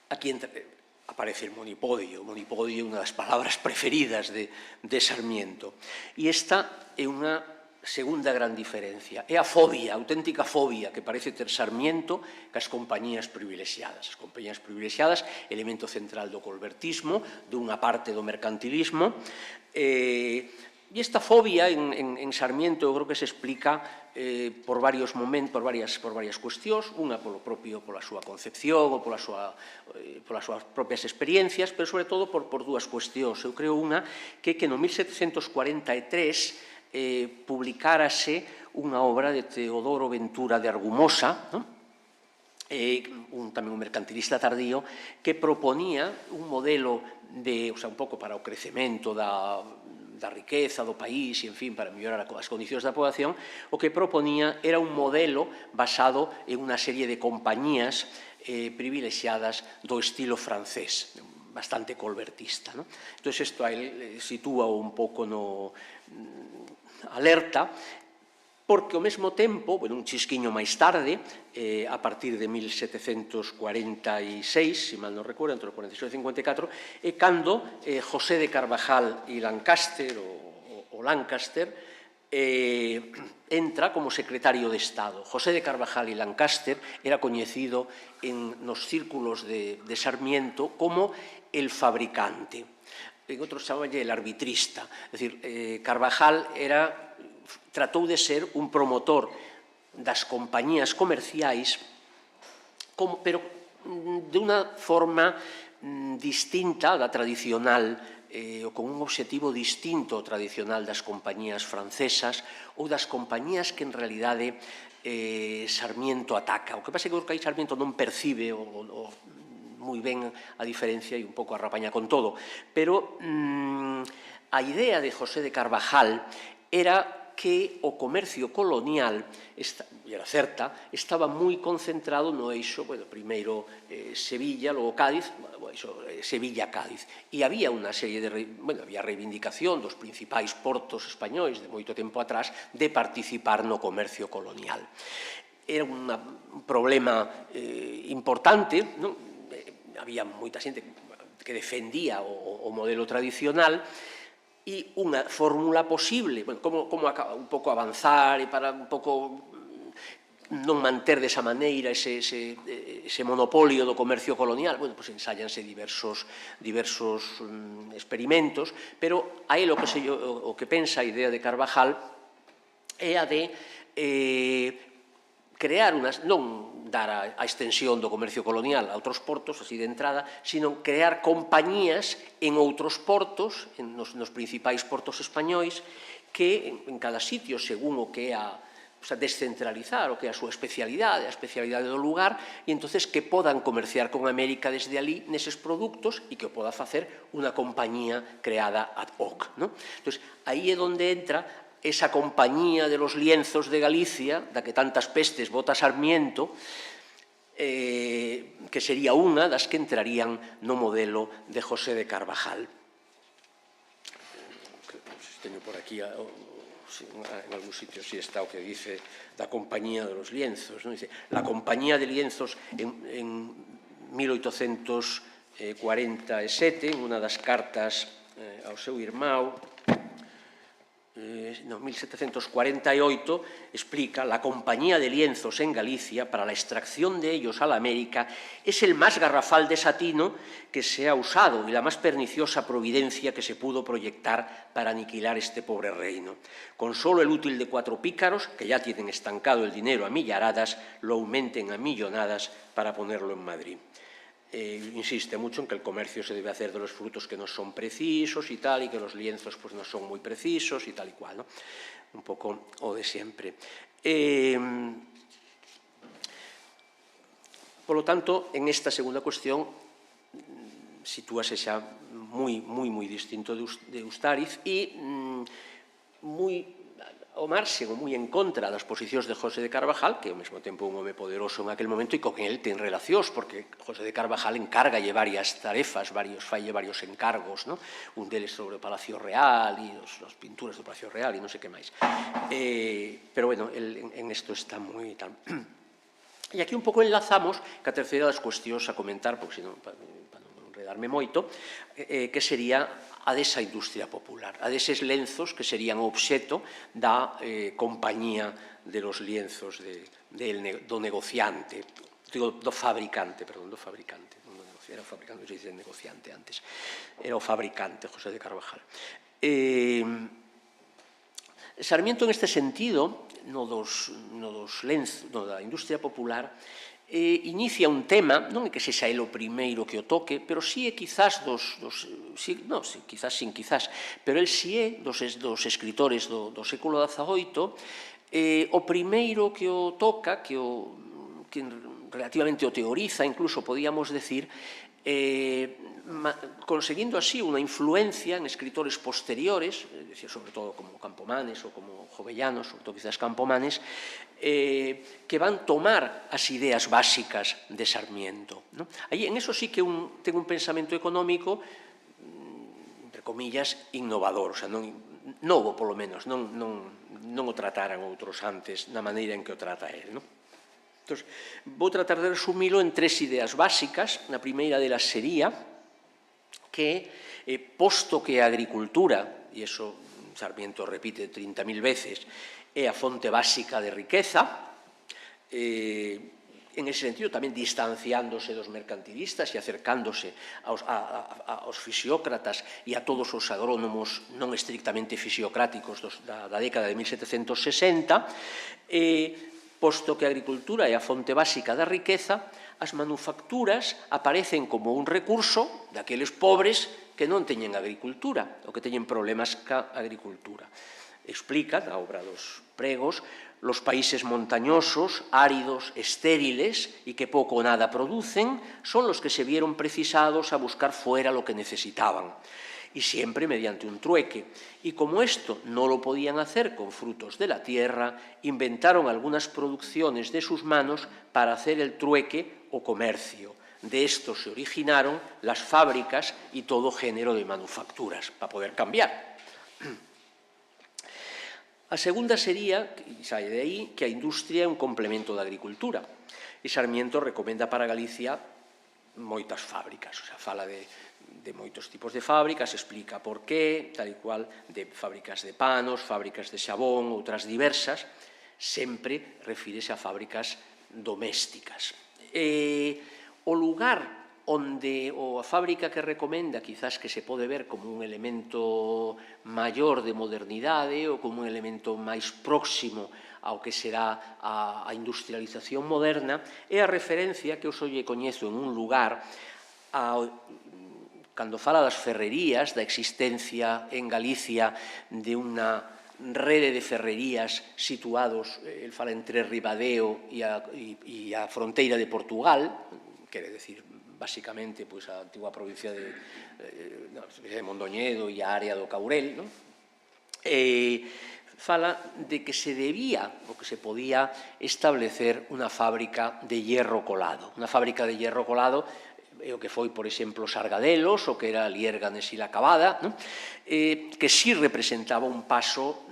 Aquí aparece el monipodio, una das palabras preferidas de Sarmiento. E esta é unha segunda gran diferencia, é a fobia, a auténtica fobia que parece ter Sarmiento cas compañías privilexiadas. As compañías privilexiadas, elemento central do colbertismo, dunha parte do mercantilismo, e esta fobia en Sarmiento eu creo que se explica por varios momentos, por varias cuestións, unha pola súa concepción ou polas súas propias experiencias, pero sobre todo por dúas cuestións. Eu creo unha que no 1743 publicárase unha obra de Teodoro Ventura de Argumosa, tamén un mercantilista tardío, que proponía un modelo un pouco para o crecemento da riqueza do país e, en fin, para mellorar as condicións da poboación, o que proponía era un modelo basado en unha serie de compañías privilexiadas do estilo francés, bastante colbertista. Entón, isto sitúa un pouco no alerta, porque ao mesmo tempo, un chisquiño máis tarde, a partir de 1746, se mal non recuerdo, entre o 46 e o 54, é cando José de Carvajal e Lancaster, entra como secretario de Estado. José de Carvajal e Lancaster era coñecido nos círculos de Sarmiento como el fabricante. En outros chamalle el arbitrista. É dicir, Carvajal tratou de ser un promotor das compañías comerciais, pero de unha forma distinta da tradicional, ou con un obxectivo distinto ao tradicional das compañías francesas ou das compañías que en realidade Sarmiento ataca. O que pasa é que aí Sarmiento non percibe moi ben a diferencia e un pouco arrapaña con todo. Pero a idea de José de Carvajal era que o comercio colonial, e era certa, estaba moi concentrado no eixo, primeiro Sevilla, logo Cádiz, Sevilla-Cádiz. E había unha serie había reivindicación dos principais portos españois de moito tempo atrás de participar no comercio colonial. Era un problema importante, había moita xente que defendía o modelo tradicional, e unha fórmula posible, como un pouco avanzar e para un pouco non manter desa maneira ese monopolio do comercio colonial, ensállanse diversos experimentos, pero aí o que pensa a idea de Carvajal é a de crear non dar a extensión do comercio colonial a outros portos, así de entrada, sino crear compañías en outros portos, nos principais portos españois, que en cada sitio, según o que é descentralizar, o que é a súa especialidade, a especialidade do lugar, e entonces que podan comerciar con América desde ali neses produtos e que o poda facer unha compañía creada ad hoc. Entón, aí é onde entra esa compañía de los lienzos de Galicia, da que tantas pestes bota Sarmiento, que sería unha das que entrarían no modelo de José de Carvajal. Teño por aquí, en algún sitio sí está o que dice da compañía de los lienzos. Dice, la compañía de lienzos en 1847, en unha das cartas ao seu irmão, 1748, explica: la compañía de lienzos en Galicia para la extracción de ellos a la América es el más garrafal desatino que se ha usado y la más perniciosa providencia que se pudo proyectar para aniquilar este pobre reino. Con solo el útil de 4 pícaros, que ya tienen estancado el dinero a millaradas, lo aumenten a millonadas para ponerlo en Madrid. insiste mucho en que el comercio se debe hacer de los frutos que no son precisos y tal, y que los lienzos pues no son muy precisos y tal y cual, ¿no? Un poco o de siempre. Por lo tanto, en esta segunda cuestión sitúase xa moi distinto de Ustariz e ao marxe ou moi en contra das posicións de José de Carvajal, que ao mesmo tempo un home poderoso en aquel momento e con quen el ten relacións, porque José de Carvajal encargalle varias tarefas, falle varios encargos, ¿no? Un deles sobre o Palacio Real e as pinturas do Palacio Real e non sei que máis. Pero, bueno, en isto está moi tal. E aquí un pouco enlazamos que a terceira das cuestións a comentar, porque senón, para non enredarme moito, que sería a desa industria popular, a deses lenzos que serían o obxeto da compañía de los lienzos do negociante, do fabricante, era o fabricante, non se dice negociante antes, era o fabricante, José de Carvajal. Sarmiento, en este sentido, no da industria popular, inicia un tema, non é que sexa el o primeiro que o toque, pero sí é quizás pero el sí é dos escritores do século XVIII, o primeiro que o toca, que relativamente o teoriza, incluso podíamos decir, conseguindo así unha influencia en escritores posteriores, sobre todo como Campomanes ou como Jovellanos, sobre todo quizás Campomanes, que van tomar as ideas básicas de Sarmiento. Aí, en eso sí que ten un pensamento económico, entre comillas, innovador, o sea, novo, polo menos, non o trataran outros antes na maneira en que o trata él. Entón, vou tratar de resumilo en tres ideas básicas. Na primeira delas sería que, posto que a agricultura, e iso Sarmiento repite 30.000 veces, é a fonte básica de riqueza, en ese sentido tamén distanciándose dos mercantilistas e acercándose aos fisiócratas e a todos os agrónomos non estrictamente fisiocráticos da década de 1760, posto que a agricultura é a fonte básica da riqueza, as manufacturas aparecen como un recurso daqueles pobres que non teñen agricultura ou que teñen problemas ca agricultura. Explica, na obra dos Pregos, los países montañosos, áridos, estériles y que poco o nada producen, son los que se vieron precisados a buscar fuera lo que necesitaban, y siempre mediante un trueque. Y como esto no lo podían hacer con frutos de la tierra, inventaron algunas producciones de sus manos para hacer el trueque o comercio. De esto se originaron las fábricas y todo género de manufacturas, para poder cambiar. A segunda sería, e sae de aí, que a industria é un complemento da agricultura. E Sarmiento recomenda para Galicia moitas fábricas, o sea, fala de moitos tipos de fábricas, explica por qué, tal e cual, de fábricas de panos, fábricas de xabón, outras diversas, sempre refírese a fábricas domésticas. O lugar onde a fábrica que recomenda quizás que se pode ver como un elemento maior de modernidade ou como un elemento máis próximo ao que será a industrialización moderna é a referencia que eu só lle coñezo en un lugar cando fala das ferrerías, da existencia en Galicia de unha rede de ferrerías situados, el fala entre Ribadeo e a fronteira de Portugal, quere decir basicamente a antigua provincia de Mondoñedo e a área do Caurel, fala de que se debía ou que se podía establecer unha fábrica de hierro colado. Unha fábrica de hierro colado é o que foi, por exemplo, Sargadelos, o que era Liérganes e La Cavada, que sí representaba un paso,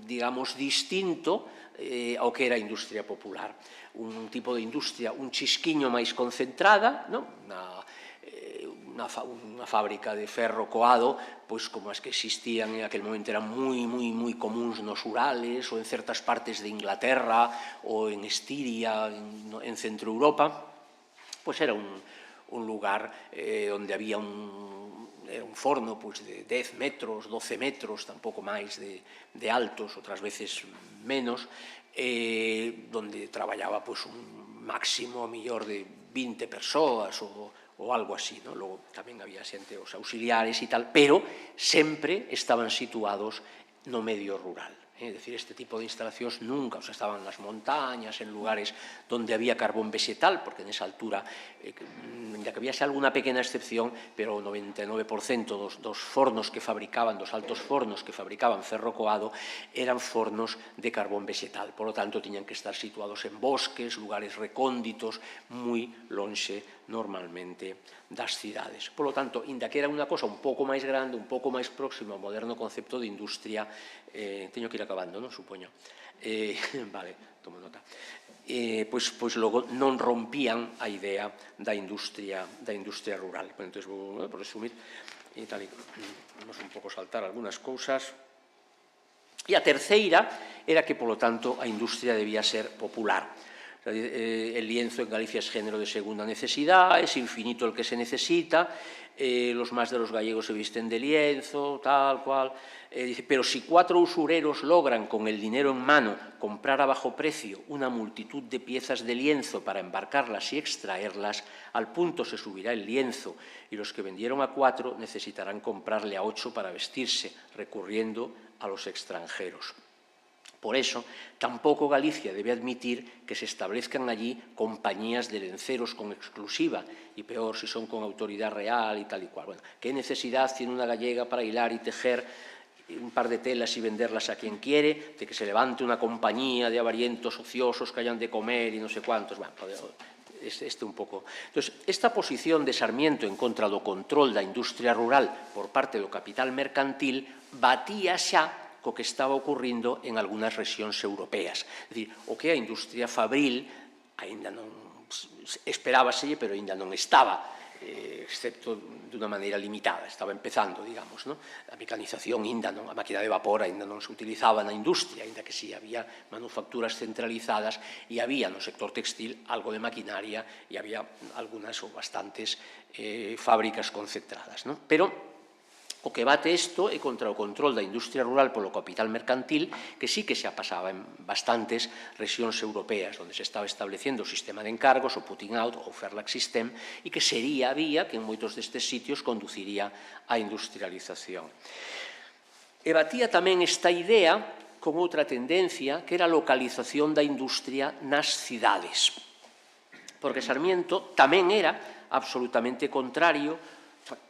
digamos, distinto ao que era a industria popular. Un tipo de industria un chisquiño máis concentrada, unha fábrica de ferro coado, pois como as que existían en aquel momento eran moi comuns nos Urales ou en certas partes de Inglaterra ou en Estiria, en Centro Europa, pois era un lugar onde había un forno de 10 metros, 12 metros, tampouco máis de altos, outras veces menos, donde traballaba un máximo, a mellor, de 20 persoas ou algo así, ¿no? Logo tamén había xente, os auxiliares e tal, pero sempre estaban situados no medio rural. É dicir, este tipo de instalacións nunca, estaban nas montañas, en lugares donde había carbón vegetal, porque nesa altura, ainda que habíase alguna pequena excepción, pero o 99% dos fornos que fabricaban, dos altos fornos que fabricaban ferro coado, eran fornos de carbón vegetal. Por lo tanto, tiñan que estar situados en bosques, lugares recónditos, moi lonxe normalmente das cidades. Por lo tanto, inda que era unha cosa un pouco máis grande, un pouco máis próximo ao moderno concepto de industria, teño que ir acabando, non? Supoño. Vale, tomo nota. Pois logo non rompían a idea da industria rural. Entón, por resumir, e tal, vamos un pouco saltar algunhas cousas. E a terceira era que, polo tanto, a industria debía ser popular. El lienzo en Galicia es género de segunda necesidad, es infinito el que se necesita, los más de los gallegos se visten de lienzo, tal cual. Dice, pero si 4 usureros logran con el dinero en mano comprar a bajo precio una multitud de piezas de lienzo para embarcarlas y extraerlas, al punto se subirá el lienzo y los que vendieron a 4 necesitarán comprarle a 8 para vestirse, recurriendo a los extranjeros. Por eso, tampoco Galicia debe admitir que se establezcan allí compañías de lenceros con exclusiva, y peor si son con autoridad real y tal y cual. Bueno, ¿qué necesidad tiene una gallega para hilar y tejer un par de telas y venderlas a quien quiere, de que se levante una compañía de avarientos ociosos que hayan de comer y no sé cuántos? Bueno, un pouco. Entonces, esta posición de Sarmiento en contra do control da industria rural por parte do capital mercantil batía xa co que estaba ocurrindo en algunhas rexións europeas. É dicir, o que a industria fabril aínda non esperábaselle, pero aínda non estaba, excepto dunha maneira limitada, estaba empezando, digamos, non? A mecanización aínda non, a máquina de vapor aínda non se utilizaba na industria, aínda que si había manufacturas centralizadas e había no sector textil algo de maquinaria e había algunhas ou bastantes fábricas concentradas, non? Pero o que bate isto é contra o control da industria rural polo capital mercantil, que sí que xa pasaba en bastantes rexións europeas, onde se estaba establecendo o sistema de encargos, o putting out, o Fairlax System, e que sería a vía que en moitos destes sitios conduciría á industrialización. E batía tamén esta idea con outra tendencia, que era a localización da industria nas cidades. Porque Sarmiento tamén era absolutamente contrario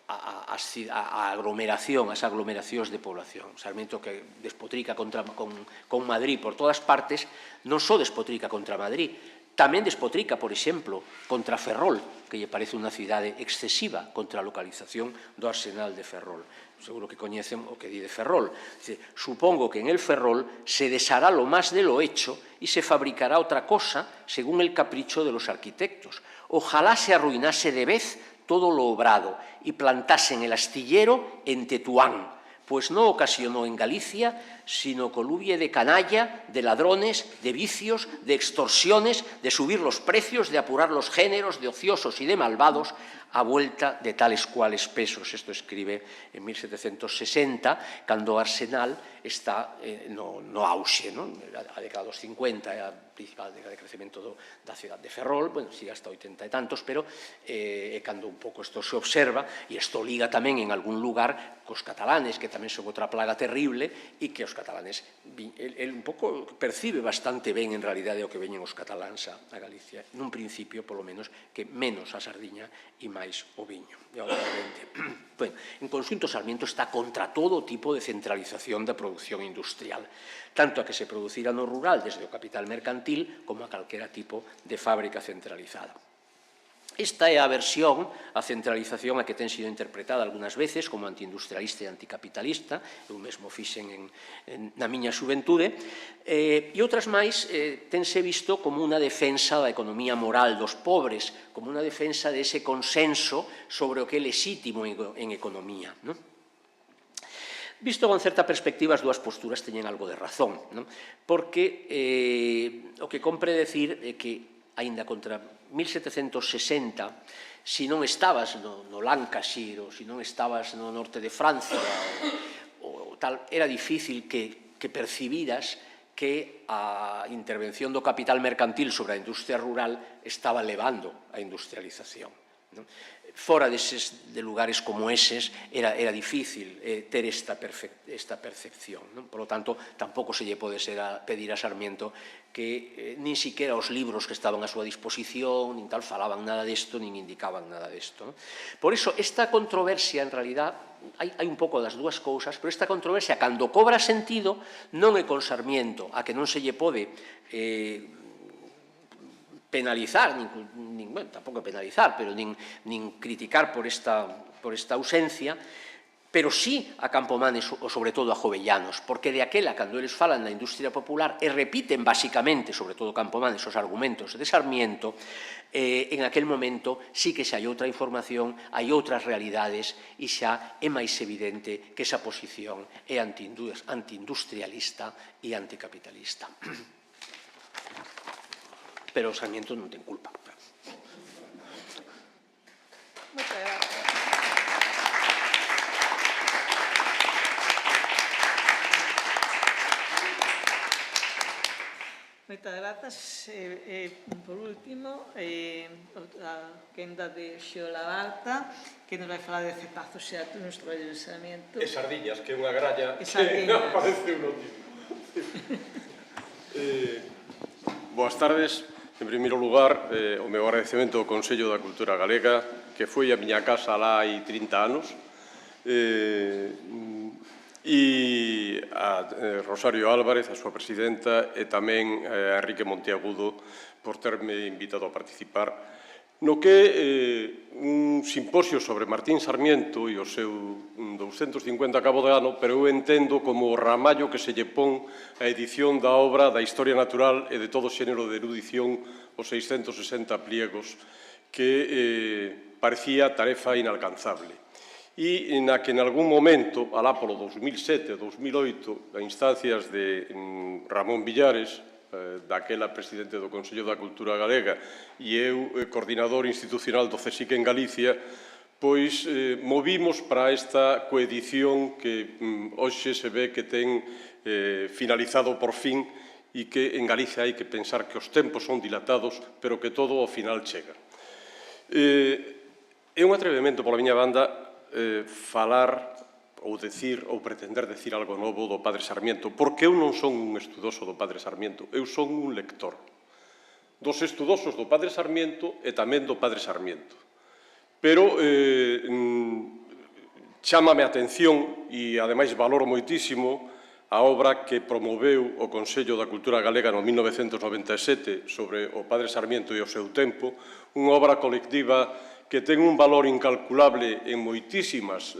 a aglomeración, as aglomeracións de población. Sarmiento, que despotrica con Madrid por todas partes, non só despotrica contra Madrid, tamén despotrica, por exemplo, contra Ferrol, que lle parece unha cidade excesiva contra a localización do arsenal de Ferrol. Seguro que coñecen o que di de Ferrol. Dice, supongo que en el Ferrol se deshará lo más de lo hecho y se fabricará otra cosa según el capricho de los arquitectos. Ojalá se arruinase de vez todo lo obrado y plantasen el astillero en Tetuán, pues no ocasionó en Galicia sino coluvie de canalla, de ladrones, de vicios, de extorsiones, de subir los precios, de apurar los géneros, de ociosos y de malvados, a vuelta de tales cuales pesos. Esto escribe en 1760, cando o Arsenal está no auxe, a década dos 50, a principal década de crecemento da cidade de Ferrol, bueno, sigue hasta 80 e tantos, pero cando un pouco isto se observa, e isto liga tamén en algún lugar cos catalanes, que tamén son outra plaga terrible, e que os catalanes, el un pouco percibe bastante ben en realidade o que veñen os cataláns a Galicia, nun principio, polo menos, que menos a sardiña e máis o viño. Bueno, en conxunto, Sarmiento está contra todo tipo de centralización da produción industrial, tanto a que se producira no rural desde o capital mercantil como a calquera tipo de fábrica centralizada. Esta é a versión, a centralización a que ten sido interpretada algunhas veces como antiindustrialista e anticapitalista, eu mesmo fixen na miña xuventude, e outras máis tense visto como unha defensa da economía moral dos pobres, como unha defensa dese consenso sobre o que é lexítimo en economía. Visto con certa perspectiva, as dúas posturas teñen algo de razón, porque o que compre decir é que, aínda contra 1760, se non estabas no Lancashire ou se non estabas no norte de Francia ou tal, era difícil que percibiras que a intervención do capital mercantil sobre a industria rural estaba levando a industrialización. Fora de lugares como eses era difícil ter esta percepción. Por lo tanto, tampouco se lle pode pedir a Sarmiento que nin siquiera os libros que estaban a súa disposición nin tal falaban nada desto, nin indicaban nada desto. Por iso, esta controversia, en realidad, hai un pouco das dúas cousas, pero esta controversia, cando cobra sentido, non é con Sarmiento, a que non se lle pode penalizar, tampouco penalizar, pero nin criticar por esta ausencia, pero sí a Campomanes ou sobre todo a Jovellanos, porque de aquela, cando eles falan da industria popular e repiten basicamente, sobre todo Campomanes, os argumentos de Sarmiento, en aquel momento sí que xa hai outra información, hai outras realidades e xa é máis evidente que esa posición é antiindustrialista e anticapitalista. Pero Sarmiento non ten culpa. Muchas gracias. Moitas grazas. Por último, a quenda de Xeo Labarta, que nos vai falar de cepazos e atunos do Valle do Sarmiento. E sardiñas, que é unha gralla E que sardiñas. aparece un título. Boas tardes. En primeiro lugar, o meu agradecemento ao Consello da Cultura Galega, que foi a miña casa lá hai 30 anos, e a Rosario Álvarez, a súa presidenta, e tamén a Enrique Monteagudo por terme invitado a participar no que un simposio sobre Martín Sarmiento e o seu 250 cabo de ano, pero eu entendo como o ramallo que se lle pon a edición da obra da Historia Natural e de todo xénero de erudición, os 660 pliegos, que parecía tarefa inalcanzable. E na que en algún momento, alá polo 2007 ou 2008, a instancias de Ramón Villares, daquela presidente do Consello da Cultura Galega, e eu, coordinador institucional do CSIC en Galicia, pois movimos para esta coedición que hoxe se ve que ten finalizado por fin e que en Galicia hai que pensar que os tempos son dilatados, pero que todo ao final chega. É un atrevemento pola miña banda falar ou decir, ou pretender decir algo novo do Padre Sarmiento, porque eu non son un estudoso do Padre Sarmiento, eu son un lector dos estudosos do Padre Sarmiento e tamén do Padre Sarmiento. Pero chámame a atención e, ademais, valoro moitísimo a obra que promoveu o Consello da Cultura Galega no 1997 sobre o Padre Sarmiento e o seu tempo, unha obra colectiva que ten un valor incalculable en moitísimas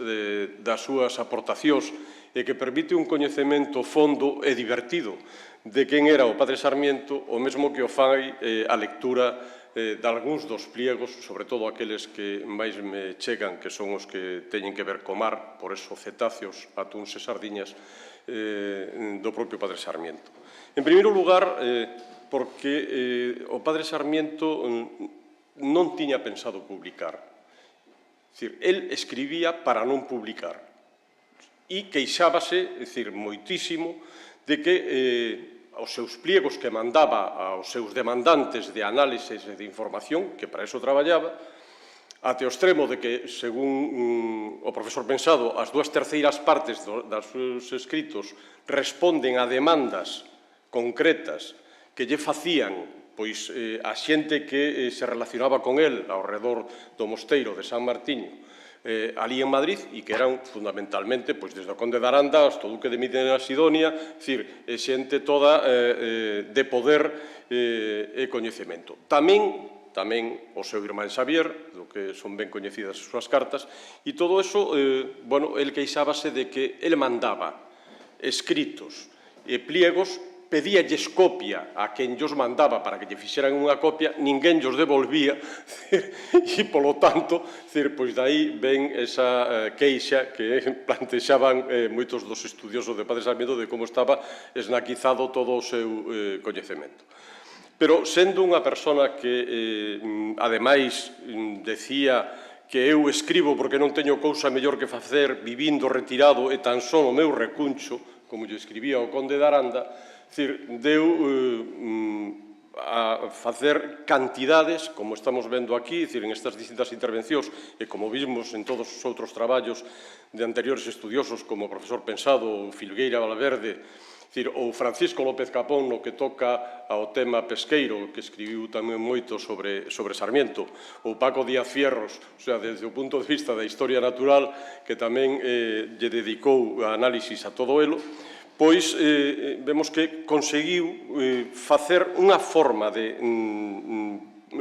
das súas aportacións e que permite un coñecemento fondo e divertido de quen era o Padre Sarmiento, o mesmo que o fai a lectura de algúns dos pliegos, sobre todo aqueles que máis me chegan, que son os que teñen que ver co mar, por eso cetáceos, atúns e sardiñas, do propio Padre Sarmiento. En primeiro lugar, porque o Padre Sarmiento non tiña pensado publicar. El escribía para non publicar. E queixábase, moitísimo, de que os seus pliegos que mandaba aos seus demandantes de análisis e de información, que para eso traballaba, até o extremo de que, según o profesor Pensado, as 2/3 partes dos seus escritos responden a demandas concretas que lle facían pois a xente que se relacionaba con el ao redor do mosteiro de San Martiño ali en Madrid e que eran fundamentalmente desde o conde de Aranda hasta o duque de Medina Sidonia, xente toda de poder e coñecemento. Tamén o seu irmán Xavier, do que son ben coñecidas as súas cartas, e todo eso, el queixábase de que el mandaba escritos e pliegos, pedíalles copia a quen llos mandaba para que lle fixeran unha copia, ninguén llos devolvía, e, polo tanto, pois dai ven esa queixa que plantexaban moitos dos estudiosos de Padre Sarmiento de como estaba esnaquizado todo o seu coñecemento. Pero, sendo unha persona que, ademais, decía que eu escribo porque non teño cousa mellor que facer vivindo retirado e tan só no meu recuncho, como lle escribía o conde de Aranda, deu a facer cantidades, como estamos vendo aquí, en estas distintas intervencións, e como vimos en todos os outros traballos de anteriores estudiosos, como o profesor Pensado, ou Filgueira Valverde, ou Francisco López Capón, no que toca ao tema pesqueiro, que escribiu tamén moito sobre Sarmiento, ou Paco Díaz Fierros, desde o punto de vista da historia natural, que tamén lle dedicou a análisis a todo elo, pois vemos que conseguiu facer unha forma de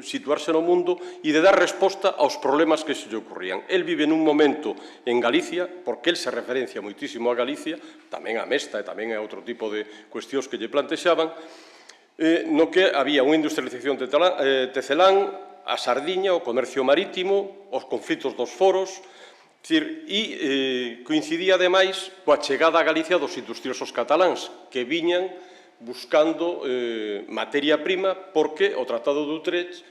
situarse no mundo e de dar resposta aos problemas que se lle ocurrían. El vive nun momento en Galicia, porque el se referencia moitísimo a Galicia, tamén a Mesta e tamén a outro tipo de cuestións que lle plantexaban, no que había unha industrialización tecelán, a sardiña, o comercio marítimo, os conflitos dos foros, e coincidía, ademais, coa chegada a Galicia dos industriosos cataláns, que viñan buscando materia prima porque o Tratado de Utrecht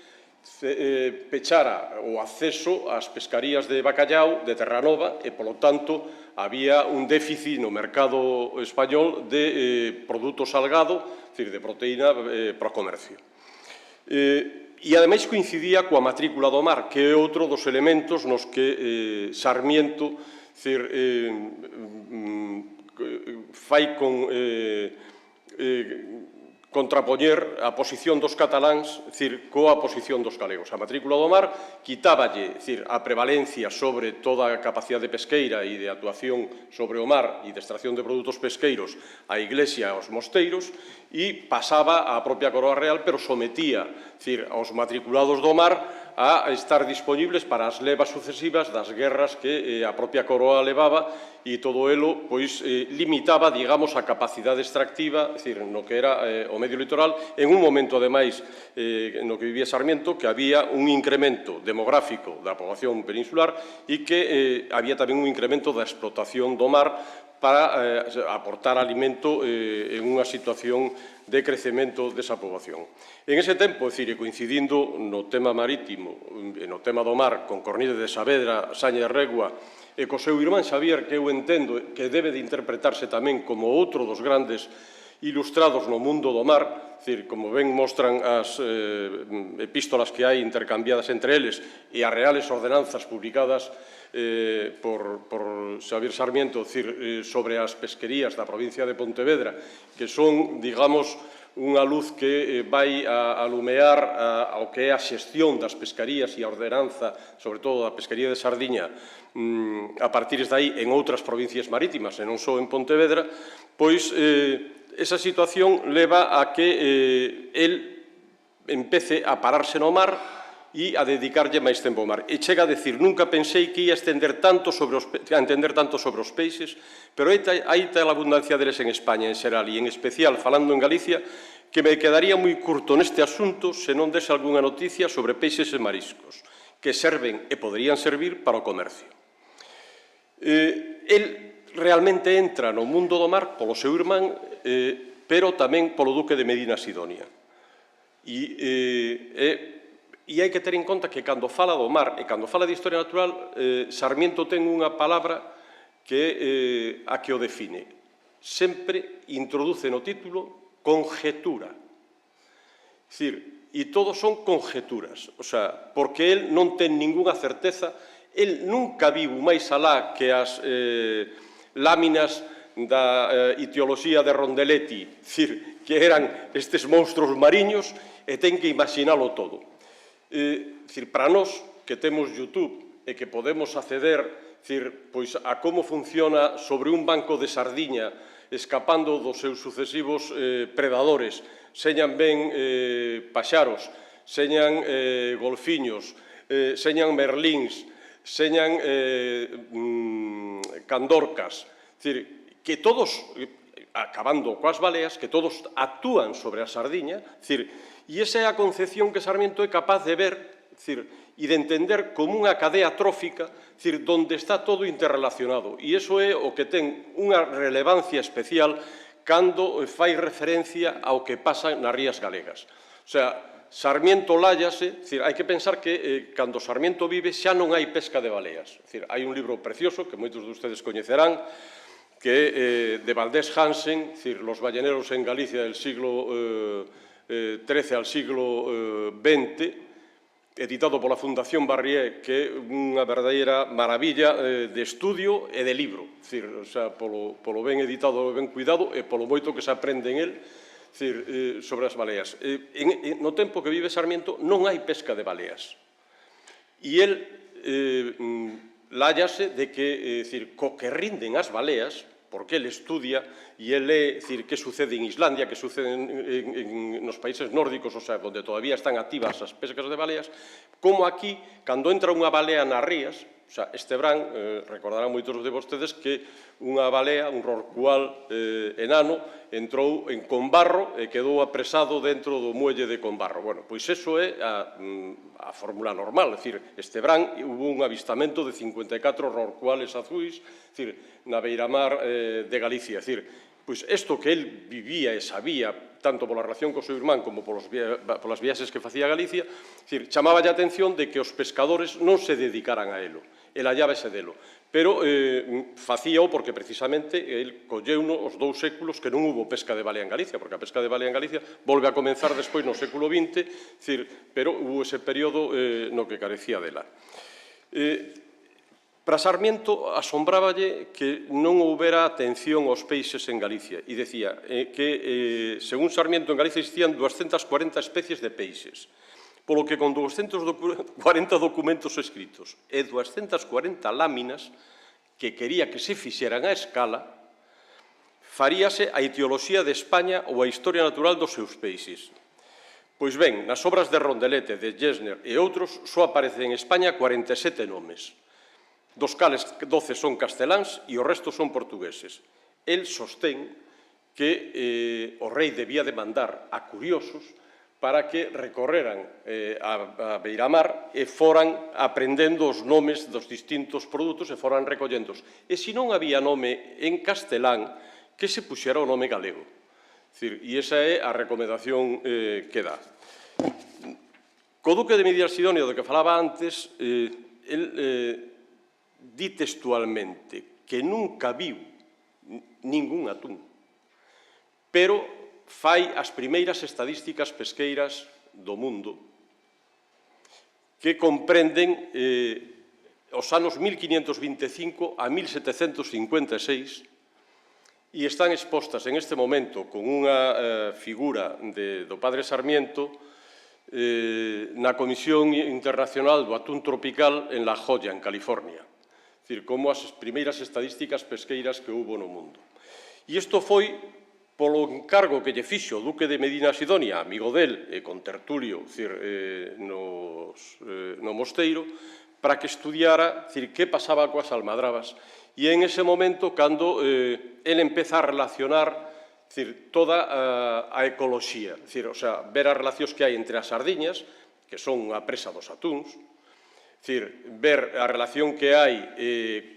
pechara o acceso ás pescarías de bacallau de Terranova e, polo tanto, había un déficit no mercado español de produto salgado, de proteína para o comercio. E, ademais, coincidía coa matrícula do mar, que é outro dos elementos nos que Sarmiento fai contrapoñer a posición dos cataláns coa posición dos galegos. A matrícula do mar quitáballe a prevalencia sobre toda a capacidade pesqueira e de actuación sobre o mar e de extracción de produtos pesqueiros á Iglesia e aos mosteiros e pasaba á propia Coroa Real, pero sometía aos matriculados do mar a estar disponibles para as levas sucesivas das guerras que a propia Coroa levaba e todo elo limitaba, digamos, a capacidade extractiva, no que era o medio litoral, en un momento, ademais, no que vivía Sarmiento, que había un incremento demográfico da poboación peninsular e que había tamén un incremento da explotación do mar para aportar alimento en unha situación de crecemento desa poboación. En ese tempo, coincidindo no tema marítimo e no tema do mar con Cornide de Saavedra, Saña de Regua e co seu irmán Xavier, que eu entendo que debe de interpretarse tamén como outro dos grandes ilustrados no mundo do mar, como ben mostran as epístolas que hai intercambiadas entre eles e as reales ordenanzas publicadas por Xavier Sarmiento sobre as pesquerías da provincia de Pontevedra, que son, digamos, unha luz que vai a alumear ao que é a xestión das pescarías e a ordenanza, sobre todo da pesquería de Sardiña, a partir de aí en outras provincias marítimas, e non só en Pontevedra, pois esa situación leva a que el empece a pararse no mar e a dedicarlle máis tempo ao mar. E chega a decir, nunca pensei que ia entender tanto sobre os peixes, pero hai tal abundancia deles en España, en xeral, e en especial, falando en Galicia, que me quedaría moi curto neste asunto se non dese algunha noticia sobre peixes e mariscos, que serven e poderían servir para o comercio. El realmente entra no mundo do mar polo seu irmán, pero tamén polo duque de Medina Sidonia. E hai que ter en conta que cando fala do mar e cando fala de historia natural, Sarmiento ten unha palabra que é a que o define. Sempre introduce no título conjetura. É dicir, e todos son conjeturas, porque el non ten ningunha certeza, el nunca viu máis alá que as láminas da etioloxía de Rondelletti, que eran estes monstruos mariños, e ten que imaginalo todo. Para nós, que temos YouTube e que podemos acceder a como funciona sobre un banco de sardiña escapando dos seus sucesivos predadores, señan ben paxaros, señan golfiños, señan merlíns, señan candorcas, que todos, acabando coas baleas, que todos actúan sobre a sardiña, e esa é a concepción que Sarmiento é capaz de ver e de entender como unha cadea trófica, donde está todo interrelacionado. E iso é o que ten unha relevancia especial cando fai referencia ao que pasa nas rías galegas. Sarmiento lállase, hai que pensar que cando Sarmiento vive xa non hai pesca de baleas. Hai un libro precioso que moitos de ustedes coñecerán, que de Valdés Hansen, es decir, Los balleneros en Galicia del siglo XIII al siglo XX, editado pola Fundación Barrié, que é unha verdadeira maravilla de estudio e de libro, es decir, o sea, polo ben editado, ben cuidado e polo moito que se aprende en el, es decir, sobre as baleas. No tempo que vive Sarmiento non hai pesca de baleas. E el lállase de que, es decir, co que rinden as baleas, porque ele estudia e ele, decir, que sucede en Islandia, que sucede nos países nórdicos, o sea, onde todavía están activas as pescas de baleas, como aquí, cando entra unha balea nas rías, o sea, este verán, recordarán moitos de vostedes que unha balea, un rorcual enano, entrou en Combarro e quedou apresado dentro do muelle de Combarro. Bueno, pois eso é a fórmula normal, é dicir, este verán hubo un avistamento de 54 rorcuales azuis, é dicir, na beiramar de Galicia, é dicir, pois isto que el vivía e sabía, tanto pola relación co seu irmán como polas viaxes que facía a Galicia, é dicir, chamaba a atención de que os pescadores non se dedicaran a elo, el hallábase delo. Pero facíao porque precisamente el colleuno os 2 séculos que non hubo pesca de balea en Galicia, porque a pesca de balea en Galicia volve a comenzar despois no século XX, pero hubo ese período no que carecía dela. Para Sarmiento asombráballe que non houbera atención aos peixes en Galicia e decía que, según Sarmiento, en Galicia existían 240 especies de peixes, polo que con 240 documentos escritos e 240 láminas que quería que se fixeran a escala, faríase a etioloxía de España ou a historia natural dos seus peixes. Pois ben, nas obras de Rondelete, de Gesner e outros, só aparecen en España 47 nomes, dos cales 12 son casteláns e o resto son portugueses. El sostén que o rei debía de mandar a curiosos para que recorreran a beiramar e foran aprendendo os nomes dos distintos produtos e foran recollendos. E se non había nome en castelán, que se puxera o nome galego. E esa é a recomendación que dá. Co duque de Medina Sidonio, do que falaba antes, el di textualmente que nunca viu ningún atún, pero fai as primeiras estadísticas pesqueiras do mundo que comprenden os anos 1525 a 1756 e están expostas en este momento con unha figura do padre Sarmiento na Comisión Internacional do Atún Tropical en La Joya, en California. É dicir, como as primeiras estadísticas pesqueiras que houbo no mundo. E isto foi polo encargo que lle fixo o duque de Medina Sidonia, amigo del, e con tertulio no mosteiro, para que estudiara que pasaba coas almadrabas. E en ese momento, cando el empeza a relacionar toda a ecoloxía, o sea, ver as relacións que hai entre as sardiñas, que son a presa dos atúns, ver a relación que hai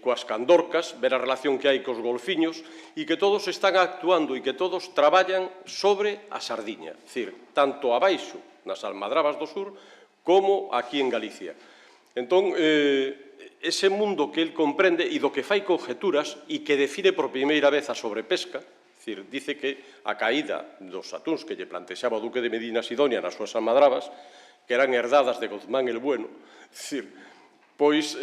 coas candorcas, ver a relación que hai cos golfiños e que todos están actuando e que todos traballan sobre a sardiña, tanto abaixo nas almadrabas do sur como aquí en Galicia. Entón, ese mundo que el comprende e do que fai conjeturas e que define por primeira vez a sobrepesca, dice que a caída dos atúns que lle plantexaba o duque de Medina Sidonia nas súas almadrabas, que eran herdadas de Guzmán el Bueno, pois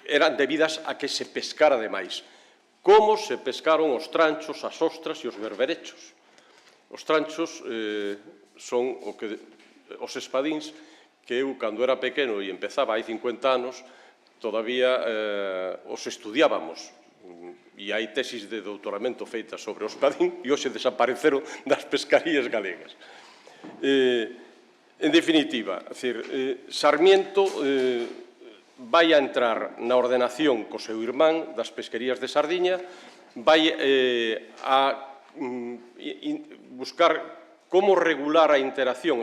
eran debidas a que se pescara demais. Como se pescaron os tranchos, as ostras e os berberechos. Os tranchos son os espadíns que eu, cando era pequeno e empezaba hai 50 anos, todavía os estudiábamos. E hai tesis de doutoramento feitas sobre o espadín e hoxe desapareceron das pescarías galegas. En definitiva, Sarmiento vai a entrar na ordenación co seu irmán das pesquerías de Sardiña, vai a buscar como regular a interacción,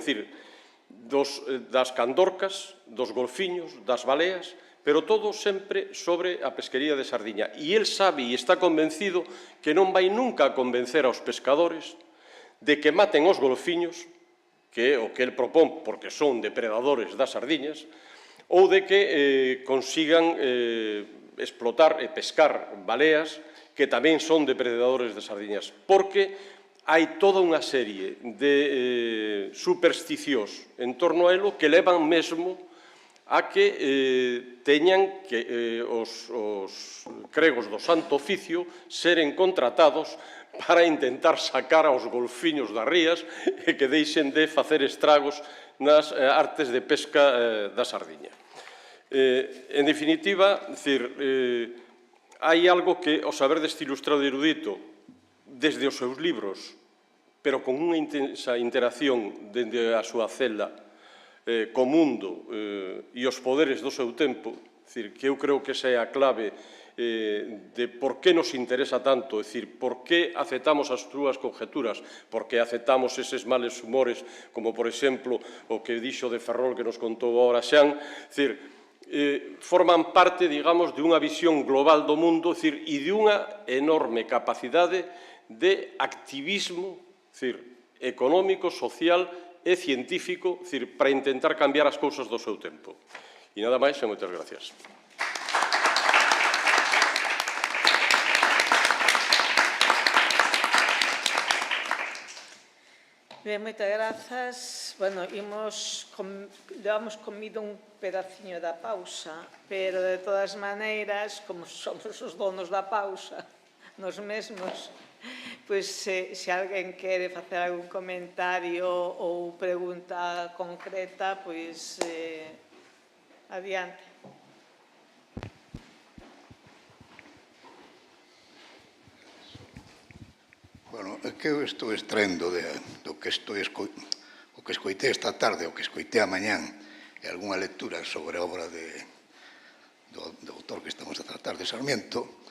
das candorcas, dos golfiños, das baleas, pero todo sempre sobre a pesquería de Sardiña. E el sabe e está convencido que non vai nunca a convencer aos pescadores de que maten os golfiños, que é o que el propón porque son depredadores das sardiñas, ou de que consigan explotar e pescar baleas que tamén son depredadores de sardiñas, porque hai toda unha serie de supersticións en torno a elo que levan mesmo a que teñan que os cregos do Santo Oficio seren contratados para intentar sacar aos golfiños das rías e que deixen de facer estragos nas artes de pesca da sardiña. En definitiva, hai algo que o saber deste ilustrado erudito, desde os seus libros, pero con unha intensa interacción dende a súa celda co mundo e os poderes do seu tempo, que eu creo que esa é a clave de por que nos interesa tanto, por que aceptamos as súas conjeturas, por que aceptamos eses males humores, como, por exemplo, o que dixo de Ferrol que nos contou agora Xan, forman parte, digamos, de unha visión global do mundo e de unha enorme capacidade de activismo económico, social e científico para intentar cambiar as cousas do seu tempo. E nada máis e moitas gracias. Ben, moitas grazas. Bueno, levamos comido un pedaciño da pausa, pero de todas maneiras, como somos os donos da pausa, nos mesmos, pois se alguén quere facer algún comentario ou pregunta concreta, pois adiante. Bueno, é que eu estou extraendo do que o que escoitei esta tarde, o que escoitei a mañán, e algunha lectura sobre a obra do autor que estamos a tratar, de Sarmiento,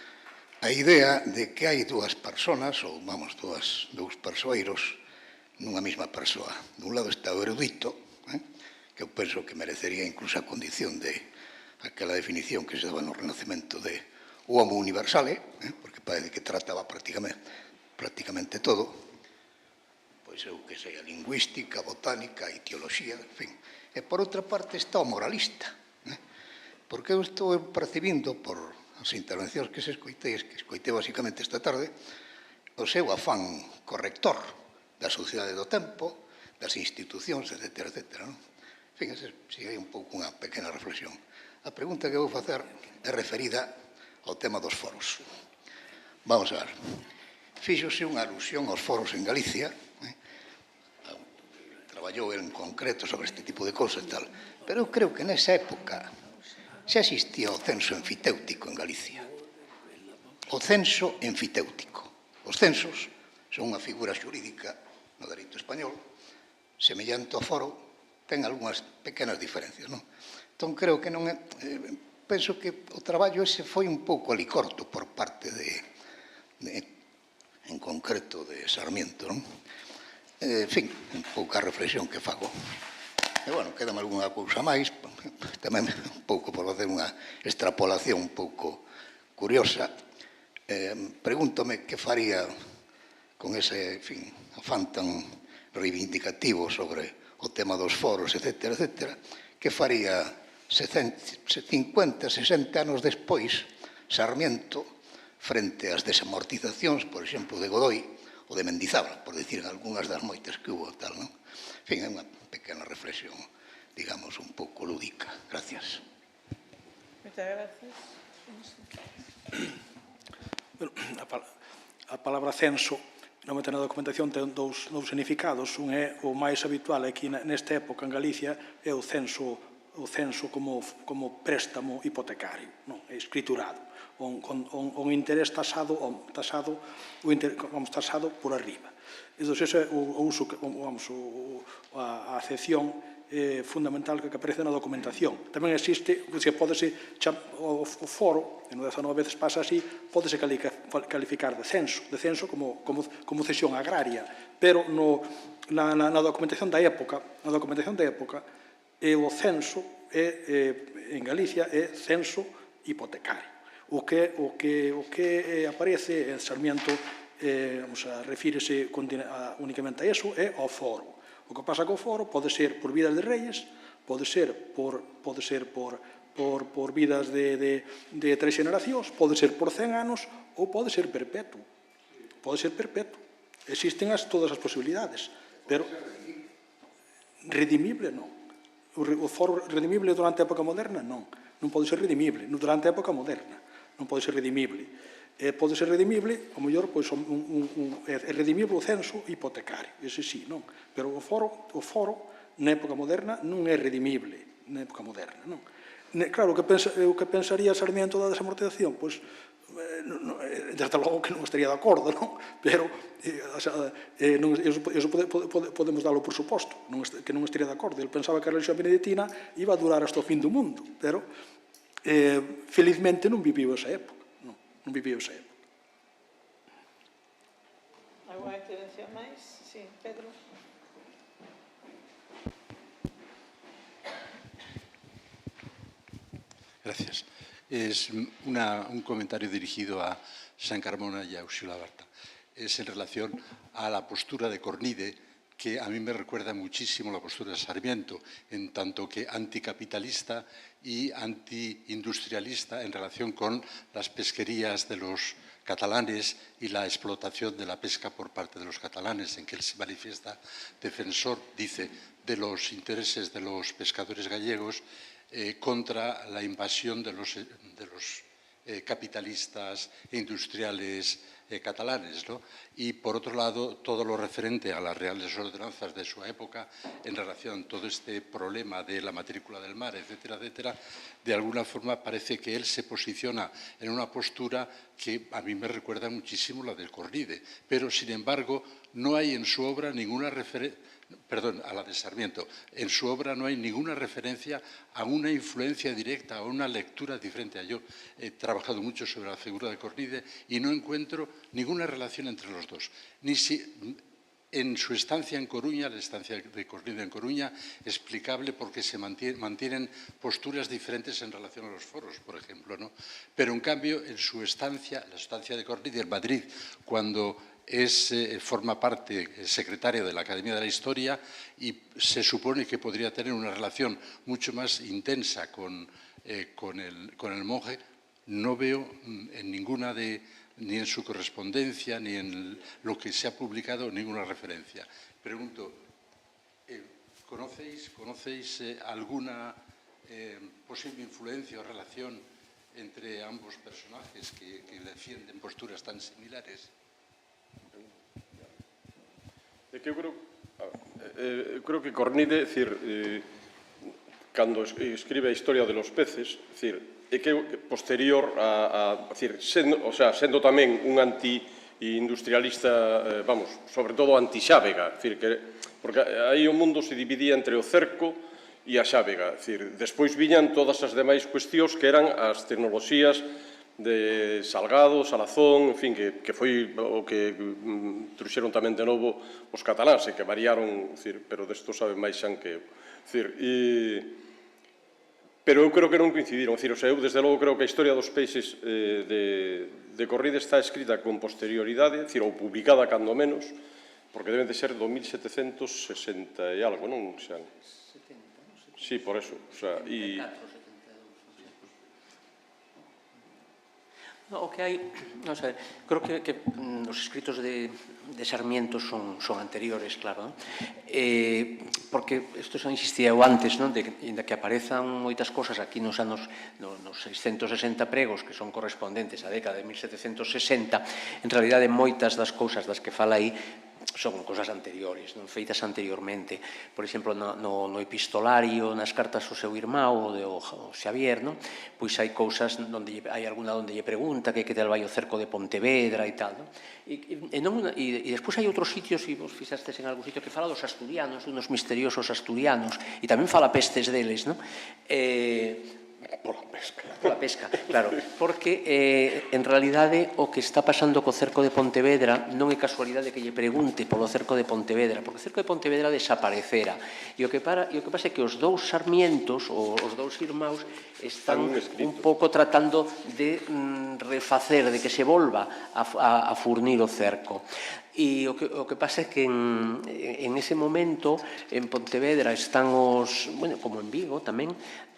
a idea de que hai dúas personas, ou, vamos, dous persoeiros, nunha mesma persoa. Dun lado está o erudito, que eu penso que merecería incluso a condición de aquela definición que se daba no Renacemento de o homo universale, porque parece que trataba prácticamente todo, pois eu que sei, a lingüística, a botánica, a etioloxía, en fin. E por outra parte está o moralista, porque eu estou percibindo por as intervencións que escoitei basicamente esta tarde, o seu afán corrector da sociedade do tempo, das institucións, etc. En fin, sigue un pouco unha pequena reflexión. A pregunta que vou facer é referida ao tema dos foros. Vamos a ver. Fíxose unha alusión aos foros en Galicia, traballou en concreto sobre este tipo de cousas e tal, pero eu creo que nesa época xa existía o censo enfitéutico en Galicia. O censo enfitéutico. Os censos son unha figura xurídica no dereito español, semellante ao foro, ten algunhas pequenas diferencias, non? Entón, creo que non é... Penso que o traballo ese foi un pouco alicorto por parte en concreto de Sarmiento, non? En fin, un pouca reflexión que fago. E, bueno, quedame algunha cousa máis, tamén un pouco por facer unha extrapolación un pouco curiosa. Pregúntome que faría con ese, en fin, afán tan reivindicativo sobre o tema dos foros, etc., que faría 50, 60 anos despois Sarmiento frente ás desamortizacións, por exemplo, de Godoy ou de Mendizábal, por dicir algunhas das moitas que hubo, tal, non? En fin, é unha pequena reflexión, digamos, un pouco lúdica. Gracias. Moitas gracias. A palabra censo, normalmente na documentación, ten dous significados. Un é o máis habitual aquí nesta época en Galicia, é o censo como préstamo hipotecario, non? É escriturado, o interés tasado por arriba. Entón, ese é a acepción fundamental que aparece na documentación. Tamén existe, o foro, e no 19 veces pasa así, pódese calificar de censo como cesión agraria, pero na documentación da época, o censo en Galicia é censo hipotecario. O que aparece en Sarmiento, refírese únicamente a eso, é ao foro. O que pasa co foro pode ser por vida de reyes, pode ser por por vidas de 3 xeneracións, pode ser por 100 anos ou pode ser perpetuo. Pode ser perpetuo. Existen todas as posibilidades, pero redimible non. O foro redimible durante a época moderna non. Non pode ser redimible durante a época moderna. Non pode ser redimible. Pode ser redimible, ao mellor, é redimible o censo hipotecario, ese sí, non. Pero o foro na época moderna non é redimible, na época moderna, non. Claro, o que pensaría Sarmiento da desamortización, pois, desde logo que non estaría de acordo, non? Pero, eso podemos dalo por suposto, que non estaría de acordo. Ele pensaba que a religión beneditina iba a durar hasta o fin do mundo, pero, felizmente, non viviu esa época. Non viviu esa época. Alguna intervención máis? Sí, Pedro. Gracias. Es un comentario dirigido a San Carmona y a Ursula Barta. Es en relación a la postura de Cornide, que a mí me recuerda muchísimo la postura de Sarmiento, en tanto que anticapitalista y antiindustrialista en relación con las pesquerías de los catalanes y la explotación de la pesca por parte de los catalanes, en que él se manifiesta defensor, dice, de los intereses de los pescadores gallegos contra la invasión de los capitalistas e industriales catalanes, ¿no? Y, por otro lado, todo lo referente a las reales ordenanzas de su época en relación a todo este problema de la matrícula del mar, etcétera, etcétera, de alguna forma parece que él se posiciona en una postura que a mí me recuerda muchísimo la del Cornide, pero, sin embargo, no hay en su obra ninguna referencia, perdón, a la de Sarmiento. En su obra no hay ninguna referencia a una influencia directa, a una lectura diferente. Yo he trabajado mucho sobre la figura de Cornide y no encuentro ninguna relación entre los dos. Ni si en su estancia en Coruña, la estancia de Cornide en Coruña, explicable porque se mantienen posturas diferentes en relación a los foros, por ejemplo, ¿no? Pero, en cambio, en su estancia, la estancia de Cornide en Madrid, cuando forma parte secretaria de la Academia de la Historia y se supone que podría tener una relación mucho más intensa con el monje, no veo en ninguna ni en su correspondencia ni en lo que se ha publicado ninguna referencia. Pregunto, ¿conocéis alguna posible influencia o relación entre ambos personajes que defienden posturas tan similares? É que eu creo que Cornide, cando escribe a historia de los peces, é que posterior sendo tamén un anti-industrialista, sobre todo anti-xávega, porque aí o mundo se dividía entre o cerco e a xávega, despois viñan todas as demais cuestións que eran as tecnoloxías de Salgado, Salazón, en fin, que foi o que trouxeron tamén de novo os cataláns, e que variaron, pero desto saben máis xan que eu. Pero eu creo que non coincidiron, eu desde logo creo que a historia dos peixes de Cornide está escrita con posterioridade, ou publicada cando menos, porque deben de ser do 1760 e algo, non? Sí, por eso, e... O que hai, creo que os escritos de Sarmiento son anteriores, claro, porque isto xa insistía eu antes, de que aparezan moitas cosas aquí nos anos, nos 660 pregos, que son correspondentes á década de 1760, en realidade moitas das cousas das que fala aí son cosas anteriores, feitas anteriormente. Por exemplo, no epistolario, nas cartas ao seu irmão, o Xavier, pois hai cousas, hai alguna onde lle pregunta que tal vai o cerco de Pontevedra e tal. E despois hai outros sitios, e vos fixastes en algún sitio, que fala dos asturianos, unos misteriosos asturianos, e tamén fala pestes deles, Pola pesca, claro, porque en realidade o que está pasando co cerco de Pontevedra non é casualidade que lle pregunte polo cerco de Pontevedra, porque o cerco de Pontevedra desaparecera, e o que pasa é que os dous Sarmientos, os dous irmãos, están un pouco tratando de refacer, de que se volva a furnir o cerco. E o que pasa é que en ese momento en Pontevedra están os, como en Vigo tamén,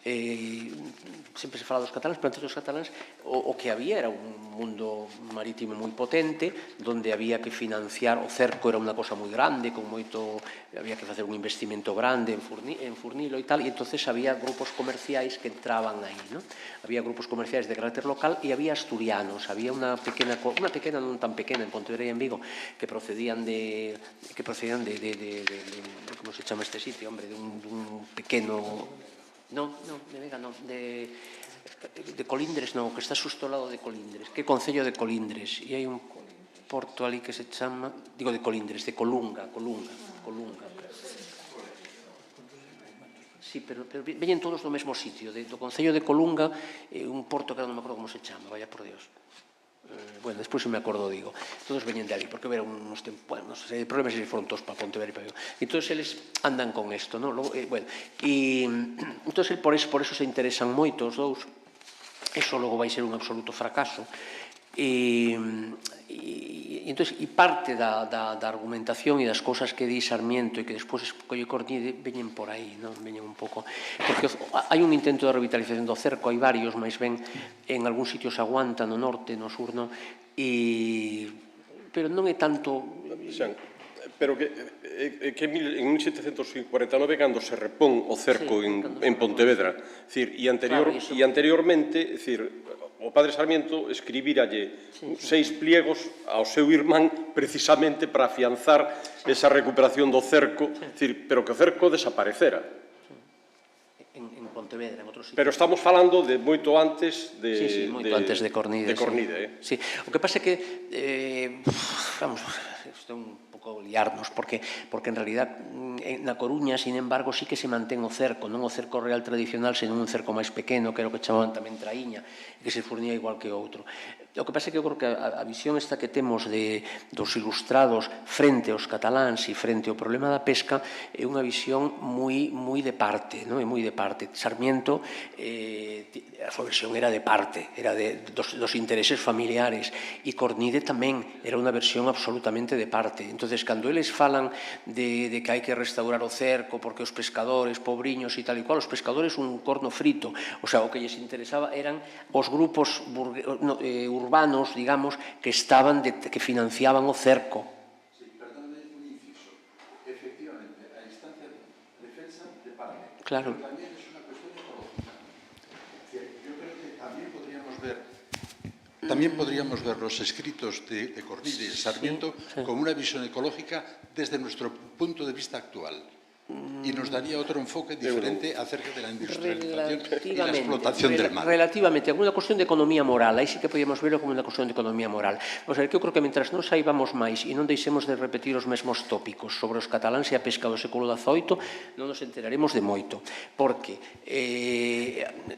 sempre se fala dos cataláns, pero antes dos cataláns o que había era un mundo marítimo moi potente, donde había que financiar, o cerco era unha cosa moi grande, con moito, había que facer un investimento grande en Furnilo e tal, e entonces había grupos comerciais que entraban aí, ¿no? Había grupos comerciais de carácter local e había asturianos, había unha pequena, non tan pequena, en Pontevedra e en Vigo, que procedían de como se chama este sitio, hombre, de un pequeno... No, de Vega non, de Colindres non, que está xusto ao lado de Colindres, que é Concello de Colindres, e hai un porto ali que se chama, digo de Colindres, de Colunga. Sí, pero veñen todos do mesmo sitio, do Concello de Colunga, un porto que non me acordo como se chama, vaya por Dios. Bueno, despois se me acordo, digo, todos veñen de ali, porque hubo uns problemas e foron todos para Pontevedra e para Vigo. Entón, eles andan con isto, non? Bueno, e entón, por eso se interesan moito os dous. Eso logo vai ser un absoluto fracaso. E parte da argumentación e das cousas que di Sarmiento e que despois colle Cornide veñen por aí, non? Veñen un pouco... Porque hai un intento de revitalización do cerco, hai varios, máis ben en algúns sitios aguanta, no norte, no sur, non? Pero non é tanto... Pero que en 1749, cando se repón o cerco en Pontevedra, e anteriormente, o padre Sarmiento escribíralle 6 pliegos ao seu irmán precisamente para afianzar esa recuperación do cerco, pero que o cerco desaparecera. En Pontevedra, en outros sitios. Pero estamos falando de moito antes de... Sí, moito antes de Cornide. De Cornide, Sí, o que pasa é que, vamos, isto é un pouco liarnos, porque en realidad na Coruña, sin embargo, sí que se mantén o cerco, non o cerco real tradicional, senón un cerco máis pequeno, que era o que chamaban tamén traíña, que se furnía igual que outro. O que pasa é que eu creo que a visión esta que temos dos ilustrados frente aos cataláns e frente ao problema da pesca é unha visión moi de parte, non? É moi de parte. Sarmiento, a súa versión era de parte, era dos intereses familiares, e Cornide tamén era unha versión absolutamente de parte. Entonces, cando eles falan de que hai que restaurar o cerco porque os pescadores, pobriños e tal e cual, os pescadores un corno frito, o sea, o que lles interesaba eran os grupos urbanos, digamos, que financiaban o cerco. Sí, perdóname un inciso. Efectivamente, a instancia de defensa de parte. Claro. Pero también es una cuestión ecológica. Yo creo que también podríamos ver los escritos de Cornide y Sarmiento como una visión ecológica desde nuestro punto de vista actual. Y nos daría otro enfoque diferente acerca de la industrialización y la explotación del mar. Relativamente, alguna cuestión de economía moral, aí sí que podíamos verlo como unha cuestión de economía moral. O sea, que eu creo que mentras non saibamos máis e non deixemos de repetir os mesmos tópicos sobre os cataláns e a pesca do século XVIII, non nos enteraremos de moito. Porque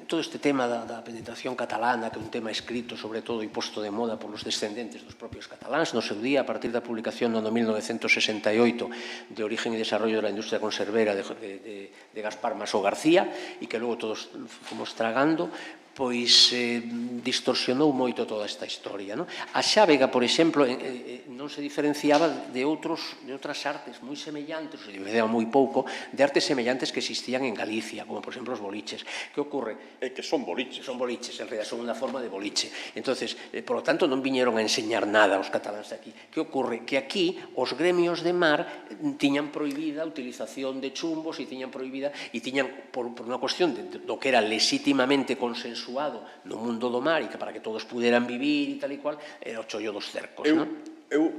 todo este tema da penetración catalana, que é un tema escrito sobre todo e posto de moda por os descendentes dos propios cataláns, no seu día, a partir da publicación no ano 1968 de Origen e Desarrollo da Industria Conservera de Gaspar Masó García, e que logo todos fomos tragando, pois distorsionou moito toda esta historia. A xávega, por exemplo, non se diferenciaba de outras artes moi semellantes, se diferenciaba moi pouco, de artes semellantes que existían en Galicia, como, por exemplo, os boliches. Que ocorre? Que son boliches. Son boliches, en realidad, son unha forma de boliche. Entonces, por lo tanto, non viñeron a enseñar nada aos cataláns de aquí. Que ocorre? Que aquí os gremios de mar tiñan prohibida a utilización de chumbos e tiñan prohibida, e tiñan, por unha cuestión do que era legítimamente consensuado no mundo do mar e que para que todos puderan vivir e tal e cual, era o chollo dos cercos, non?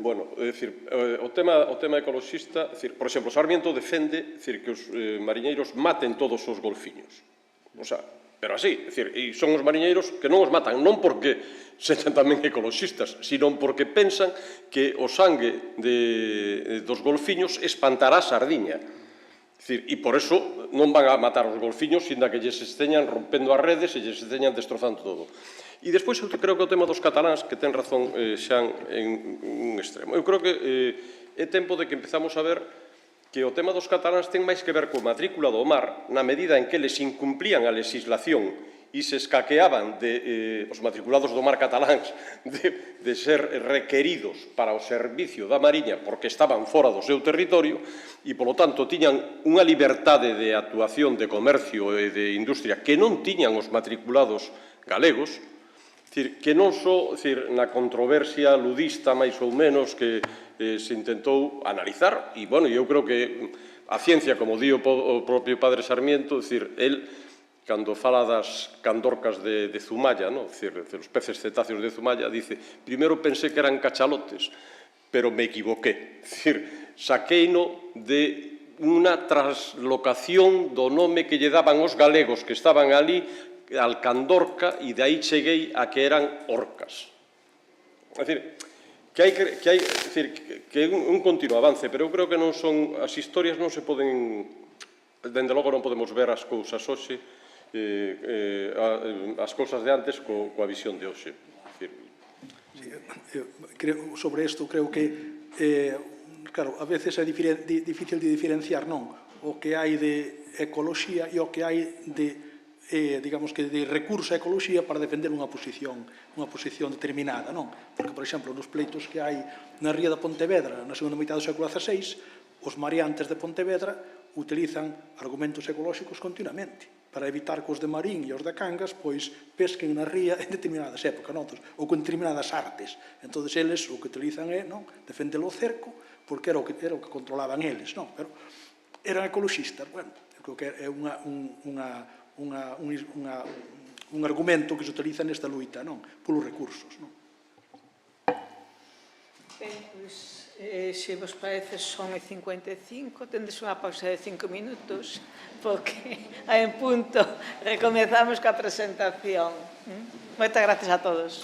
Bueno, é dicir, o tema ecoloxista, por exemplo, Sarmiento defende que os mariñeiros maten todos os golfiños. O sea, pero así, e son os mariñeiros que non os matan, non porque sean tamén ecoloxistas, sino porque pensan que o sangue dos golfiños espantará a sardiña. E por eso non van a matar os golfiños, sinda que lles esteñan rompendo as redes e lles esteñan destrozando todo. E despois eu creo que o tema dos cataláns, que ten razón Xan en un extremo. Eu creo que é tempo de que empezamos a ver que o tema dos cataláns ten máis que ver coa matrícula do mar, na medida en que eles incumplían a legislación e se escaqueaban os matriculados do mar cataláns de ser requeridos para o servicio da Mariña porque estaban fora do seu territorio e, polo tanto, tiñan unha liberdade de actuación de comercio e de industria que non tiñan os matriculados galegos, que non só na controversia ludista, máis ou menos, que se intentou analizar, e, bueno, eu creo que a ciencia, como di o propio padre Sarmiento, el, cando fala das candorcas de Zumaya, os peces cetáceos de Zumaya, dice, primeiro pensé que eran cachalotes, pero me equivoqué. Saqueino de unha traslocación do nome que lle daban os galegos que estaban ali, Alcandorca, e de aí cheguei a que eran orcas. É dicir, que é un continuo avance, pero eu creo que non son, as historias non se poden, dende logo non podemos ver as cousas hoxe, as cousas de antes coa visión de hoxe. Sobre isto creo que, claro, a veces é difícil de diferenciar, non? O que hai de ecoloxía e o que hai de digamos que de recurso á ecoloxía para defender unha posición determinada, non? Porque, por exemplo, nos pleitos que hai na ría da Pontevedra na segunda mitad do século XVI, os mareantes de Pontevedra utilizan argumentos ecolóxicos continuamente para evitar que os de Marín e os de Cangas pois pesquen na ría en determinadas épocas, non? Ou con determinadas artes. Entón, eles o que utilizan é defender o cerco porque era o que controlaban eles, non? Pero eran ecoloxistas, bueno, eu creo que é un argumento que se utiliza nesta luita, non? Polos recursos, non? Ben, pois, se vos parece, son e 55, tendes unha pausa de 5 minutos, porque en punto recomezamos coa presentación. Moitas gracias a todos.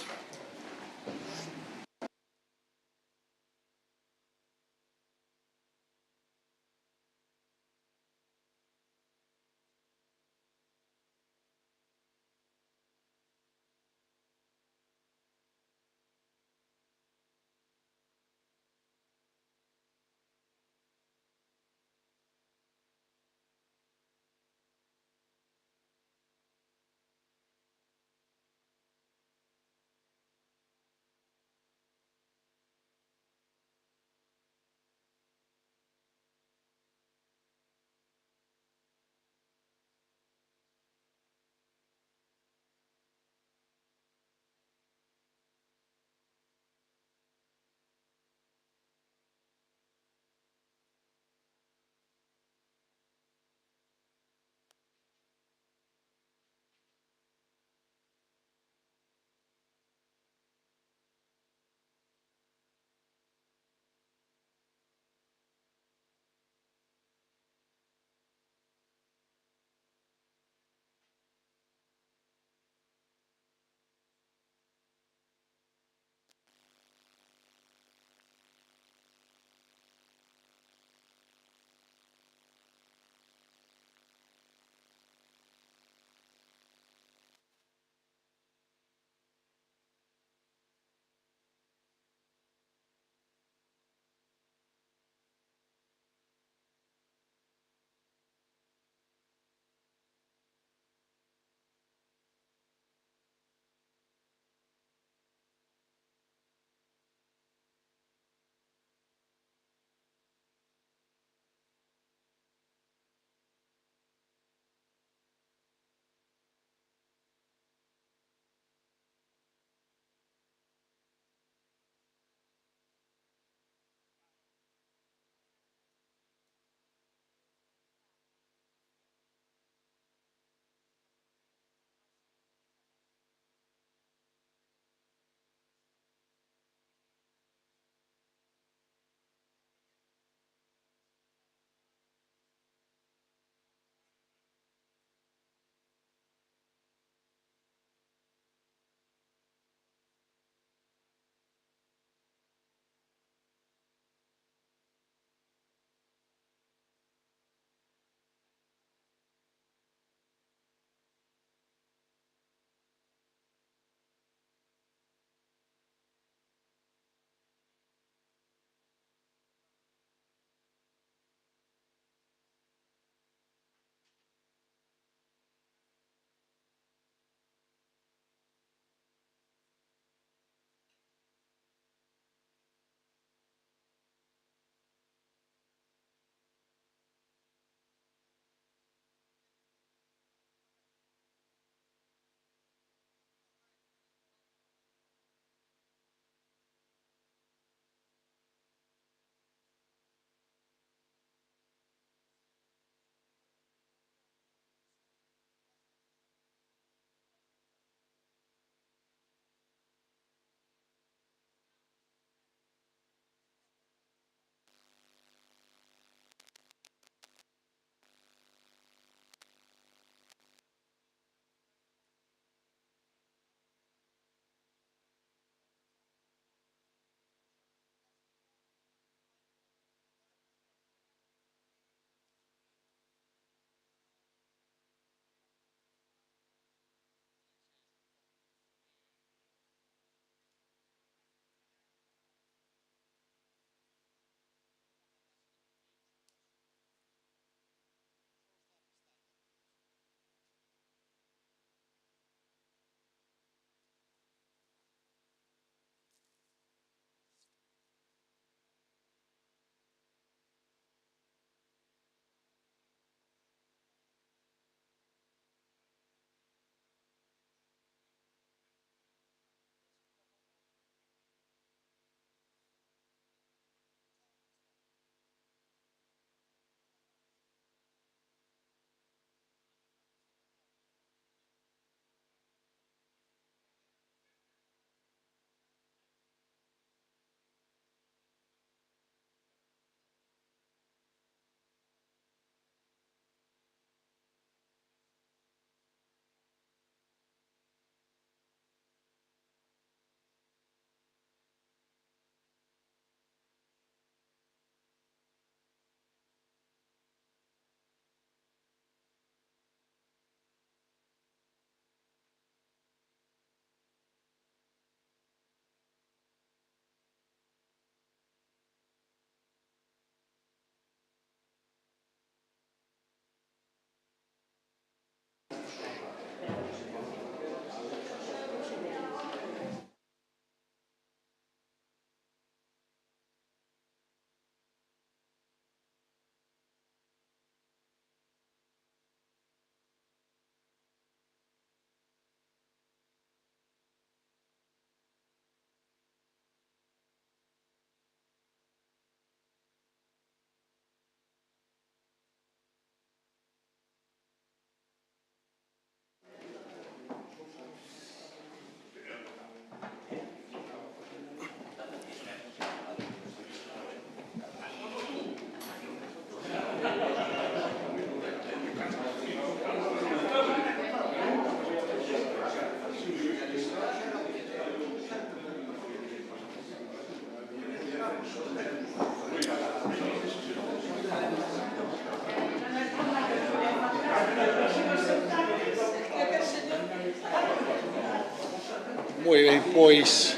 Moi ben, pois...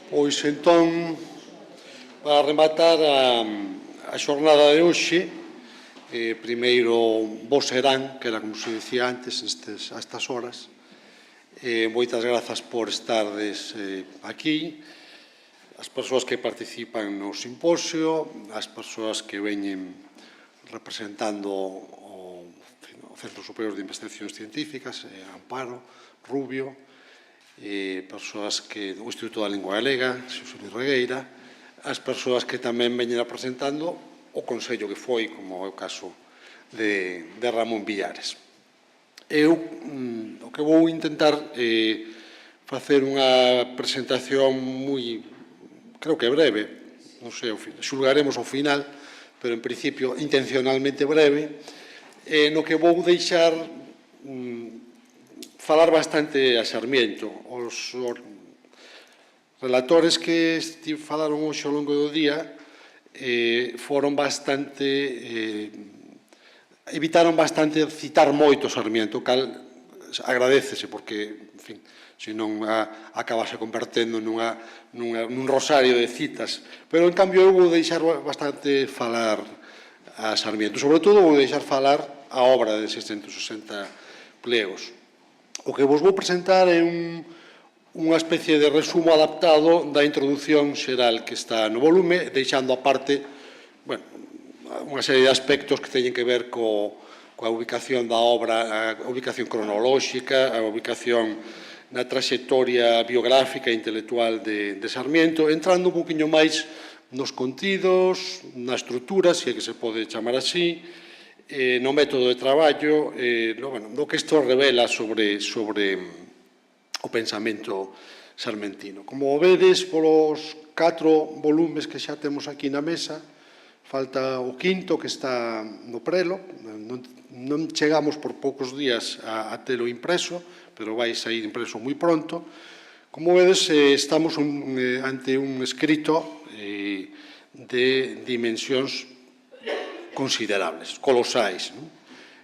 Pois entón, para rematar a xornada de hoxe, primeiro vos serán, que era como se dicía antes, a estas horas. Moitas grazas por estardes aquí, as persoas que participan no simposio, as persoas que veñen representando o Centro Superior de Investigacións Científicas, Amparo, Rubio, persoas que do Instituto da Lingua Galega, Xosé Luis Regueira, as persoas que tamén veñen representando o Consello que foi, como é o caso de Ramón Villares. Eu o que vou intentar facer unha presentación moi, creo que breve, non sei, xulgaremos ao final, pero en principio intencionalmente breve, no que vou deixar falar bastante a Sarmiento. Os relatores que falaron hoxe ao longo do día foron bastante... evitaron bastante citar moito Sarmiento, cal agradécese, porque, en fin, senón acabase convertendo nun rosario de citas. Pero, en cambio, eu vou deixar bastante falar a Sarmiento. Sobre todo, vou deixar falar a obra de 660 plegos. O que vos vou presentar é unha especie de resumo adaptado da introdución xeral que está no volume, deixando aparte, bueno, unha serie de aspectos que teñen que ver coa ubicación da obra, a ubicación cronolóxica, a ubicación na traxectoria biográfica e intelectual de Sarmiento, entrando un poquinho máis nos contidos, na estrutura, se é que se pode chamar así, no método de traballo, no que isto revela sobre o pensamento sarmentino. Como vedes, polos 4 volumes que xa temos aquí na mesa, falta o quinto que está no prelo, non chegamos por poucos días a telo impreso, pero vai sair impreso moi pronto. Como vedes, estamos ante un escrito de dimensións considerables, colosais.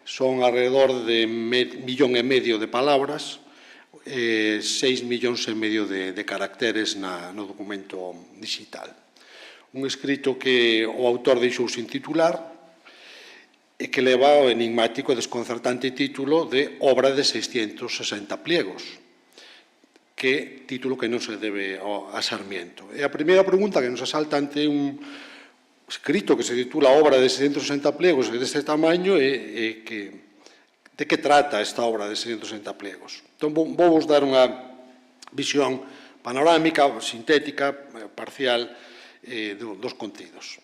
Son alrededor de 1,5 millón de palabras, 6,5 millóns de caracteres no documento digital. Un escrito que o autor deixou sin titular e que leva o enigmático e desconcertante título de Obra de 660 pliegos, que título que non se debe a Sarmiento. E a primeira pregunta que nos asalta ante un escrito que se titula Obra de 660 pliegos deste tamaño é de que trata esta obra de 660 pliegos. Entón, vou vos dar unha visión panorámica, sintética, parcial, dos contidos.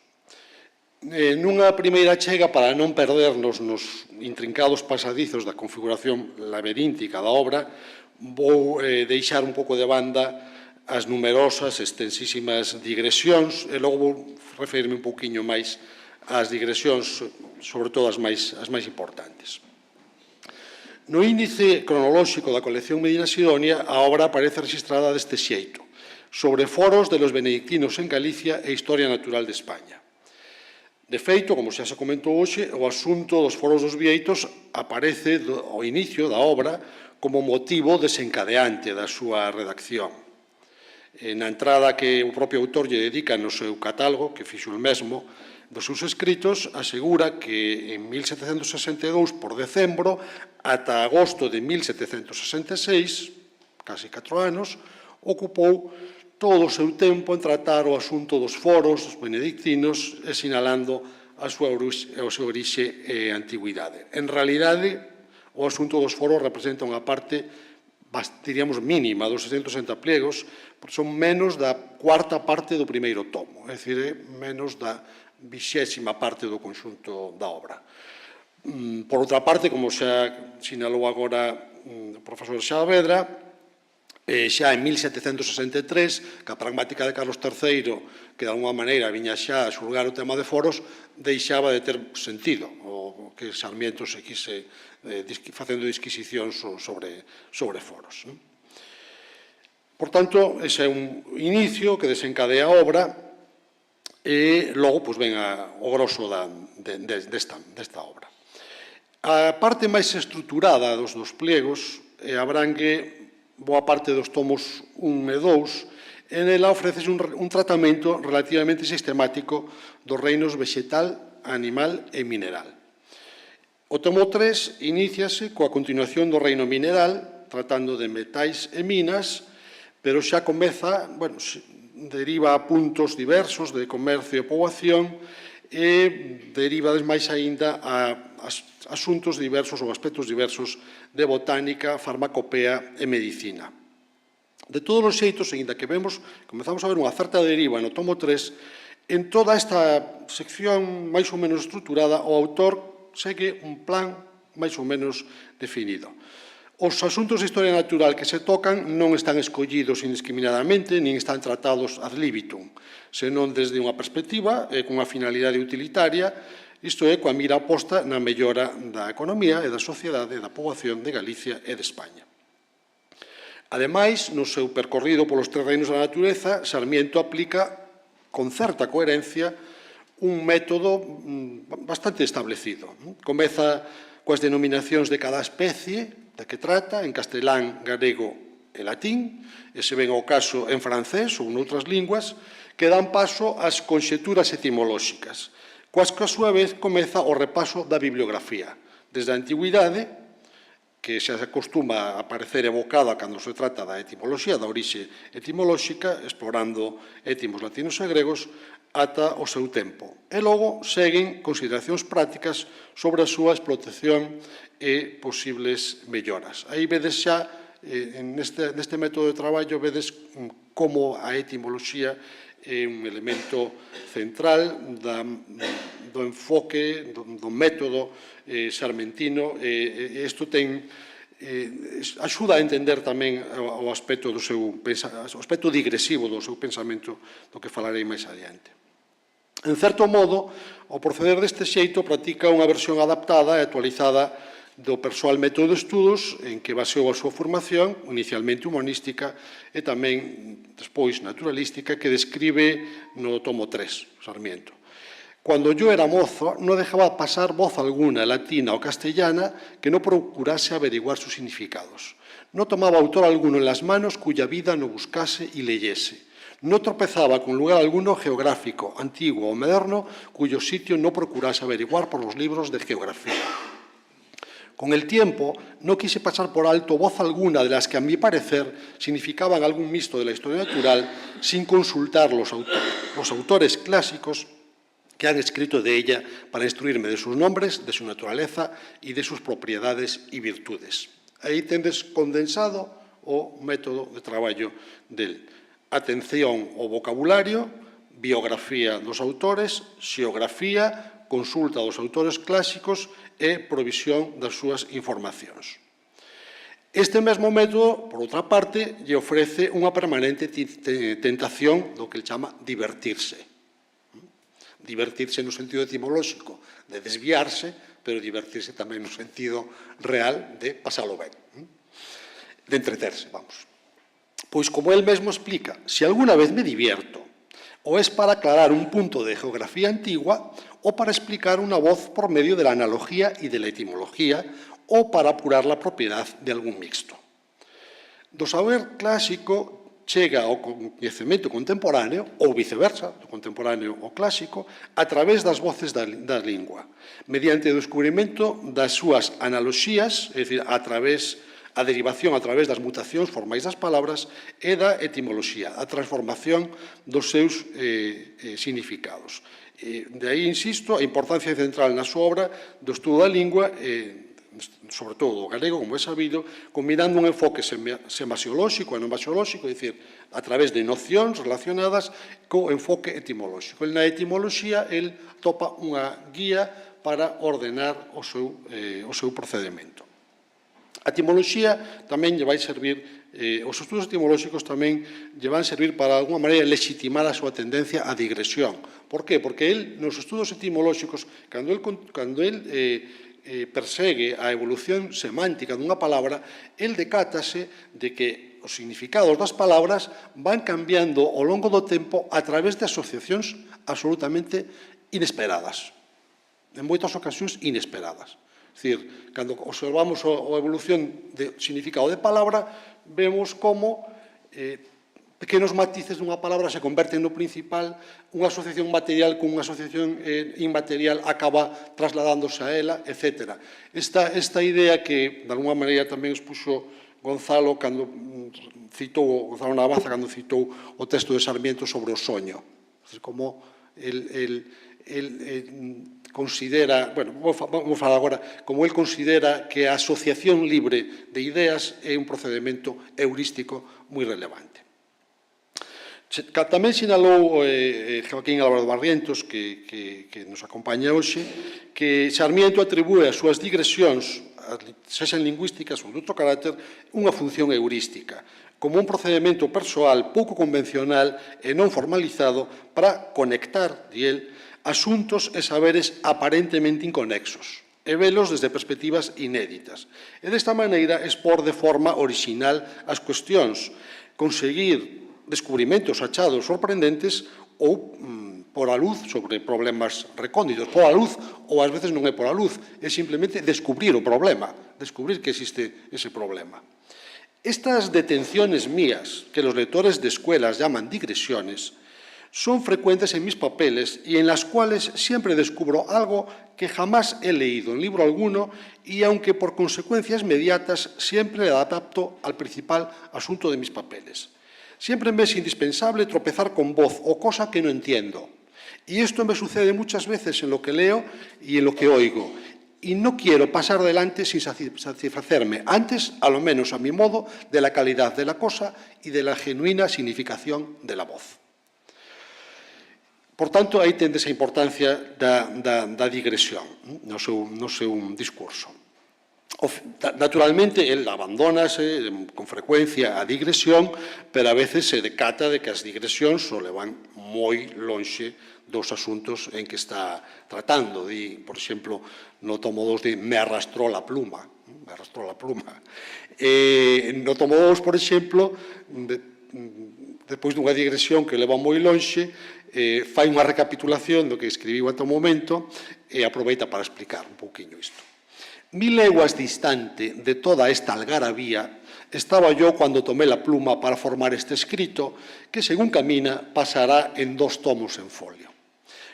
Nunha primeira chega, para non perdernos nos intrincados pasadizos da configuración laberíntica da obra, vou deixar un pouco de banda as numerosas, extensísimas digresións, e logo vou referirme un pouquiño máis ás digresións, sobre todo as máis importantes. No índice cronolóxico da colección Medina Sidonia, a obra aparece registrada deste xeito: sobre foros de los benedictinos en Galicia e historia natural de España. De feito, como xa se comentou hoxe, o asunto dos foros dos Bieitos aparece ao inicio da obra como motivo desencadeante da súa redacción. Na entrada que o propio autor lle dedica no seu catálogo, que fixo el mesmo, dos seus escritos, asegura que en 1762, por decembro, ata agosto de 1766, casi 4 anos, ocupou todo o seu tempo en tratar o asunto dos foros dos benedictinos e sinalando a súa orixe e antigüidade. En realidade, o asunto dos foros representa unha parte, diríamos, mínima dos 660 pliegos, porque son menos da cuarta parte do primeiro tomo, é dicir, menos da 20ª parte do conxunto da obra. Por outra parte, como xa sinalou agora o profesor Saavedra, xa en 1763, que a pragmática de Carlos III, que de alguma maneira viña xa a xulgar o tema de foros, deixaba de ter sentido. O que Sarmiento se quise facendo disquisicións sobre foros. Por tanto, ese é un inicio que desencadea a obra e logo ven o grosso desta obra. A parte máis estruturada dos pliegos abrangue boa parte dos tomos 1 e 2 e nela ofrece un tratamento relativamente sistemático dos reinos vegetal, animal e mineral. O tomo 3 iníciase coa continuación do reino mineral, tratando de metais e minas, pero xa comeza, deriva a puntos diversos de comercio e poboación e deriva máis aínda a asuntos diversos ou aspectos diversos de botánica, farmacopea e medicina. De todos os xeitos, aínda que comezamos a ver unha certa deriva no tomo 3, en toda esta sección máis ou menos estruturada, o autor segue un plan máis ou menos definido. Os asuntos de historia natural que se tocan non están escollidos indiscriminadamente, nin están tratados ad libitum, senón desde unha perspectiva e cunha finalidade utilitaria, isto é, coa mira posta na mellora da economía e da sociedade e da poboación de Galicia e de España. Ademais, no seu percorrido polos 3 reinos da natureza, Sarmiento aplica con certa coherencia un método bastante establecido. Comeza coas denominacións de cada especie da que trata, en castelán, galego e latín, e se ven ao caso en francés ou noutras linguas, que dan paso ás conxeturas etimolóxicas, coas que a súa vez comeza o repaso da bibliografía, desde a antigüidade, que xa se acostuma a aparecer evocada cando se trata da etimoloxía, da orixe etimolóxica, explorando étimos latinos e gregos, ata o seu tempo. E logo seguen consideracións prácticas sobre a súa explotación e posibles melloras. Aí vedes xa, neste método de traballo, vedes como a etimoloxía é un elemento central do enfoque, do método sarmentino, e isto axuda a entender tamén o aspecto digresivo do seu pensamento, do que falarei máis adiante. En certo modo, o proceder deste xeito practica unha versión adaptada e actualizada do persoal método de estudos en que baseou a súa formación, inicialmente humanística e tamén despois naturalística, que describe no tomo 3, Sarmiento. Cuando yo era mozo, no dejaba pasar voz alguna, latina o castellana, que no procurase averiguar sus significados. No tomaba autor alguno en las manos cuya vida no buscase y leyese. No tropezaba con lugar alguno geográfico, antiguo o moderno, cuyo sitio no procurase averiguar por los libros de geografía. Con el tiempo, no quise pasar por alto voz alguna de las que, a mi parecer, significaban algún mixto de la historia natural, sin consultar los autores clásicos que han escrito de ella para instruirme de sus nombres, de su naturaleza y de sus propiedades y virtudes. Aí tendes condensado o método de traballo del. Atención ao vocabulario, biografía dos autores, xeografía, consulta dos autores clásicos e provisión das súas informacións. Este mesmo método, por outra parte, lle ofrece unha permanente tentación do que ele chama divertirse. Divertirse no sentido etimolóxico de desviarse, pero divertirse tamén no sentido real de pasalo ben, de entreterse, vamos. Pois, como él mesmo explica, si alguna vez me divierto, o es para aclarar un punto de geografía antigua, o para explicar una voz por medio de la analogía y de la etimología, o para apurar la propiedad de algún mixto. Do saber clásico chega ao coñecemento contemporáneo, ou viceversa, do contemporáneo ao clásico, a través das voces da lingua, mediante o descubrimento das súas analoxías, é dicir, a derivación a través das mutacións formais das palabras e da etimoloxía, a transformación dos seus significados. De aí, insisto, a importancia central na súa obra do estudo da lingua, sobre todo o galego, como é sabido, combinando un enfoque semasiolóxico e non basiolóxico, é dicir, a través de nocións relacionadas co enfoque etimolóxico. Na etimoloxía, el topa unha guía para ordenar o seu procedimento. A etimoloxía tamén lle vai servir, os estudos etimolóxicos tamén lle van servir para, de alguma maneira, legitimar a súa tendencia á digresión. Por qué? Porque el, nos estudos etimolóxicos, cando el persegue a evolución semántica dunha palabra, el decátase de que os significados das palabras van cambiando ao longo do tempo a través de asociacións absolutamente inesperadas. En moitas ocasións inesperadas. É dicir, cando observamos a evolución de significado de palabra, vemos como pequenos matices dunha palabra se converten no principal, unha asociación material con unha asociación inmaterial acaba trasladándose a ela, etc. Esta idea que, de alguma maneira, tamén expuxo Gonzalo cando citou, Gonzalo Navaza, cando citou o texto de Sarmiento sobre o soño. Como el considera, bueno, vou falar agora, como el considera que a asociación libre de ideas é un procedimento heurístico moi relevante. Tamén sinalou Joaquín Álvaro Barrientos, que nos acompaña hoxe, que Sarmiento atribúe as súas digresións, sexan lingüísticas ou de outro carácter, unha función heurística, como un procedimento persoal pouco convencional e non formalizado para conectar, di el, asuntos e saberes aparentemente inconexos e velos desde perspectivas inéditas. E desta maneira expor de forma orixinal as cuestións, conseguir descubrimentos, achados sorprendentes ou por a luz sobre problemas recónditos. Por a luz, ou ás veces non é por a luz, é simplemente descubrir o problema, descubrir que existe ese problema. Estas detenciones mías, que los lectores de escuelas llaman digresiones, son frecuentes en mis papeles y en las cuales siempre descubro algo que jamás he leído en libro alguno y, aunque por consecuencias inmediatas, siempre le adapto al principal asunto de mis papeles. Siempre me es indispensable tropezar con voz o cosa que no entiendo. Y esto me sucede muchas veces en lo que leo y en lo que oigo. Y no quiero pasar adelante sin satisfacerme, antes, a lo menos a mi modo, de la calidad de la cosa y de la genuina significación de la voz. Por tanto, aí tende esa importancia da digresión no seu discurso. Naturalmente, el abandónase con frecuencia a digresión, pero a veces se decata de que as digresións o levan moi lonxe dos asuntos en que está tratando. Por exemplo, no tomo 2 de me arrastró la pluma. Me arrastró la pluma. No tomo 2, por exemplo, depois dunha digresión que leva moi lonxe, fai unha recapitulación do que escribiu ata o momento e aproveita para explicar un pouquiño isto. 1000 leguas distante de toda esta algarabía estaba yo cuando tomé la pluma para formar este escrito que, según camina, pasará en 2 tomos en folio.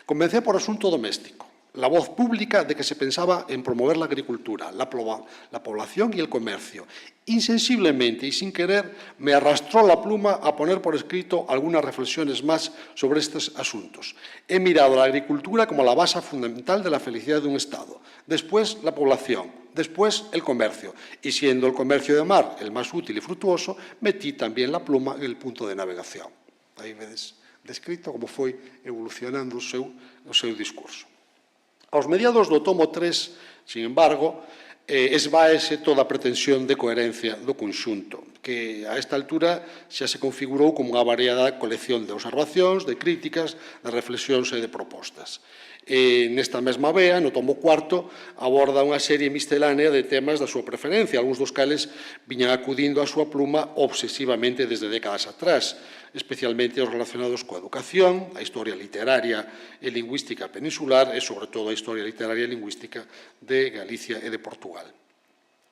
Comencé por asunto doméstico, la voz pública de que se pensaba en promover la agricultura, la población y el comercio. Insensiblemente y sin querer me arrastró la pluma a poner por escrito algunas reflexiones más sobre estos asuntos. He mirado a la agricultura como la base fundamental de la felicidad de un Estado, después la población, después el comercio, y siendo el comercio de mar el más útil y fructuoso, metí también la pluma en el punto de navegación. Aí vedes descrito como foi evolucionando o seu discurso. Aos mediados do tomo 3, sin embargo, esvaese toda a pretensión de coherencia do conxunto, que a esta altura xa se configurou como unha variada colección de observacións, de críticas, de reflexións e de propostas. Nesta mesma vea, no tomo 4, aborda unha serie miscelánea de temas da súa preferencia, algúns dos cales viñan acudindo á súa pluma obsesivamente desde décadas atrás, especialmente os relacionados coa educación, a historia literaria e lingüística peninsular e, sobre todo, a historia literaria e lingüística de Galicia e de Portugal.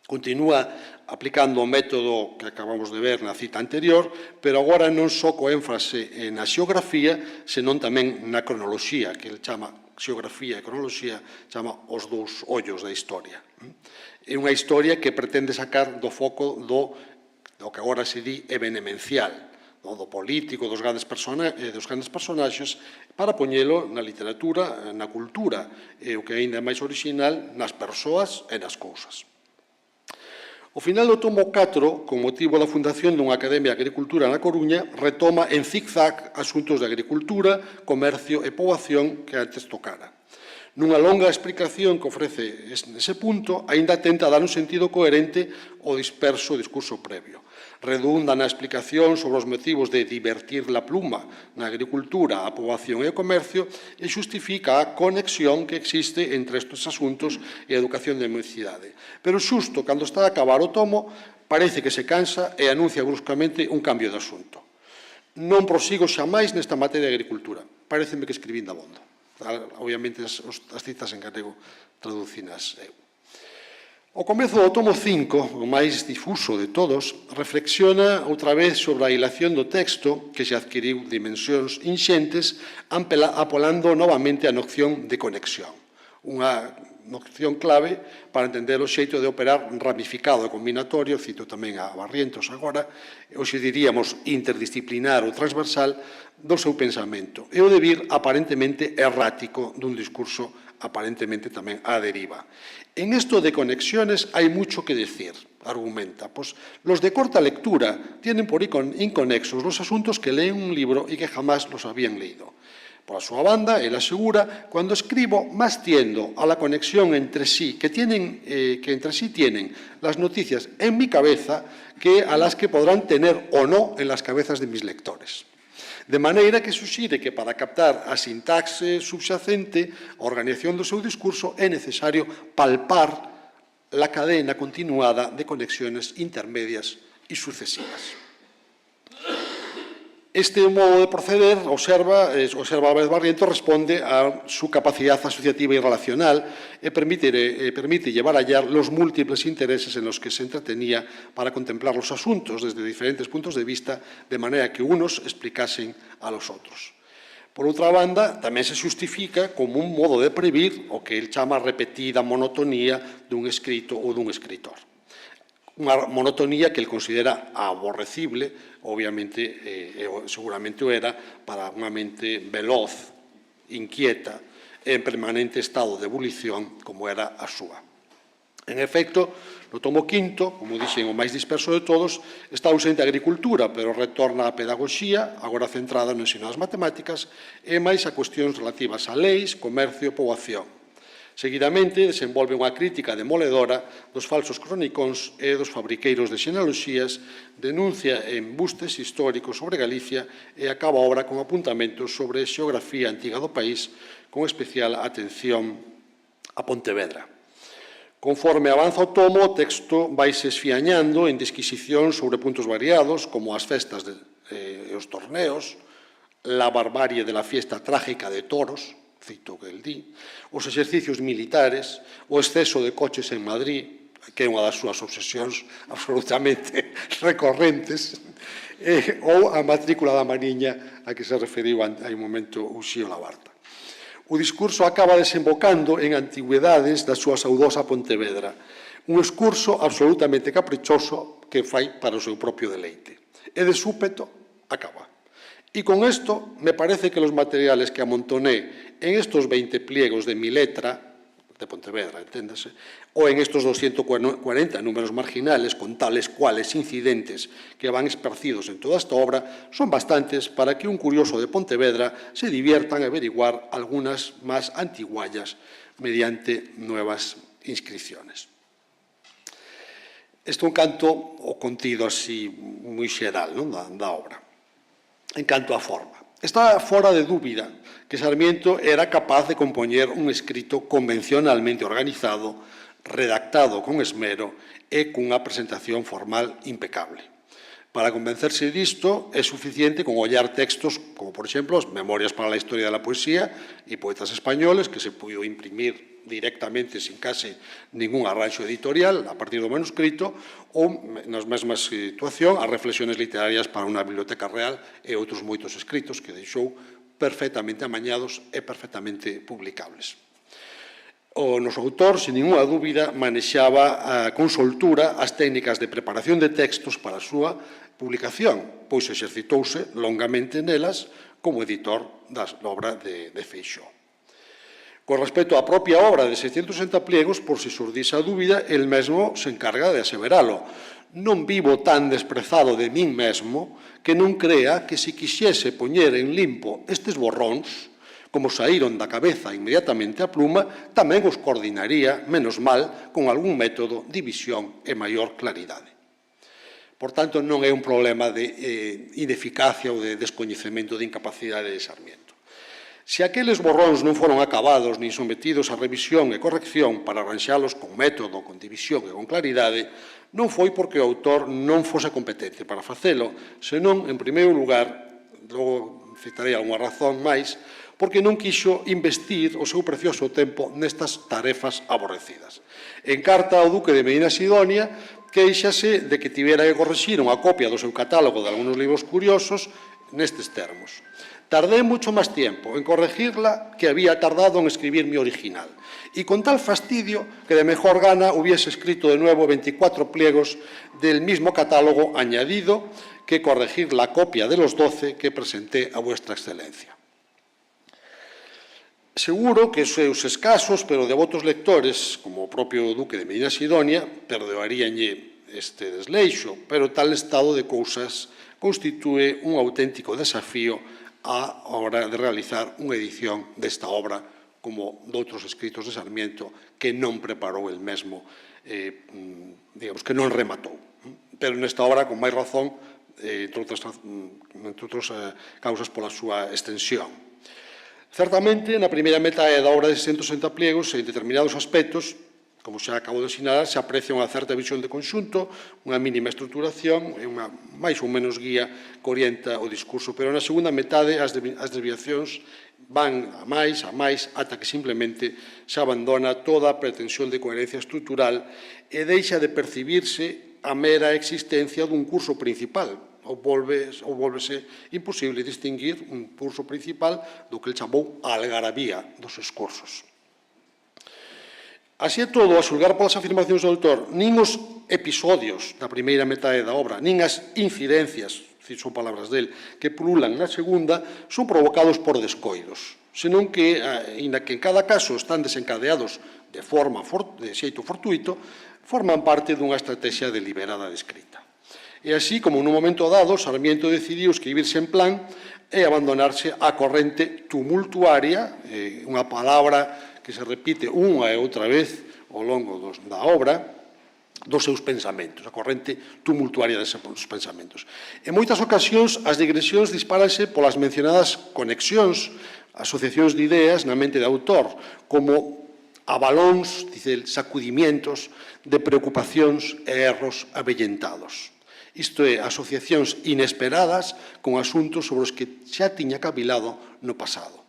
Continúa aplicando o método que acabamos de ver na cita anterior, pero agora non só co énfase na xeografía, senón tamén na cronoloxía, que ele chama xeografía e cronoloxía, chama os 2 ollos da historia. É unha historia que pretende sacar do foco do que agora se di evenemencial, do político, dos grandes personaxes, para poñelo na literatura, na cultura, e o que ainda é máis orixinal, nas persoas e nas cousas. O final do tomo 4, con motivo da fundación dunha Academia de Agricultura na Coruña, retoma en zig-zag asuntos de agricultura, comercio e poboación que antes tocara. Nunha longa explicación que ofrece nese punto, aínda tenta dar un sentido coherente ao disperso discurso previo. Redunda na explicación sobre os motivos de divertir la pluma na agricultura, a poboación e o comercio e xustifica a conexión que existe entre estes asuntos e a educación de mocidade. Pero xusto cando está a acabar o tomo, parece que se cansa e anuncia bruscamente un cambio de asunto. Non prosigo xamais nesta materia de agricultura. Pareceme que escribín dabondo. Obviamente as citas en galego traducinas eu. O comezo do tomo 5, o máis difuso de todos, reflexiona outra vez sobre a hilación do texto que se adquiriu dimensións inxentes apolando novamente a noción de conexión. Unha noción clave para entender o xeito de operar ramificado e combinatorio, cito tamén a Barrientos agora, hoxe diríamos interdisciplinar ou transversal do seu pensamento, e o de vir aparentemente errático dun discurso aparentemente tamén á deriva. En esto de conexiones hai mucho que decir, argumenta, pues los de corta lectura tienen por inconexos los asuntos que leen un libro y que jamás los habían leído. Por a súa banda, él asegura, cuando escribo más tiendo a la conexión entre sí que entre sí tienen las noticias en mi cabeza que a las que podrán tener o no en las cabezas de mis lectores. De maneira que suxire que para captar a sintaxe subxacente, a organización do seu discurso, é necesario palpar la cadena continuada de conexiones intermedias e sucesivas. Este modo de proceder, observa Álvarez Barrientos, responde a su capacidad asociativa y relacional y permite llevar allá los múltiples intereses en los que se entretenía para contemplar los asuntos desde diferentes puntos de vista, de manera que unos explicasen a los otros. Por outra banda, tamén se xustifica como un modo de previr o que el chama repetida monotonía dun escrito ou dun escritor. Unha monotonía que el considera aborrecible, obviamente, seguramente o era, para unha mente veloz, inquieta, en permanente estado de ebulición, como era a súa. En efecto, no tomo quinto, como dixen, o máis disperso de todos, está ausente a agricultura, pero retorna a pedagogía, agora centrada no ensino das matemáticas, e máis a cuestións relativas a leis, comercio e poboación. Seguidamente, desenvolve unha crítica demoledora dos falsos cronicóns e dos fabriqueiros de xenealoxías, denuncia embustes históricos sobre Galicia e acaba a obra con apuntamentos sobre xeografía antiga do país, con especial atención a Pontevedra. Conforme avanza o tomo, o texto vaise esfiañando en disquisición sobre puntos variados, como as festas e os torneos, la barbarie de la fiesta trágica de toros, cito que el di, os exercicios militares, o exceso de coches en Madrid, que é unha das súas obsesións absolutamente recorrentes, ou a matrícula da Mariña a que se referiu hai un momento Uxío Labarta. O discurso acaba desembocando en antigüedades da súa saudosa Pontevedra, un discurso absolutamente caprichoso que fai para o seu propio deleite. E de súpeto acaba. Y con esto me parece que los materiales que amontoné en estos 20 pliegos de mi letra, de Pontevedra, enténdase, o en estos 240 números marginales con tales cuales incidentes que van esparcidos en toda esta obra, son bastantes para que un curioso de Pontevedra se divierta en averiguar algunas más antiguallas mediante nuevas inscripciones. Isto é un canto o contido así moi xeral da obra. En canto á forma, está fora de dúbida que Sarmiento era capaz de compoñer un escrito convencionalmente organizado, redactado con esmero e cunha presentación formal impecable. Para convencerse disto, é suficiente con ollar textos como, por exemplo, as Memorias para la Historia de la Poesía e Poetas Españoles, que se puido imprimir directamente sin case ningún arranxo editorial a partir do manuscrito, ou, nas mesmas situación, as reflexiones literarias para unha biblioteca real e outros moitos escritos que deixou perfectamente amañados e perfectamente publicables. O noso autor, sin ninguna dúbida, manexaba con soltura as técnicas de preparación de textos para a súa publicación, pois exercitouse longamente nelas como editor da obra de Feixóo. Con respecto á propia obra de 660 pliegos, por si surdise a dúbida, el mesmo se encarga de aseveralo. Non vivo tan desprezado de min mesmo que non crea que se quixese poñer en limpo estes borróns, Como saíron da cabeza inmediatamente a pluma, tamén os coordinaría, menos mal, con algún método de visión e maior claridade. Por tanto, non é un problema de ineficacia ou de descoñecemento de incapacidade de Sarmiento. Se aqueles borróns non foron acabados nin sometidos a revisión e corrección para arranxalos con método, con división e con claridade, non foi porque o autor non fose competente para facelo, senón, en primeiro lugar, logo citarei algunha razón máis, porque non quixo investir o seu precioso tempo nestas tarefas aborrecidas. En carta ao Duque de Medina Sidonia, queixase de que tivera que corrixir unha copia do seu catálogo de algúns libros curiosos nestes termos. Tardé mucho más tiempo en corregirla que había tardado en escribir mi original, y con tal fastidio que de mejor gana hubiese escrito de nuevo 24 pliegos del mismo catálogo añadido que corregir la copia de los 12 que presenté a vuestra excelencia. Seguro que os seus escasos pero devotos lectores, como o propio Duque de Medina Sidonia, perdoaríanlle este desleixo, pero tal estado de cousas constitúe un auténtico desafío á hora de realizar unha edición desta obra como doutros escritos de Sarmiento que non preparou el mesmo, digamos, que non rematou. Pero nesta obra, con máis razón, entre outras causas pola súa extensión. Certamente, na primeira metade da obra de 160 pliegos, en determinados aspectos, como xa acabo de sinalar, se aprecia unha certa visión de conxunto, unha mínima estruturación e unha máis ou menos guía que orienta o discurso, pero na segunda metade as desviacións van a máis, ata que simplemente se abandona toda a pretensión de coherencia estrutural e deixa de percibirse a mera existencia dun curso principal, ou volvese imposible distinguir un curso principal do que el chamou a algarabía dos discursos. Así é todo, a xulgar polas afirmacións do autor, nin os episodios da primeira metade da obra, nin as incidencias, son palabras del, que pululan na segunda, son provocados por descoidos, senón que, ainda que en cada caso están desencadeados de xeito fortuito, forman parte dunha estrategia deliberada de escrita. E así, como nun momento dado, Sarmiento decidiu escribirse en plan e abandonarse á corrente tumultuaria, unha palabra que se repite unha e outra vez ao longo da obra, dos seus pensamentos, a corrente tumultuaria dos pensamentos. En moitas ocasións, as digresións dispáranse polas mencionadas conexións, asociacións de ideas na mente do autor, como abalóns, dice el, sacudimientos de preocupacións e erros avellentados. Isto é, asociacións inesperadas con asuntos sobre os que xa tiña cavilado no pasado.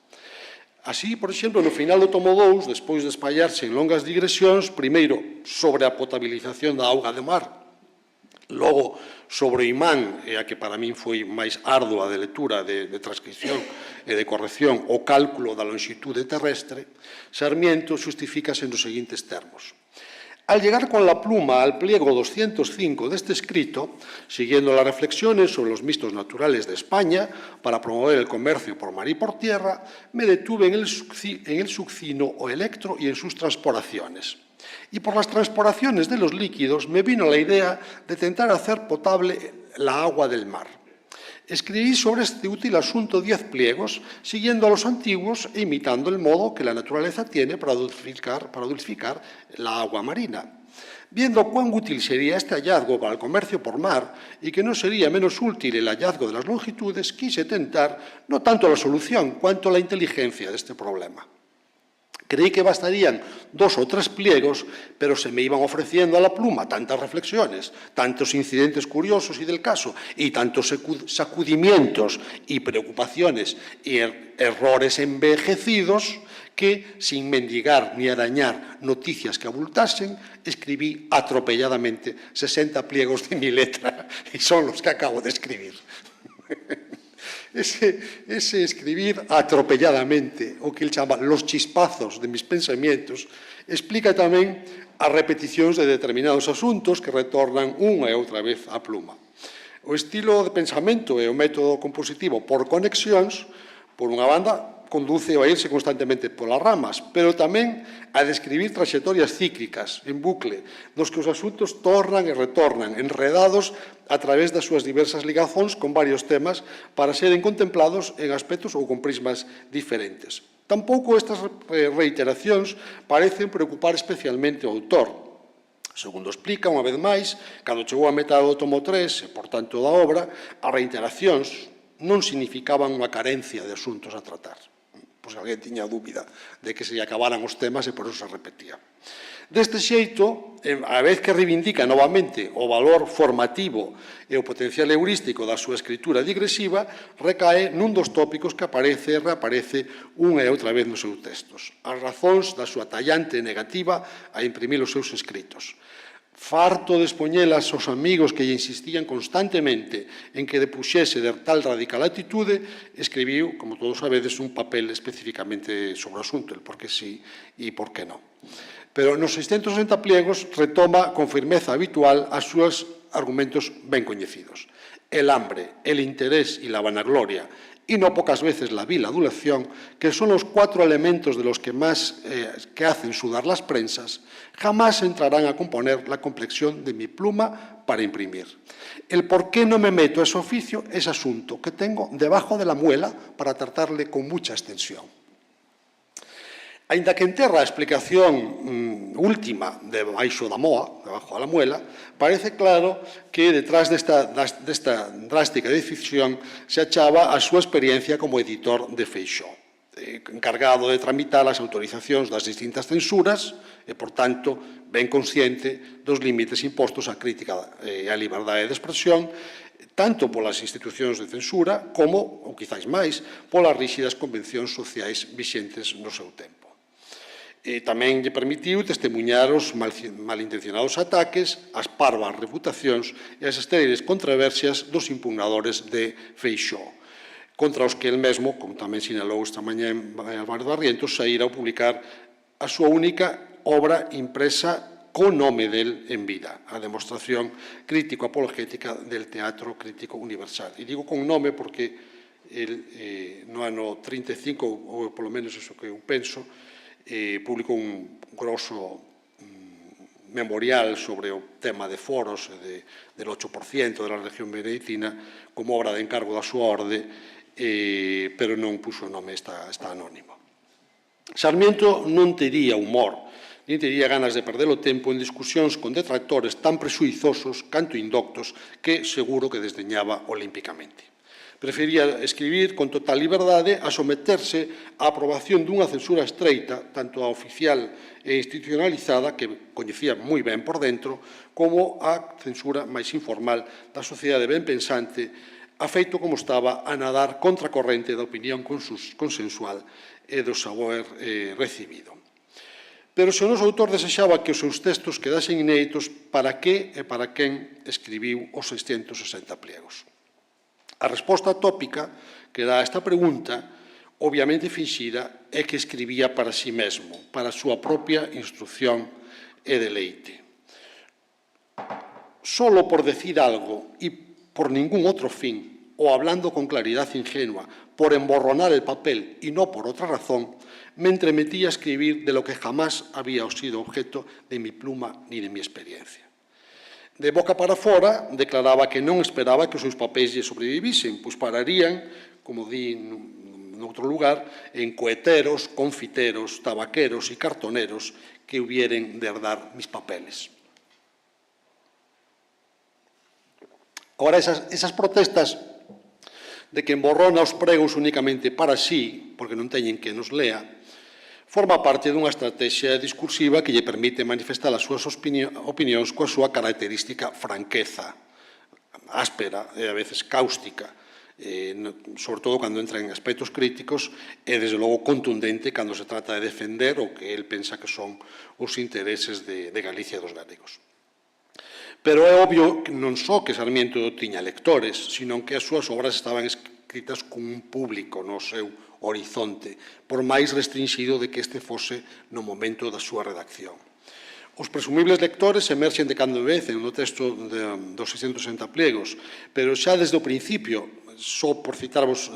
Así, por exemplo, no final do tomo 2, despois de espallarse en longas digresións, primeiro sobre a potabilización da auga de mar, logo sobre o imán, e a que para min foi máis ardua de lectura, de transcripción e de corrección, o cálculo da longitude terrestre, Sarmiento justifícase nos seguintes termos. Al llegar con la pluma al pliego 205 de este escrito, siguiendo las reflexiones sobre los mixtos naturales de España para promover el comercio por mar y por tierra, me detuve en el succino o electro y en sus transporaciones. Y por las transporaciones de los líquidos me vino la idea de tentar hacer potable la agua del mar. Escribí sobre este útil asunto 10 pliegos, siguiendo a los antiguos e imitando el modo que la naturaleza tiene para dulcificar la agua marina. Viendo cuán útil sería este hallazgo para el comercio por mar y que no sería menos útil el hallazgo de las longitudes, quise tentar no tanto la solución cuanto la inteligencia de este problema. Creí que bastarían 2 o 3 pliegos, pero se me iban ofreciendo a la pluma tantas reflexiones, tantos incidentes curiosos y del caso, y tantos sacudimientos y preocupaciones y errores envejecidos, que, sin mendigar ni arañar noticias que abultasen, escribí atropelladamente 60 pliegos de mi letra, y son los que acabo de escribir. Ese escribir atropelladamente, o que él chama los chispazos de mis pensamientos, explica tamén as repeticións de determinados asuntos que retornan unha e outra vez á pluma. O estilo de pensamento e o método compositivo por conexións, por unha banda, conduce a irse constantemente polas ramas, pero tamén a describir trayectorias cíclicas, en bucle, dos que os asuntos tornan e retornan, enredados a través das súas diversas ligazóns con varios temas para seren contemplados en aspectos ou con prismas diferentes. Tampouco estas reiteracións parecen preocupar especialmente o autor. Segundo explica, unha vez máis, cando chegou a metade do tomo 3, e, por tanto, da obra, as reiteracións non significaban unha carencia de asuntos a tratar. Pois alguén tiña dúbida de que se acabaran os temas e por eso se repetía. Deste xeito, a vez que reivindica novamente o valor formativo e o potencial heurístico da súa escritura digresiva, recae nun dos tópicos que aparece e reaparece unha e outra vez nos seus textos. As razóns da súa tallante negativa a imprimir os seus escritos. Farto de expoñelas aos amigos que lle insistían constantemente en que depuxese de tal radical atitude, escribiu, como todos sabedes, un papel especificamente sobre o asunto, el por que sí e por que non. Pero nos 660 pliegos retoma con firmeza habitual as súas argumentos ben coñecidos. El hambre, el interés y la vanagloria, y no pocas veces la vil adulación, que son los 4 elementos de los que más que hacen sudar las prensas, jamás entrarán a componer la complexión de mi pluma para imprimir. El por qué no me meto a ese oficio es asunto que tengo debajo de la muela para tratarle con mucha extensión. Aínda que enterra a explicación última debaixo da moa, debajo da muela, parece claro que detrás desta drástica decisión se achaba a súa experiencia como editor de Feixóo, encargado de tramitar as autorizacións das distintas censuras e, por tanto, ben consciente dos límites impostos á crítica e á liberdade de expresión, tanto polas institucións de censura como, ou quizáis máis, polas ríxidas convencións sociais vixentes no seu tempo. Tamén lle permitiu testemunhar os malintencionados ataques, as parvas reputacións e as estériles controversias dos impugnadores de Feixóo, contra os que el mesmo, como tamén sinalou esta mañá en Álvaro Barrientos, saíra a publicar a súa única obra impresa con nome del en vida, a demostración crítico-apologética del teatro crítico universal. E digo con nome porque no ano 35, ou polo menos iso que eu penso, publicou un grosso memorial sobre o tema de foros del 8% de la región benedictina como obra de encargo da súa orde, pero non puxo o nome, está anónimo. Sarmiento non tería humor, nin tería ganas de perder o tempo en discusións con detractores tan presuizosos canto indoctos que seguro que desdeñaba olímpicamente. Prefería escribir con total liberdade a someterse á aprobación dunha censura estreita, tanto a oficial e institucionalizada, que coñecía moi ben por dentro, como a censura máis informal da sociedade ben pensante, afeito como estaba a nadar contra a corrente da opinión consensual e do saber recibido. Pero se o noso autor desexaba que os seus textos quedasen inéditos, para que e para quen escribiu os 660 pliegos? A resposta tópica que dá a esta pregunta, obviamente finxida, é que escribía para si mesmo, para a súa propia instrucción e deleite. Solo por decir algo e por ningún outro fin, o hablando con claridad ingenua, por emborronar el papel y no por otra razón, me entremetí a escribir de lo que jamás había sido objeto de mi pluma ni de mi experiencia. De boca para fora, declaraba que non esperaba que os seus papéis lle sobrevivisen, pois pararían, como di noutro lugar, en coheteros, confiteros, tabaqueros e cartoneros que hubieren de herdar mis papeles. Agora, esas protestas de que emborrona os pregos únicamente para sí, porque non teñen que nos lea, forma parte dunha estrategia discursiva que lle permite manifestar as súas opinións coa súa característica franqueza, áspera e a veces cáustica, sobre todo cando entra en aspectos críticos e, desde logo, contundente cando se trata de defender o que el pensa que son os intereses de Galicia e dos galegos. Pero é obvio que non só que Sarmiento tiña lectores, sino que as súas obras estaban escritas con un público no seu horizonte, por máis restringido de que este fose no momento da súa redacción. Os presumibles lectores emerxen de cando en vez no texto dos 660 pliegos, pero xa desde o principio, só por citarvos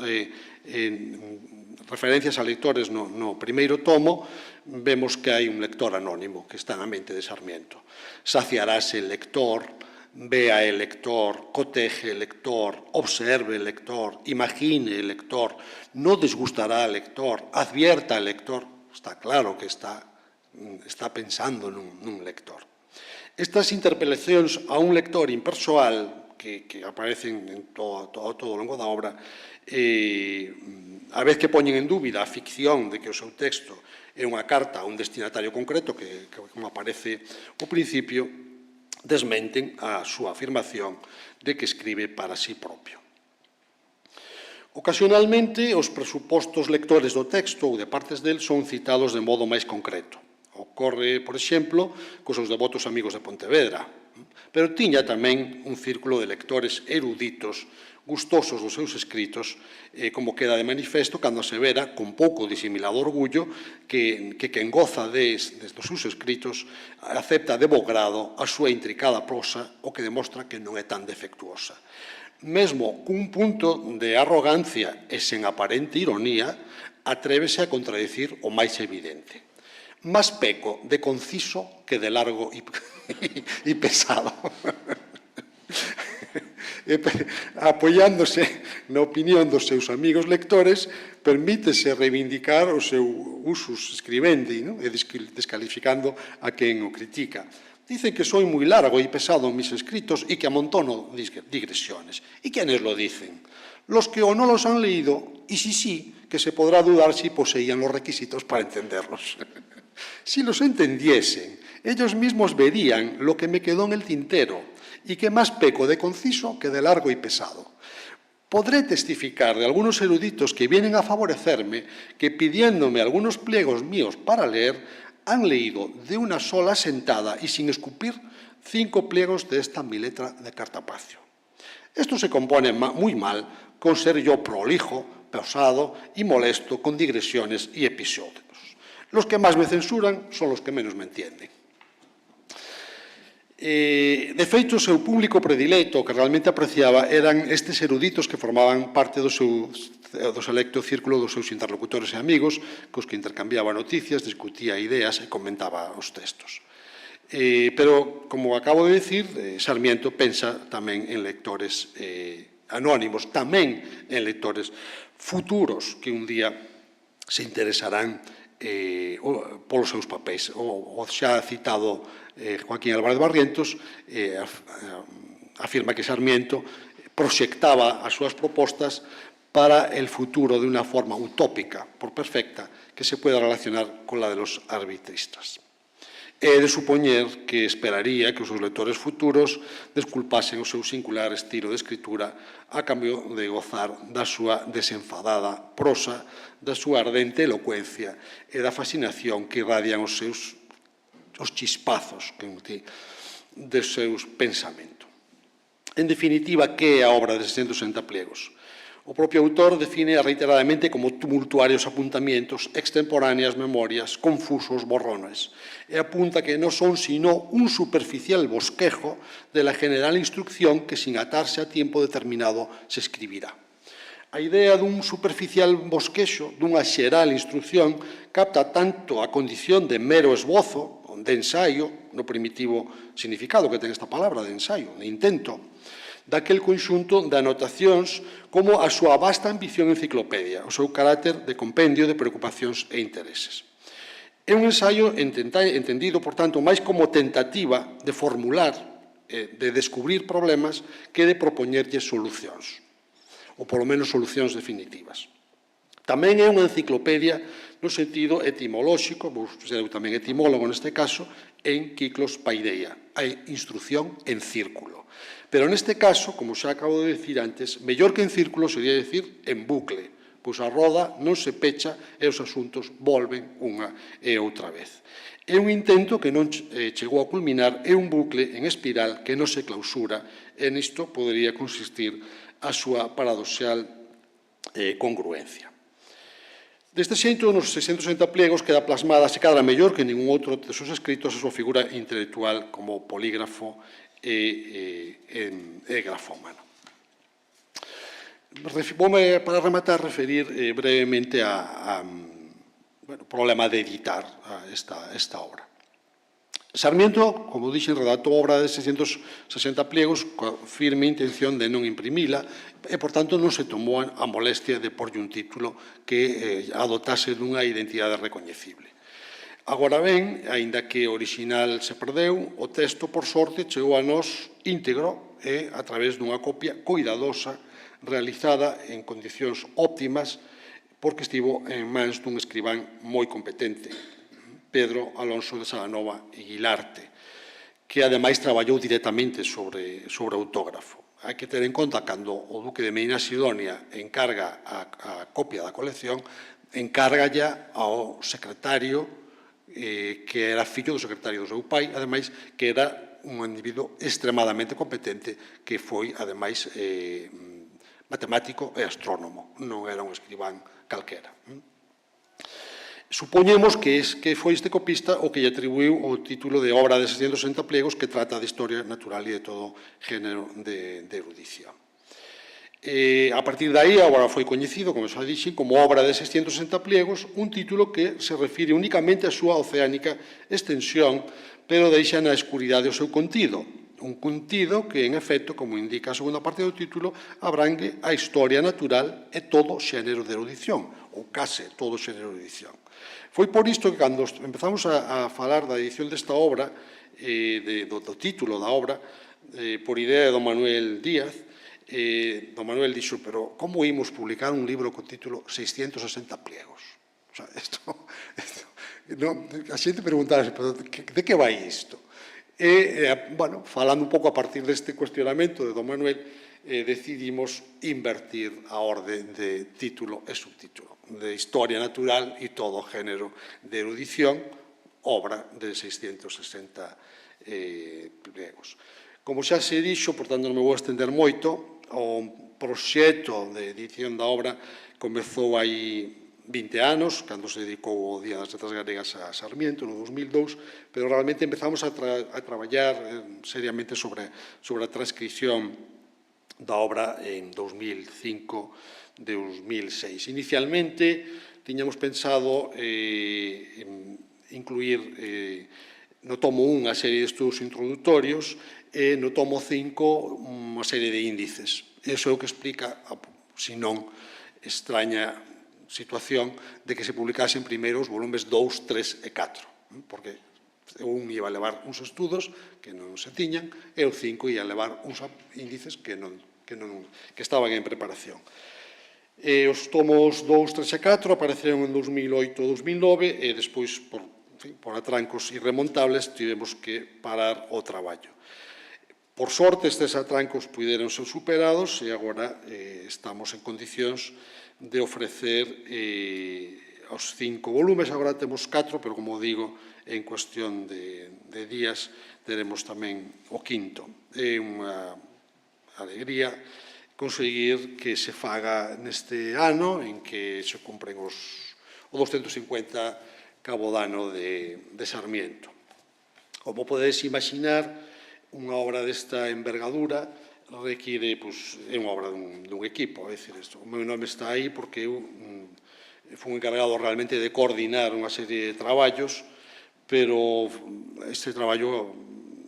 referencias a lectores no primeiro tomo, vemos que hai un lector anónimo que está na mente de Sarmiento. Saciarase el lector vea el lector, coteje el lector, observe el lector, imagine el lector, no desgustará al lector, advierta al lector. Está claro que está pensando nun lector. Estas interpelacións a un lector impersoal que aparecen en todo o longo da obra, a vez que poñen en dúbida a ficción de que o seu texto é unha carta a un destinatario concreto, que como aparece ao principio, desmenten a súa afirmación de que escribe para sí propio. Ocasionalmente, os presupostos lectores do texto ou de partes del son citados de modo máis concreto. Ocorre, por exemplo, cos seus devotos amigos de Pontevedra, pero tiña tamén un círculo de lectores eruditos, gustosos dos seus escritos, como queda de manifesto cando se vera, con pouco disimilado orgullo, que quen goza dos seus escritos acepta de bo grado a súa intricada prosa, o que demostra que non é tan defectuosa. Mesmo cun punto de arrogancia e sen aparente ironía, atrévese a contradicir o máis evidente. Más peco de conciso que de largo e pesado. Apoiándose na opinión dos seus amigos lectores, permítese reivindicar o seu usus scribendi, e descalificando a quen o critica. Dicen que soy moi largo e pesado en mis escritos y que amontono digresiones. ¿Y quiénes lo dicen? Los que o no los han leído, y si sí, que se podrá dudar si poseían los requisitos para entenderlos. Si los entendiesen, ellos mismos verían lo que me quedó en el tintero, y que más peco de conciso que de largo y pesado. Podré testificar de algunos eruditos que vienen a favorecerme que, pidiéndome algunos pliegos míos para leer, han leído de una sola sentada y sin escupir 5 pliegos de esta mi letra de Cartapacio. Esto se compone muy mal con ser yo prolijo, pesado y molesto con digresiones y episodios. Los que más me censuran son los que menos me entienden. De feito, o seu público predilecto, que realmente apreciaba, eran estes eruditos que formaban parte do selecto círculo dos seus interlocutores e amigos, cos que intercambiaba noticias, discutía ideas e comentaba os textos. Pero, como acabo de decir, Sarmiento pensa tamén en lectores anónimos, tamén en lectores futuros que un día se interesarán polos seus papéis. O xa citado Joaquín Álvarez Barrientos afirma que Sarmiento proxectaba as súas propostas para el futuro de unha forma utópica, por perfecta, que se pueda relacionar con la de los arbitristas. É de supoñer que esperaría que os seus lectores futuros desculpasen o seu singular estilo de escritura a cambio de gozar da súa desenfadada prosa, da súa ardente elocuencia e da fascinación que irradian os chispazos dos seus pensamentos. En definitiva, que é a obra de 660 pliegos? O propio autor define reiteradamente como tumultuarios apuntamientos, extemporáneas memorias, confusos borrones, e apunta que non son sino un superficial bosquejo de la general instrucción que sin atarse a tiempo determinado se escribirá. A idea dun superficial bosquexo, dunha xeral instrucción, capta tanto a condición de mero esbozo, de ensaio, no primitivo significado que ten esta palabra de ensaio, de intento, daquel conxunto de anotacións como a súa vasta ambición enciclopedia, o seu carácter de compendio de preocupacións e intereses. É un ensaio entendido, por tanto, máis como tentativa de formular, de descubrir problemas que de propoñerlles solucións, ou polo menos solucións definitivas. Tamén é unha enciclopedia no sentido etimolóxico, vou ser tamén etimólogo neste caso, en kiklos paideia, a instrucción en círculo. Pero neste caso, como xa acabo de decir antes, mellor que en círculo sería decir en bucle, pois a roda non se pecha e os asuntos volven unha e outra vez. É un intento que non chegou a culminar, é un bucle en espiral que non se clausura, e nisto podería consistir a súa paradoxal congruencia. Deste xeito, nos 660 pliegos queda plasmada, se cadra mellor que ningún outro de seus escritos, a súa figura intelectual como polígrafo e grafómano. Voume, para rematar, referir brevemente ao problema de editar esta obra. Sarmiento, como dixen, redactou obra de 660 pliegos coa firme intención de non imprimila e, por tanto, non se tomou a molestia de porlle un título que adotase dunha identidade recoñecible. Agora ben, aínda que o orixinal se perdeu, o texto, por sorte, chegou a nós íntegro e a través dunha copia coidadosa realizada en condicións óptimas porque estivo en mans dun escribán moi competente, Pedro Alonso de Salanova e Guilarte, que ademais traballou directamente sobre autógrafo. Hai que ter en conta cando o Duque de Medina Sidonia encarga a copia da colección, encárgalla ao secretario que era fillo do secretario do seu pai, ademais que era un individuo extremadamente competente que foi, ademais, matemático e astrónomo, non era un escribán calquera. Supoñemos que foi este copista o que lle atribuiu o título de obra de 660 pliegos que trata de historia natural e de todo género de erudición. A partir de aí, a obra foi coñecido, como xa dixen, como obra de 660 pliegos, un título que se refire únicamente á súa oceánica extensión, pero deixa na escuridade o seu contido. Un contido que, en efecto, como indica a segunda parte do título, abrangue a historia natural e todo xénero de erudición, ou case todo xénero de erudición. Foi por isto que, cando empezamos a falar da edición desta obra, do título da obra, por idea de don Manuel Díaz, don Manuel dixo, pero como imos publicar un libro co título 660 pliegos? O sea, a xente preguntase, pero de que vai isto? Bueno, falando un pouco a partir deste cuestionamento de don Manuel, decidimos invertir a orde de título e subtítulo, de historia natural e todo género de erudición, obra de 660 pliegos. Como xa se dixo, por tanto non me vou estender moito, o proxecto de edición da obra comezou hai 20 anos, cando se dedicou o Día das Letras Galegas a Sarmiento, no 2002, pero realmente empezamos a traballar seriamente sobre a transcripción da obra en 2005-2006. Inicialmente, tiñamos pensado incluir no tomo 1 a serie de estudos introductorios e no tomo 5 unha serie de índices. Iso é o que explica, se non extraña situación, de que se publicasen primeiro os volumes 2, 3 e 4, porque un iba a levar uns estudos que non se tiñan e o 5 ia a levar uns índices que estaban en preparación. Os tomos 2, 3 e 4 apareceron en 2008-2009 e despois, por atrancos irremontables, tivemos que parar o traballo. Por sorte, estes atrancos puderon ser superados e agora estamos en condicións de ofrecer os 5 volumes. Agora temos 4, pero, como digo, en cuestión de días teremos tamén o 5º. É unha alegría conseguir que se faga neste ano en que se cumpren o 250 cabo dano de Sarmiento. Como podedes imaginar, unha obra desta envergadura require, é unha obra dun equipo, é dicir, o meu nome está aí porque eu fui encargado realmente de coordinar unha serie de traballos, pero este traballo,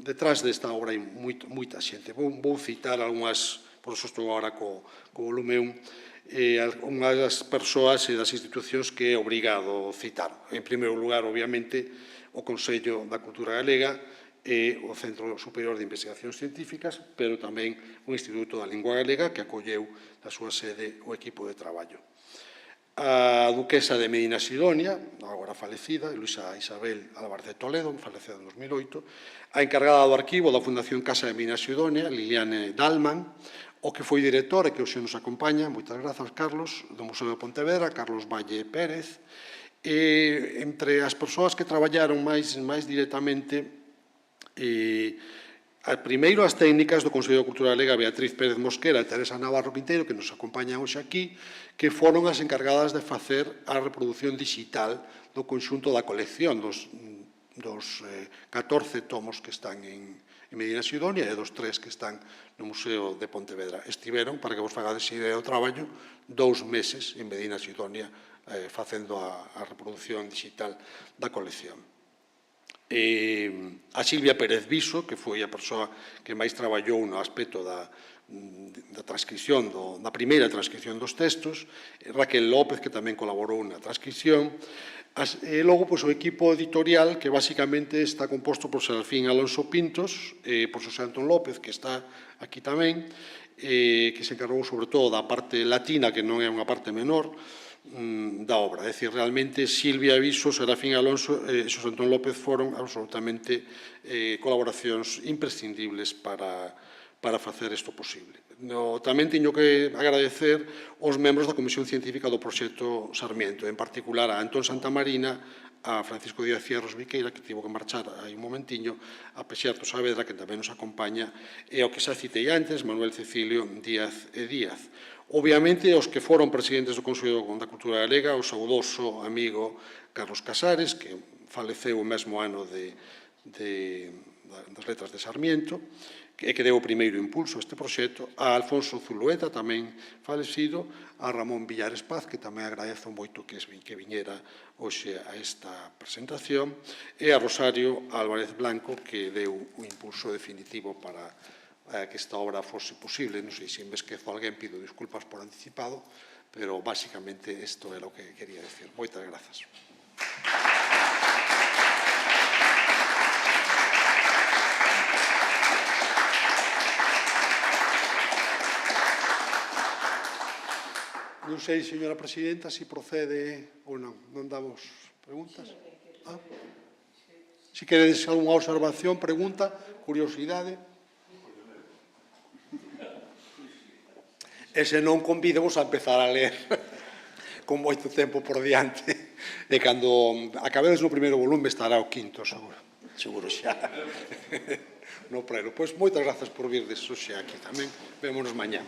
detrás desta obra hai moita xente. Vou citar algunhas, por eso estou agora co volume 1, unhas das persoas e das institucións que é obrigado citar. En primeiro lugar, obviamente, o Consello da Cultura Galega e o Centro Superior de Investigacións Científicas, pero tamén o Instituto da Lingua Galega, que acolleu da súa sede o equipo de traballo. A duquesa de Medina Sidonia, agora falecida, Luisa Isabel Álvarez de Toledo, falecida en 2008, a encargada do arquivo da Fundación Casa de Medina Sidonia, Liliane Dalman, o que foi director e que hoxe nos acompaña, moitas grazas, Carlos, do Museo de Pontevedra, Carlos Valle Pérez, e entre as persoas que traballaron máis directamente, primeiro as técnicas do Consello de Cultura Galega, Beatriz Pérez Mosquera e Teresa Navarro Quinteiro, que nos acompañan hoxe aquí, que foron as encargadas de facer a reproducción digital do conxunto da colección dos 14 tomos que están en Medina Sidonia e dos 3 que están no Museo de Pontevedra. Estiveron, para que vos fagades idea do traballo, 2 meses en Medina Sidonia facendo a reproducción digital da colección. a Silvia Pérez Viso, que foi a persoa que máis traballou no aspecto da transcripción, da primeira transcripción dos textos, Raquel López, que tamén colaborou na transcripción, e logo o equipo editorial, que basicamente está composto por Serafín Alonso Pintos, por Xosé Antón López, que está aquí tamén, que se encargou sobre todo da parte latina, que non é unha parte menor, da obra. É dicir, realmente Silvia Viso, Serafín Alonso e Xosé Antón López foron absolutamente colaboracións imprescindibles para facer isto posible. Tamén teño que agradecer aos membros da Comisión Científica do Proxecto Sarmiento, en particular a Antón Santamarina, a Francisco Díaz Fierros Viqueira, que tivo que marchar aí un momentiño, a Pexerto Saavedra, que tamén nos acompaña, e ao que xa citei antes, Manuel Cecilio Díaz e Díaz. Obviamente, os que foron presidentes do Consello da Cultura Galega, o saudoso amigo Carlos Casares, que faleceu o mesmo ano das letras de Sarmiento, e que deu o primeiro impulso a este proxecto, a Alfonso Zulueta, tamén falecido, a Ramón Villares Paz, que tamén agradezo moito que viñera hoxe a esta presentación, e a Rosario Álvarez Blanco, que deu o impulso definitivo para que esta obra fose posible. Non sei se me esquezo alguén, pido disculpas por anticipado, pero basicamente isto era o que quería decir. Moitas grazas. Non sei, señora presidenta, se procede ou non. Non damos preguntas? Se queredes algunha observación, pregunta, curiosidade. E se non, convídevos a empezar a ler con moito tempo por diante. E cando acabedes no primeiro volume estará o quinto, seguro xa. No prelo. Pois moitas grazas por virdes hoxe aquí tamén. Vémonos mañá.